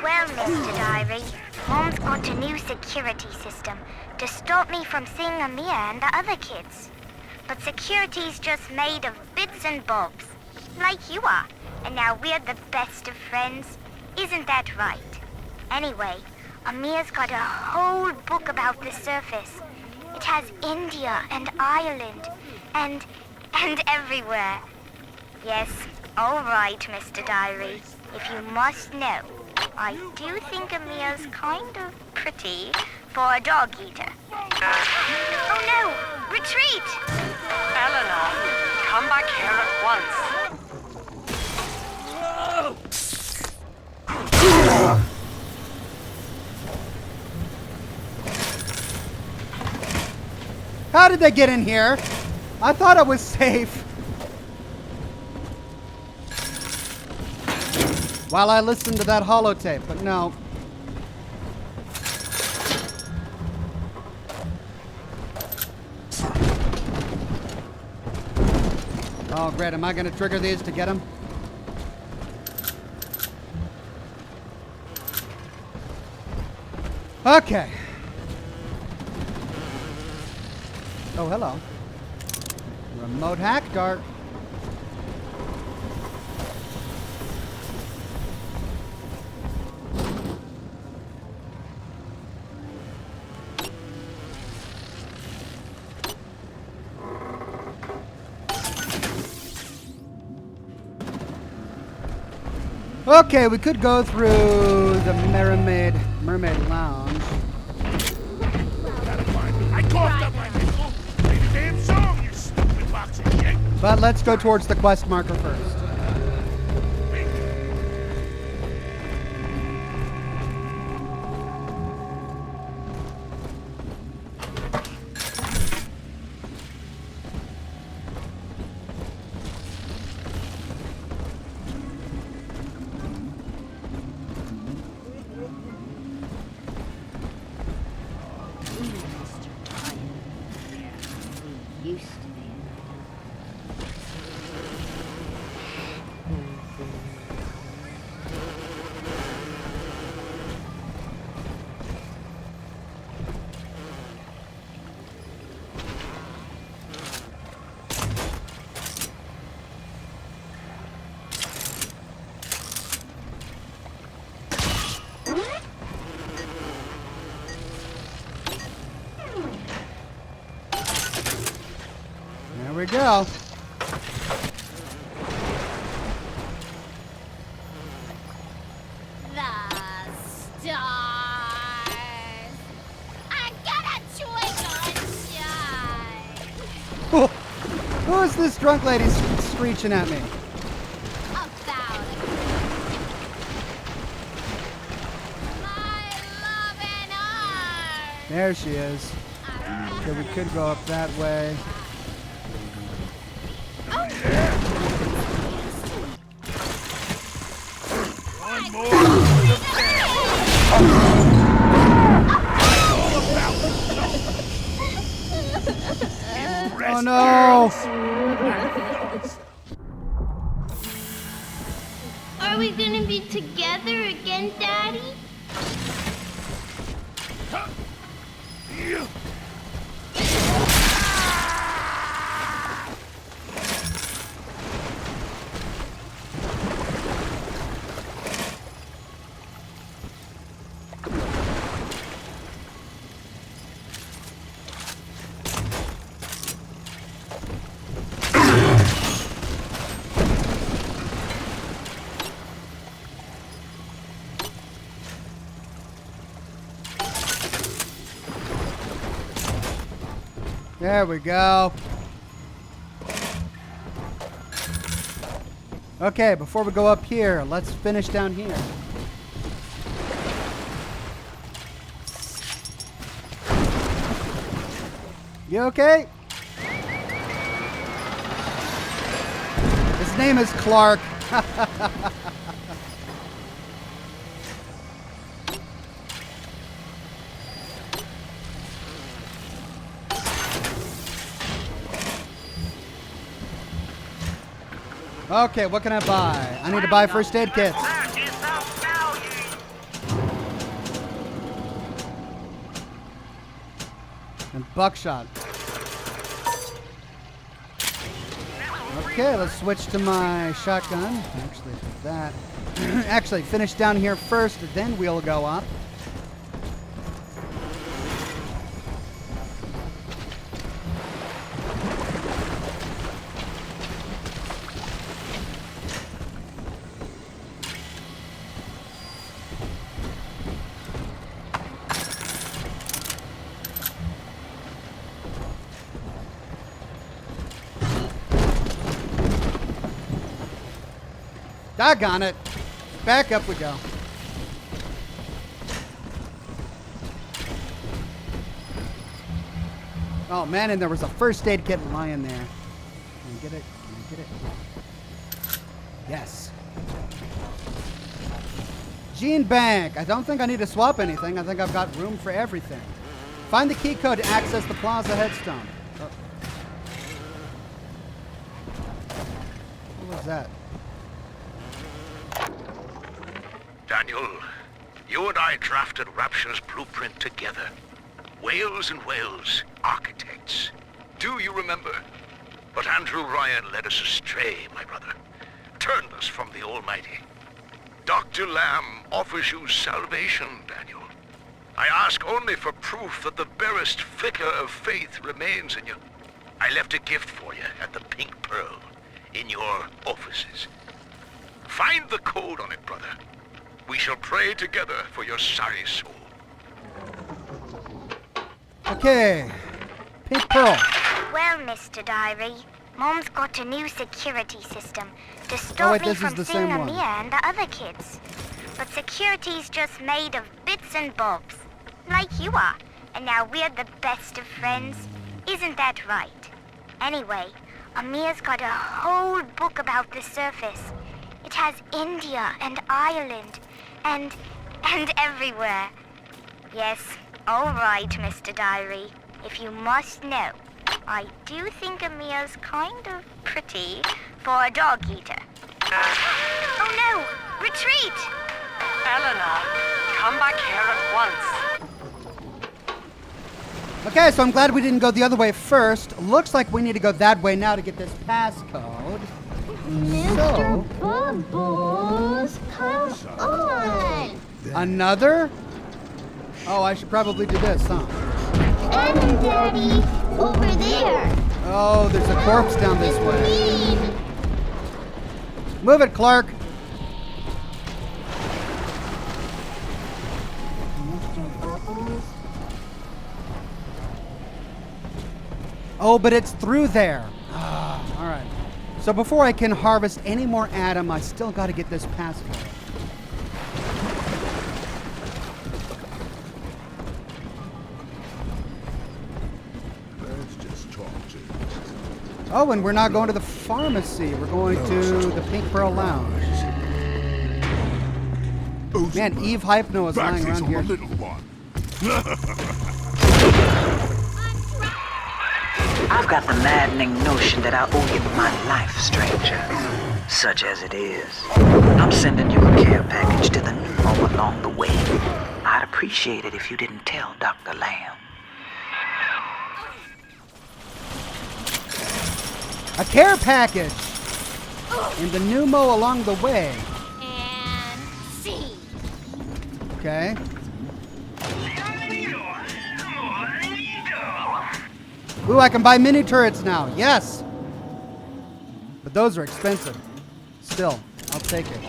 Well, Mr. Diary, Mom's got a new security system to stop me from seeing Amir and the other kids. But security's just made of bits and bobs, like you are. And now we're the best of friends. Isn't that right? Anyway, Amir's got a whole book about the surface. It has India and Ireland and everywhere. Yes, all right, Mr. Diary. If you must know, I do think Amir's kind of pretty for a dog eater. Oh no! Retreat! Eleanor, come back here at once. How did they get in here? I thought I was safe. While I listened to that holotape, but no. Oh, great. Am I going to trigger these to get him? Okay. Oh, hello. Remote hack dart. Okay, we could go through the Mermaid Lounge. I coughed up my nickel. Play the damn song, you stupid box of shit. But let's go towards the quest marker first. There we go. The stars are gonna twinkle and shine. Who is this drunk lady screeching at me? About my love and art. There she is. Okay, we could go up that way. One more for the bell. Oh no! Are we gonna be together again, Daddy? There we go. Okay, before we go up here, let's finish down here. You okay? His name is Clark. Okay, what can I buy? I need to buy first aid kits. And buckshot. Okay, let's switch to my shotgun. Actually, do that. Actually, finish down here first, then we'll go up. Doggone it. Back up we go. Oh man, and there was a first aid kit lying there. Can I get it? Can I get it? Yes. Gene Bank. I don't think I need to swap anything. I think I've got room for everything. Find the key code to access the Plaza headstone. Oh. What was that? Daniel, you and I drafted Rapture's blueprint together. Wales and Wales, architects. Do you remember? But Andrew Ryan led us astray, my brother. Turned us from the Almighty. Dr. Lamb offers you salvation, Daniel. I ask only for proof that the barest flicker of faith remains in you. I left a gift for you at the Pink Pearl, in your offices. Find the code on it, brother. We shall pray together for your sorry soul. Okay. Pink Pearl. Well, Mr. Diary, Mom's got a new security system to stop me from seeing Amir and the other kids. But security's just made of bits and bobs, like you are. And now we're the best of friends. Isn't that right? Anyway, Amir's got a whole book about the surface. It has India and Ireland and everywhere. Yes, all right, Mr. Diary. If you must know, I do think Amir's kind of pretty for a dog eater. Oh no! Retreat! Eleanor, come back here at once. Okay, so I'm glad we didn't go the other way first. Looks like we need to go that way now to get this passcode. Mr. Bubbles, come on! Another? Oh, I should probably do this, huh? And Daddy, over there. Oh, there's a corpse down this way. Move it, Clark. Oh, but it's through there. All right. So before I can harvest any more Adam, I still got to get this passcode. Oh, and we're not going to the pharmacy. We're going to the Pink Pearl Lounge. Man, Eve Hypno is lying around here. I've got the maddening notion that I owe you my life, stranger. Such as it is. I'm sending you a care package to the pneumo along the way. I'd appreciate it if you didn't tell Dr. Lamb. A care package! And the pneumo along the way. And see. Okay. Ooh, I can buy mini turrets now. Yes! But those are expensive. Still, I'll take it.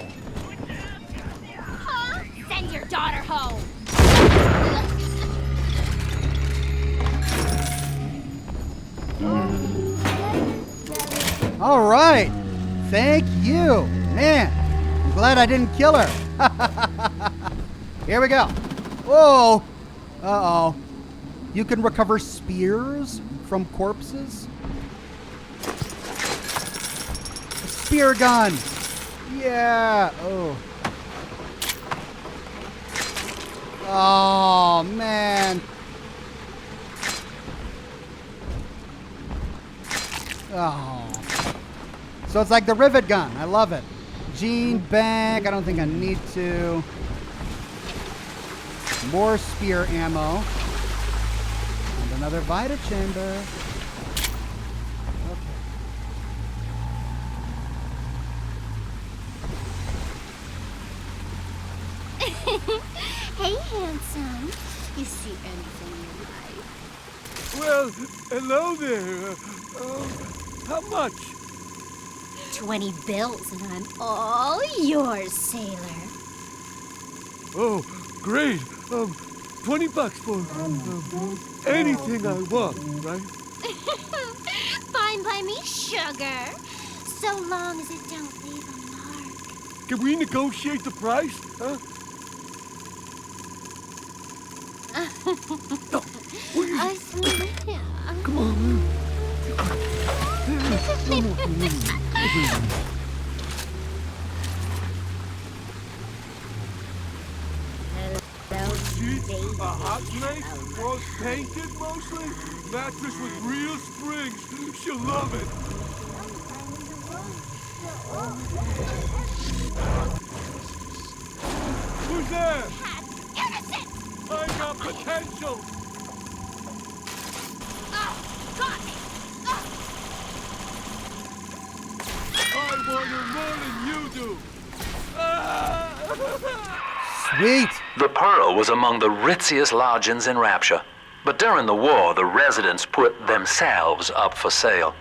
Huh? Send your daughter home. All right. Thank you. Man, I'm glad I didn't kill her. Here we go. Whoa. Uh-oh. You can recover spears from corpses? A spear gun. Yeah. Oh. Oh, man. Oh. So it's like the rivet gun. I love it. Gene Bank. I don't think I need to. More spear ammo. And another Vita chamber. Okay. Hey, handsome. You see anything you like? Well, hello there. How much? 20 bills and I'm all yours, sailor. Oh, great. $20 for anything I want, right? Fine by me, sugar. So long as it don't leave a mark. Can we negotiate the price? Huh? I swear. Come on. Sheets, a hot plate, walls painted mostly, mattress with real springs. She'll love it. Who's there? Innocent! I got potential. Oh, got me! I want her more than you do. Sweet. The Pearl was among the ritziest lodgings in Rapture. But during the war, the residents put themselves up for sale.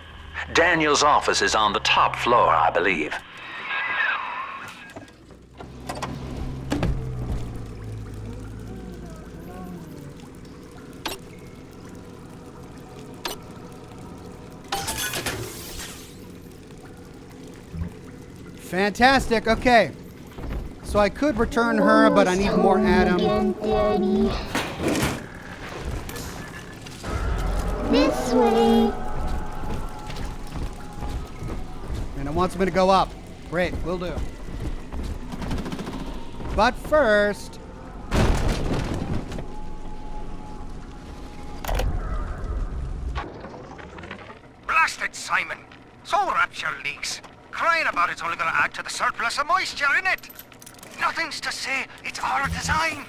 Daniel's office is on the top floor, I believe. Fantastic. Okay. So I could return her, but I need more Adam. Daddy. This way. And it wants me to go up. Great, will do. But first... Blasted Simon! So Rapture leaks. Crying about it's only going to add to the surplus of moisture in it. Nothing's to say it's our design.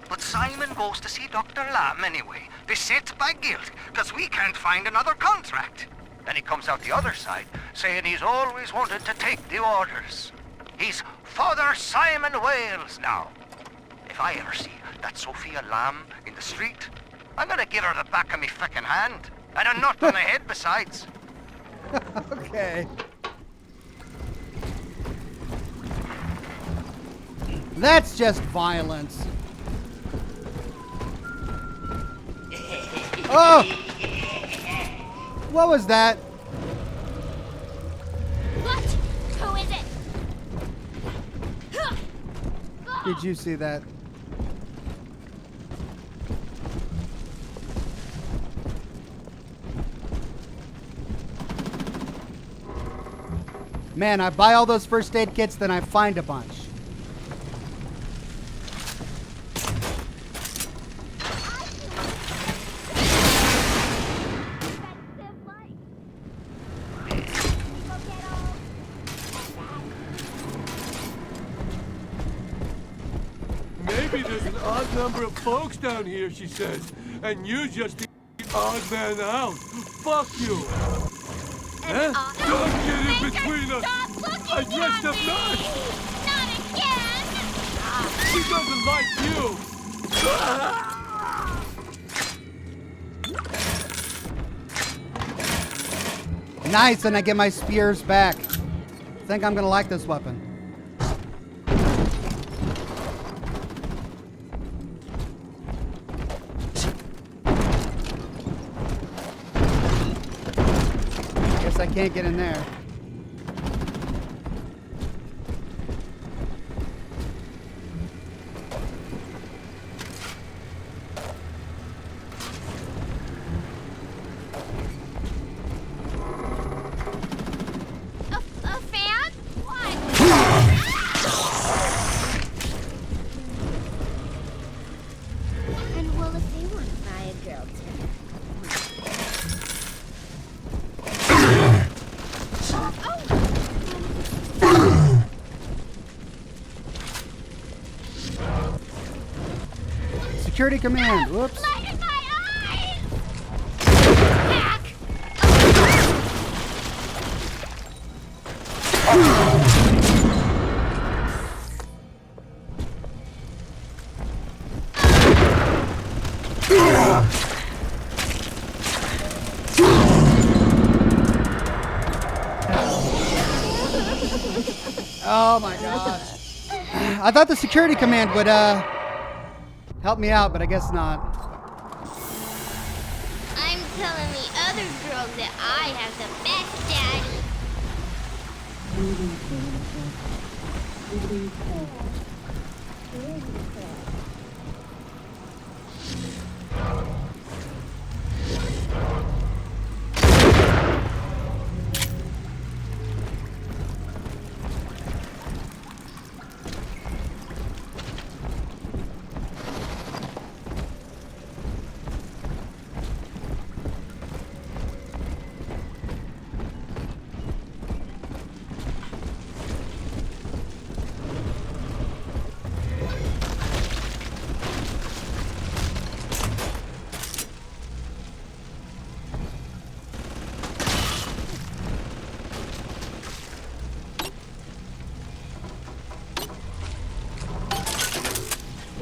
But Simon goes to see Dr. Lamb anyway, beset by guilt, because we can't find another contract. Then he comes out the other side, saying he's always wanted to take the orders. He's Father Simon Wales now. If I ever see that Sophia Lamb in the street, I'm gonna give her the back of me feckin' hand, and a nut on the head besides. Okay. That's just violence. Oh! What was that? What? Who is it? Did you see that? Man, I buy all those first aid kits, then I find a bunch. Maybe there's an odd number of folks down here, she says, and you just the odd man out. Fuck you. Huh? Don't get in between us. I dressed up nice. Not again! She doesn't like you. Nice, and I get my spears back. I think I'm gonna like this weapon. Guess I can't get in there. A fan? What? And well, if they want to buy a girl too. Security command. Whoops. Light in my eyes! Back! my gosh. I thought the security command would help me out, but I guess not. I'm telling the other girls that I have the best daddy.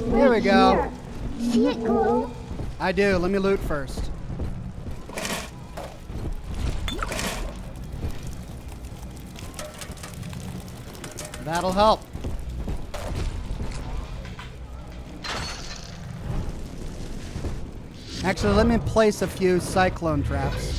There we go. See it glow? I do. Let me loot first. That'll help. Actually, let me place a few cyclone traps.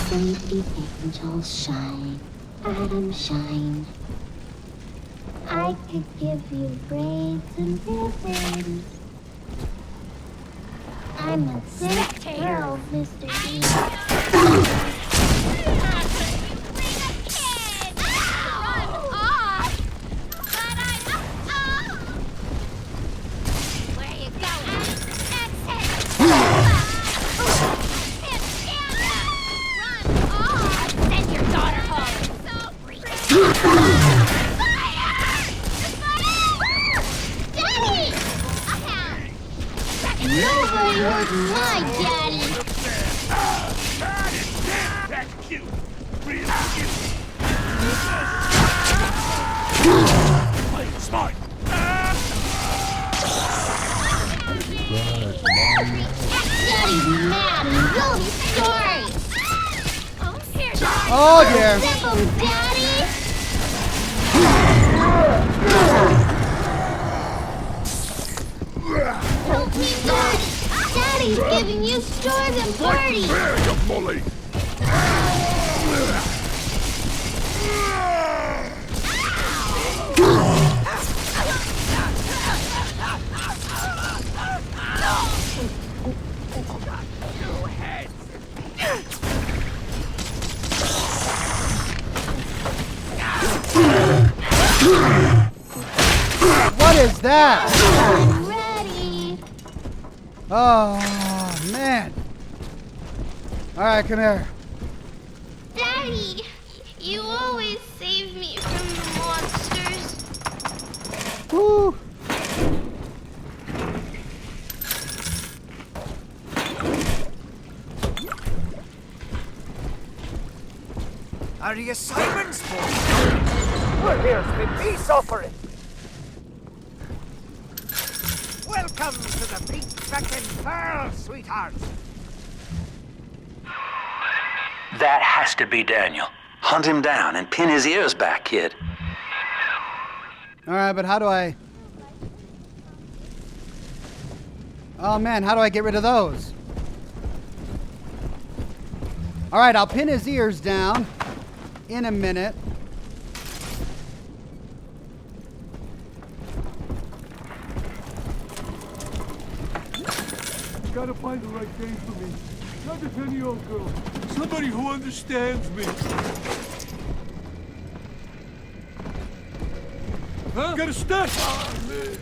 Baby angels shine, Adam shine. I could give you braids and ribbons. I'm a sick girl, Mr. D. Where are you going? Send your daughter home. Daddy! Nobody hurt my daddy. That's cute. Real cute. Play smart. Daddy's mad and really sorry. Oh dear. Simple, Daddy. Help me, Daddy. Daddy's giving you stores and parties. Molly. What is that? I'm ready. Oh, man. All right, come here. Daddy, you always save me from the monsters. Woo. Are you Simon's boy? Well, here's the peace offering. Welcome to the Pink Frickin' Pearl, sweetheart. That has to be Daniel. Hunt him down and pin his ears back, kid. All right, but how do I... Oh, man, how do I get rid of those? All right, I'll pin his ears down in a minute. You gotta find the right game for me. Not just any old girl. Somebody who understands me. Huh? Got a stash! Oh, man.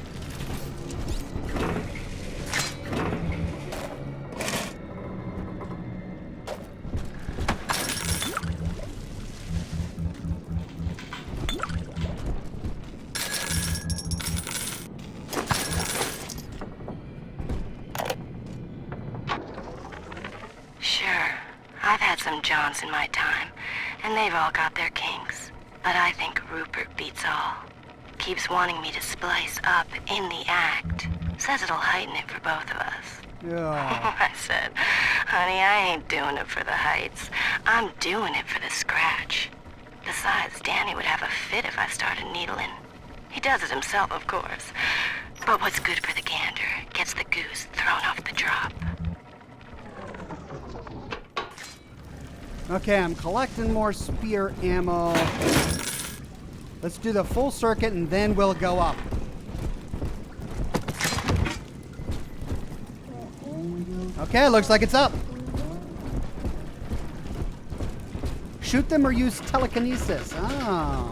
I've had some Johns in my time, and they've all got their kinks. But I think Rupert beats all. Keeps wanting me to splice up in the act. Says it'll heighten it for both of us. Yeah. I said, honey, I ain't doing it for the heights. I'm doing it for the scratch. Besides, Danny would have a fit if I started needling. He does it himself, of course. But what's good for the gander gets the goose thrown off the drop. Okay, I'm collecting more spear ammo. Let's do the full circuit and then we'll go up. Okay, looks like it's up. Shoot them or use telekinesis. Oh.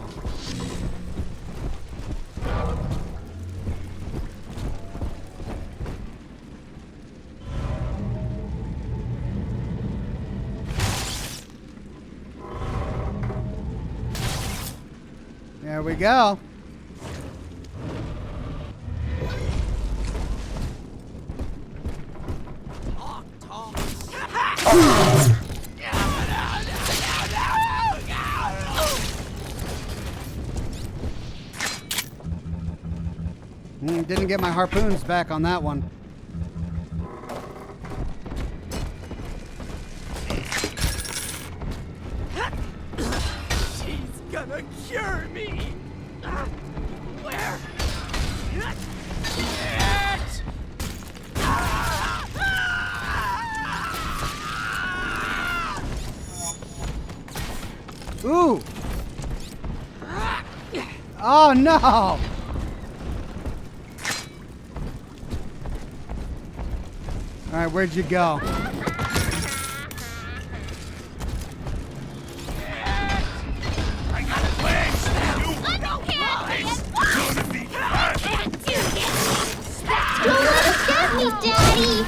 There we go. Didn't get my harpoons back on that one. She's gonna cure me. Where? Ooh! Oh no! Alright, where'd you go? Don't let us get me, Daddy!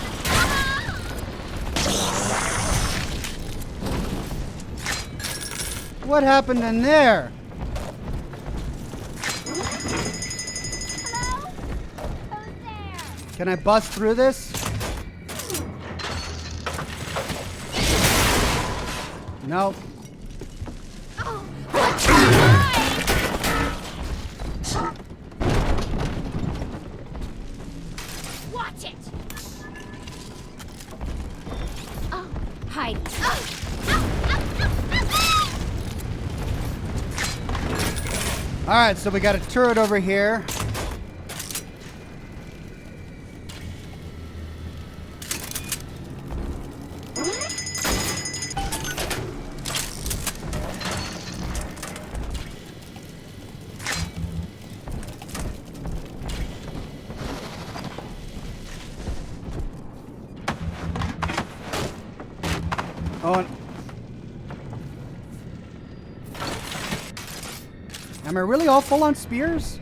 What happened in there? Can I bust through this? Nope. Watch it! Oh, hide. Alright, so we got a turret over here. Oh, am I really all full on spears?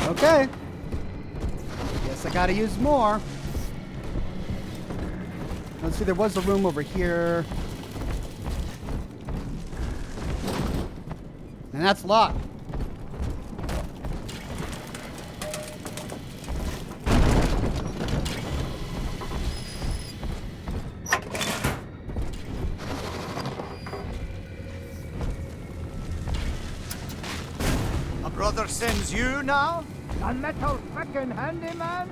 Okay. Guess I gotta use more. Let's see, there was a room over here. And that's locked. Brother sends you now? A metal frickin' handyman?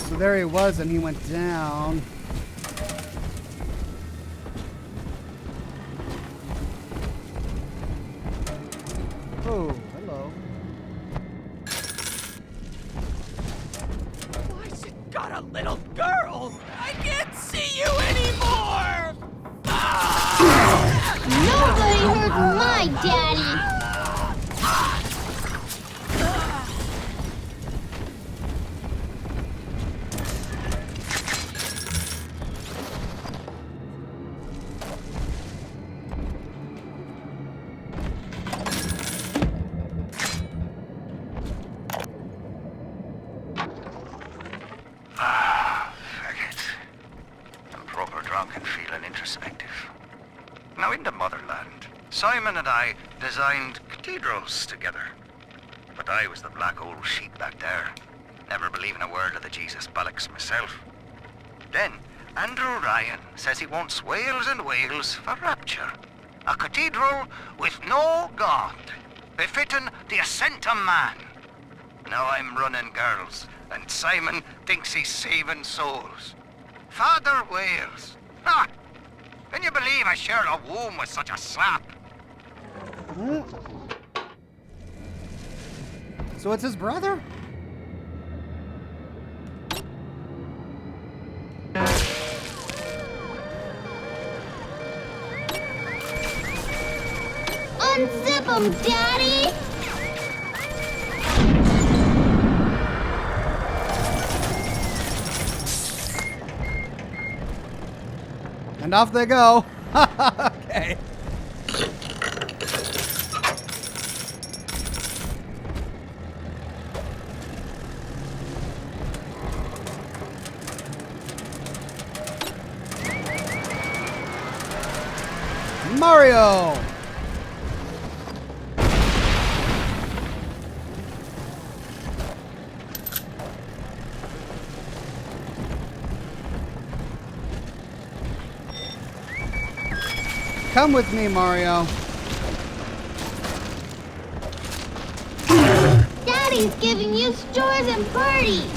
So there he was, and he went down. Oh, hello. Why she got a little girl? I can't see you anymore! Nobody hurt my daddy! I'm proper drunk and Now, in the motherland, Simon and I designed cathedrals together. But I was the black old sheep back there, never believing a word of the Jesus bollocks myself. Then, Andrew Ryan says he wants whales and whales for rapture. A cathedral with no God, befitting the ascent of man. Now I'm running girls, and Simon thinks he's saving souls. Father Wales. Ah! Can you believe I shared a womb with such a slap? So it's his brother? Unzip him, Daddy! And off they go. Okay. Mario! Come with me, Mario. Daddy's giving you stores and parties!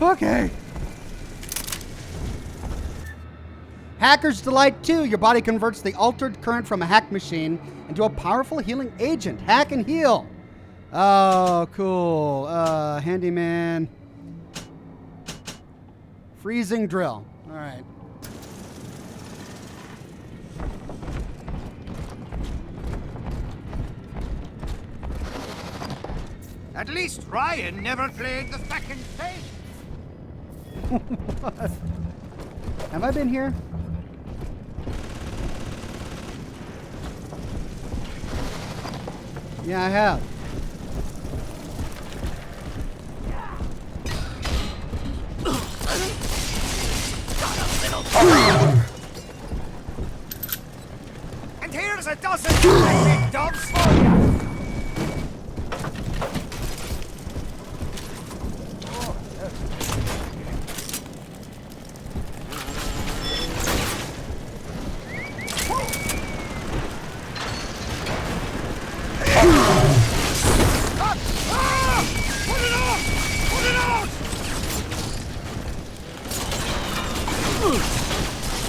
Okay. Hacker's Delight 2. Your body converts the altered current from a hack machine into a powerful healing agent. Hack and heal. Oh, cool. Handyman. Freezing drill. All right. At least Ryan never played the fucking thing. What? Have I been here? Yeah, I have. And here's a dozen big dogs for you.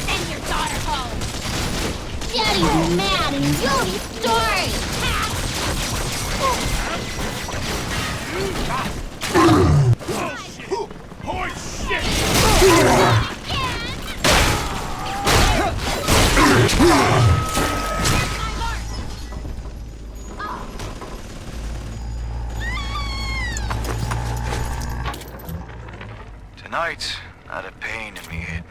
Send your daughter home! Daddy's mad and you'll be sorry! Tonight, I had a pain in me head.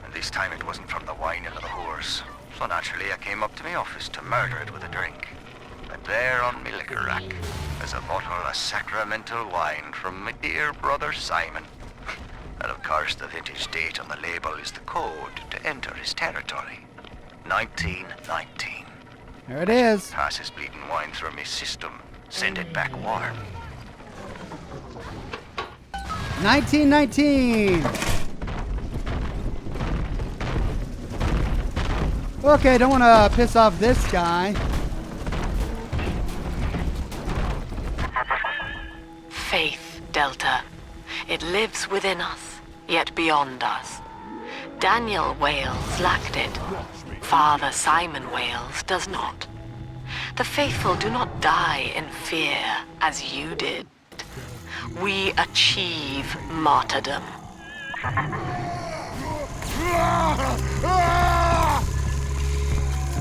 And this time it wasn't from the whining of the whores. So naturally I came up to my office to murder it with a drink. And there on me liquor rack is a bottle of sacramental wine from my dear brother Simon. And of course the vintage date on the label is the code to enter his territory. 1919. There it is. Pass his bleeding wine through my system. Send it back warm. 1919. Okay, don't want to piss off this guy. Faith, Delta. It lives within us, yet beyond us. Daniel Wales lacked it. Father Simon Wales does not. The faithful do not die in fear as you did. We achieve martyrdom.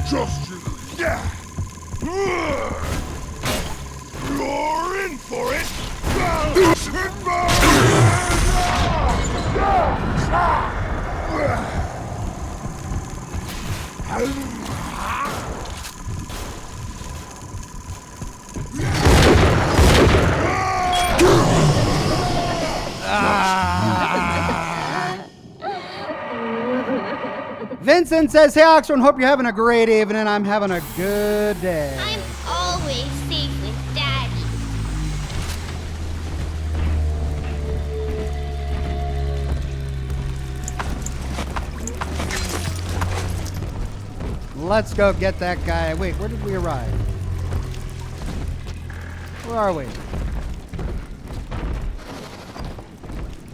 Just you. You're in for it. Vincent says, hey, Oxhorn, hope you're having a great evening. I'm having a good day. I'm always safe with Daddy. Let's go get that guy. Wait, where did we arrive? Where are we?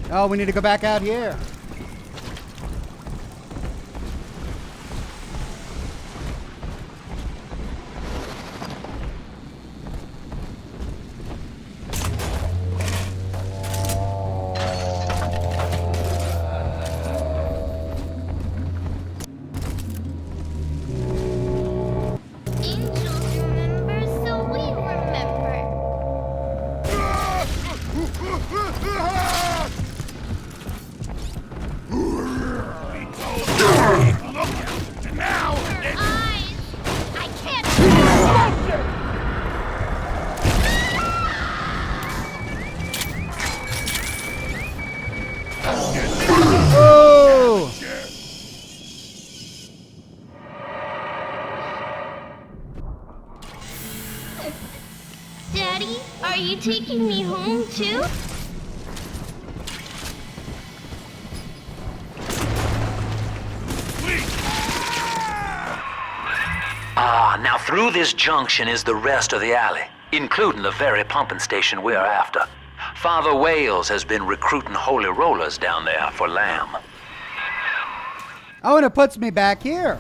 Oh, we need to go back out here. Angels remember, so we remember. Now! Her eyes! I can't. Oh! Daddy, are you taking me home too? Now through this junction is the rest of the alley, including the very pumping station we're after. Father Wales has been recruiting holy rollers down there for lamb. Oh, and it puts me back here.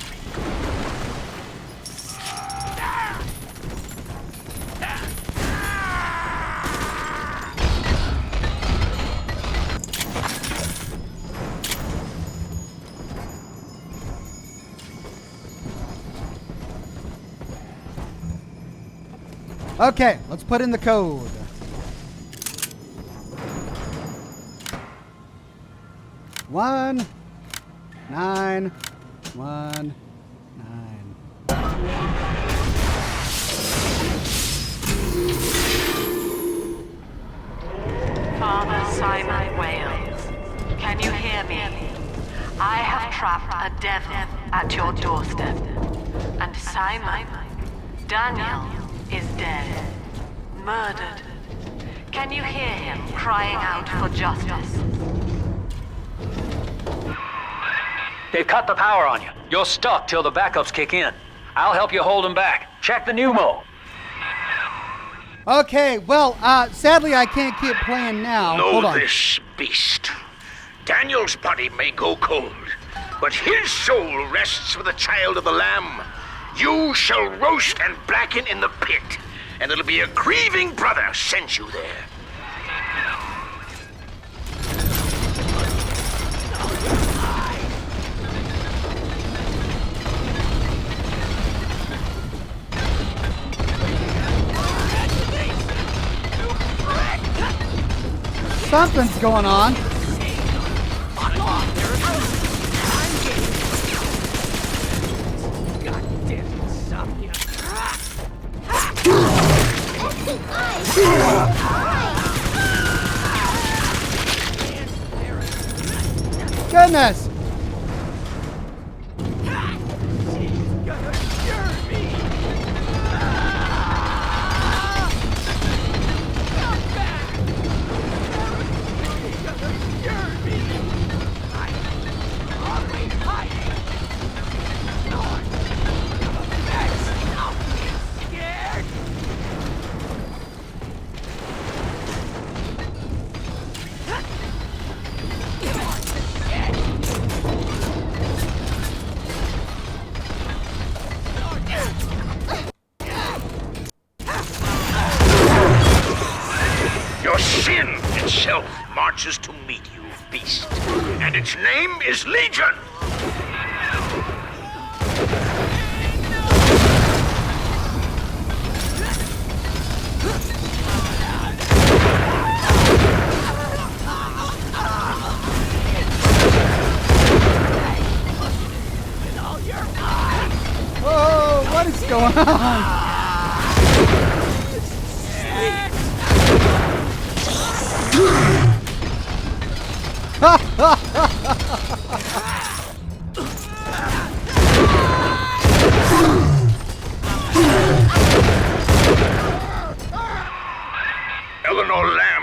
Okay, let's put in the code. One, 9, 1, 9. Father Simon Wales, can you hear me? I have trapped a devil at your doorstep. And Simon, Daniel, is dead. Murdered. Can you hear him crying out for justice? They've cut the power on you. You're stuck till the backups kick in. I'll help you hold them back. Check the pneumo. Okay, well, sadly I can't keep playing now. Hold Know on. this, beast. Daniel's body may go cold, but his soul rests with the child of the Lamb. You shall roast and blacken in the pit, and it'll be a grieving brother sent you there. Something's going on. Goodness! Your sin itself marches to meet you, beast, and its name is Legion. Whoa, what is going on?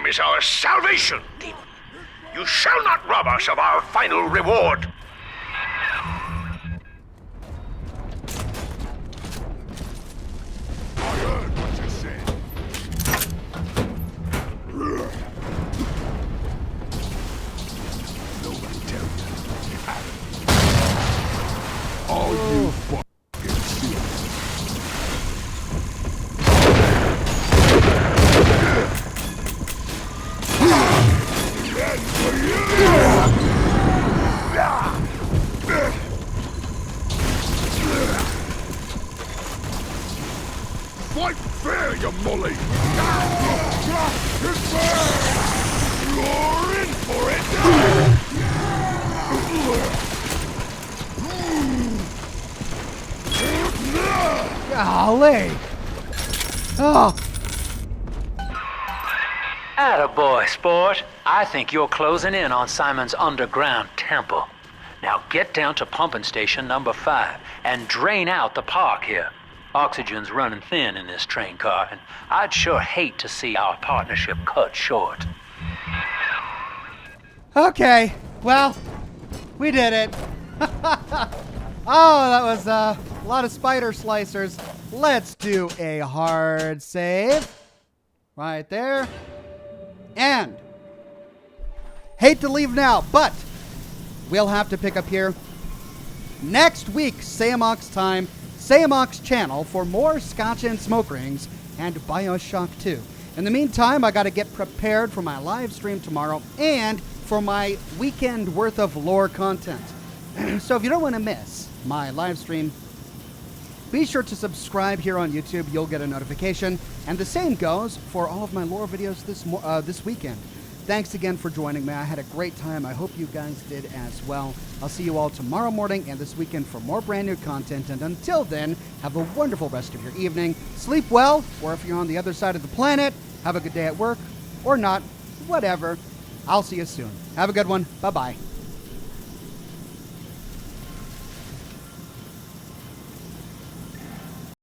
is our salvation, demon. You shall not rob us of our final reward. I heard what you said. Nobody tell you. All you fucking shit. That's for you! Fight fair, you mully! You're in for it! Golly! Oh! Attaboy, sport. I think you're closing in on Simon's underground temple. Now get down to pumping station number 5 and drain out the park here. Oxygen's running thin in this train car, and I'd sure hate to see our partnership cut short. Okay, well, we did it. Oh, that was a lot of spider slicers. Let's do a hard save. Right there. And hate to leave now, but we'll have to pick up here next week, Samox time, Samox channel for more Scotch and Smoke Rings and Bioshock 2. In the meantime, I got to get prepared for my live stream tomorrow and for my weekend worth of lore content. So if you don't want to miss my live stream, be sure to subscribe here on YouTube. You'll get a notification. And the same goes for all of my lore videos this weekend. Thanks again for joining me. I had a great time. I hope you guys did as well. I'll see you all tomorrow morning and this weekend for more brand new content. And until then, have a wonderful rest of your evening. Sleep well, or if you're on the other side of the planet, have a good day at work, or not, whatever. I'll see you soon. Have a good one. Bye-bye.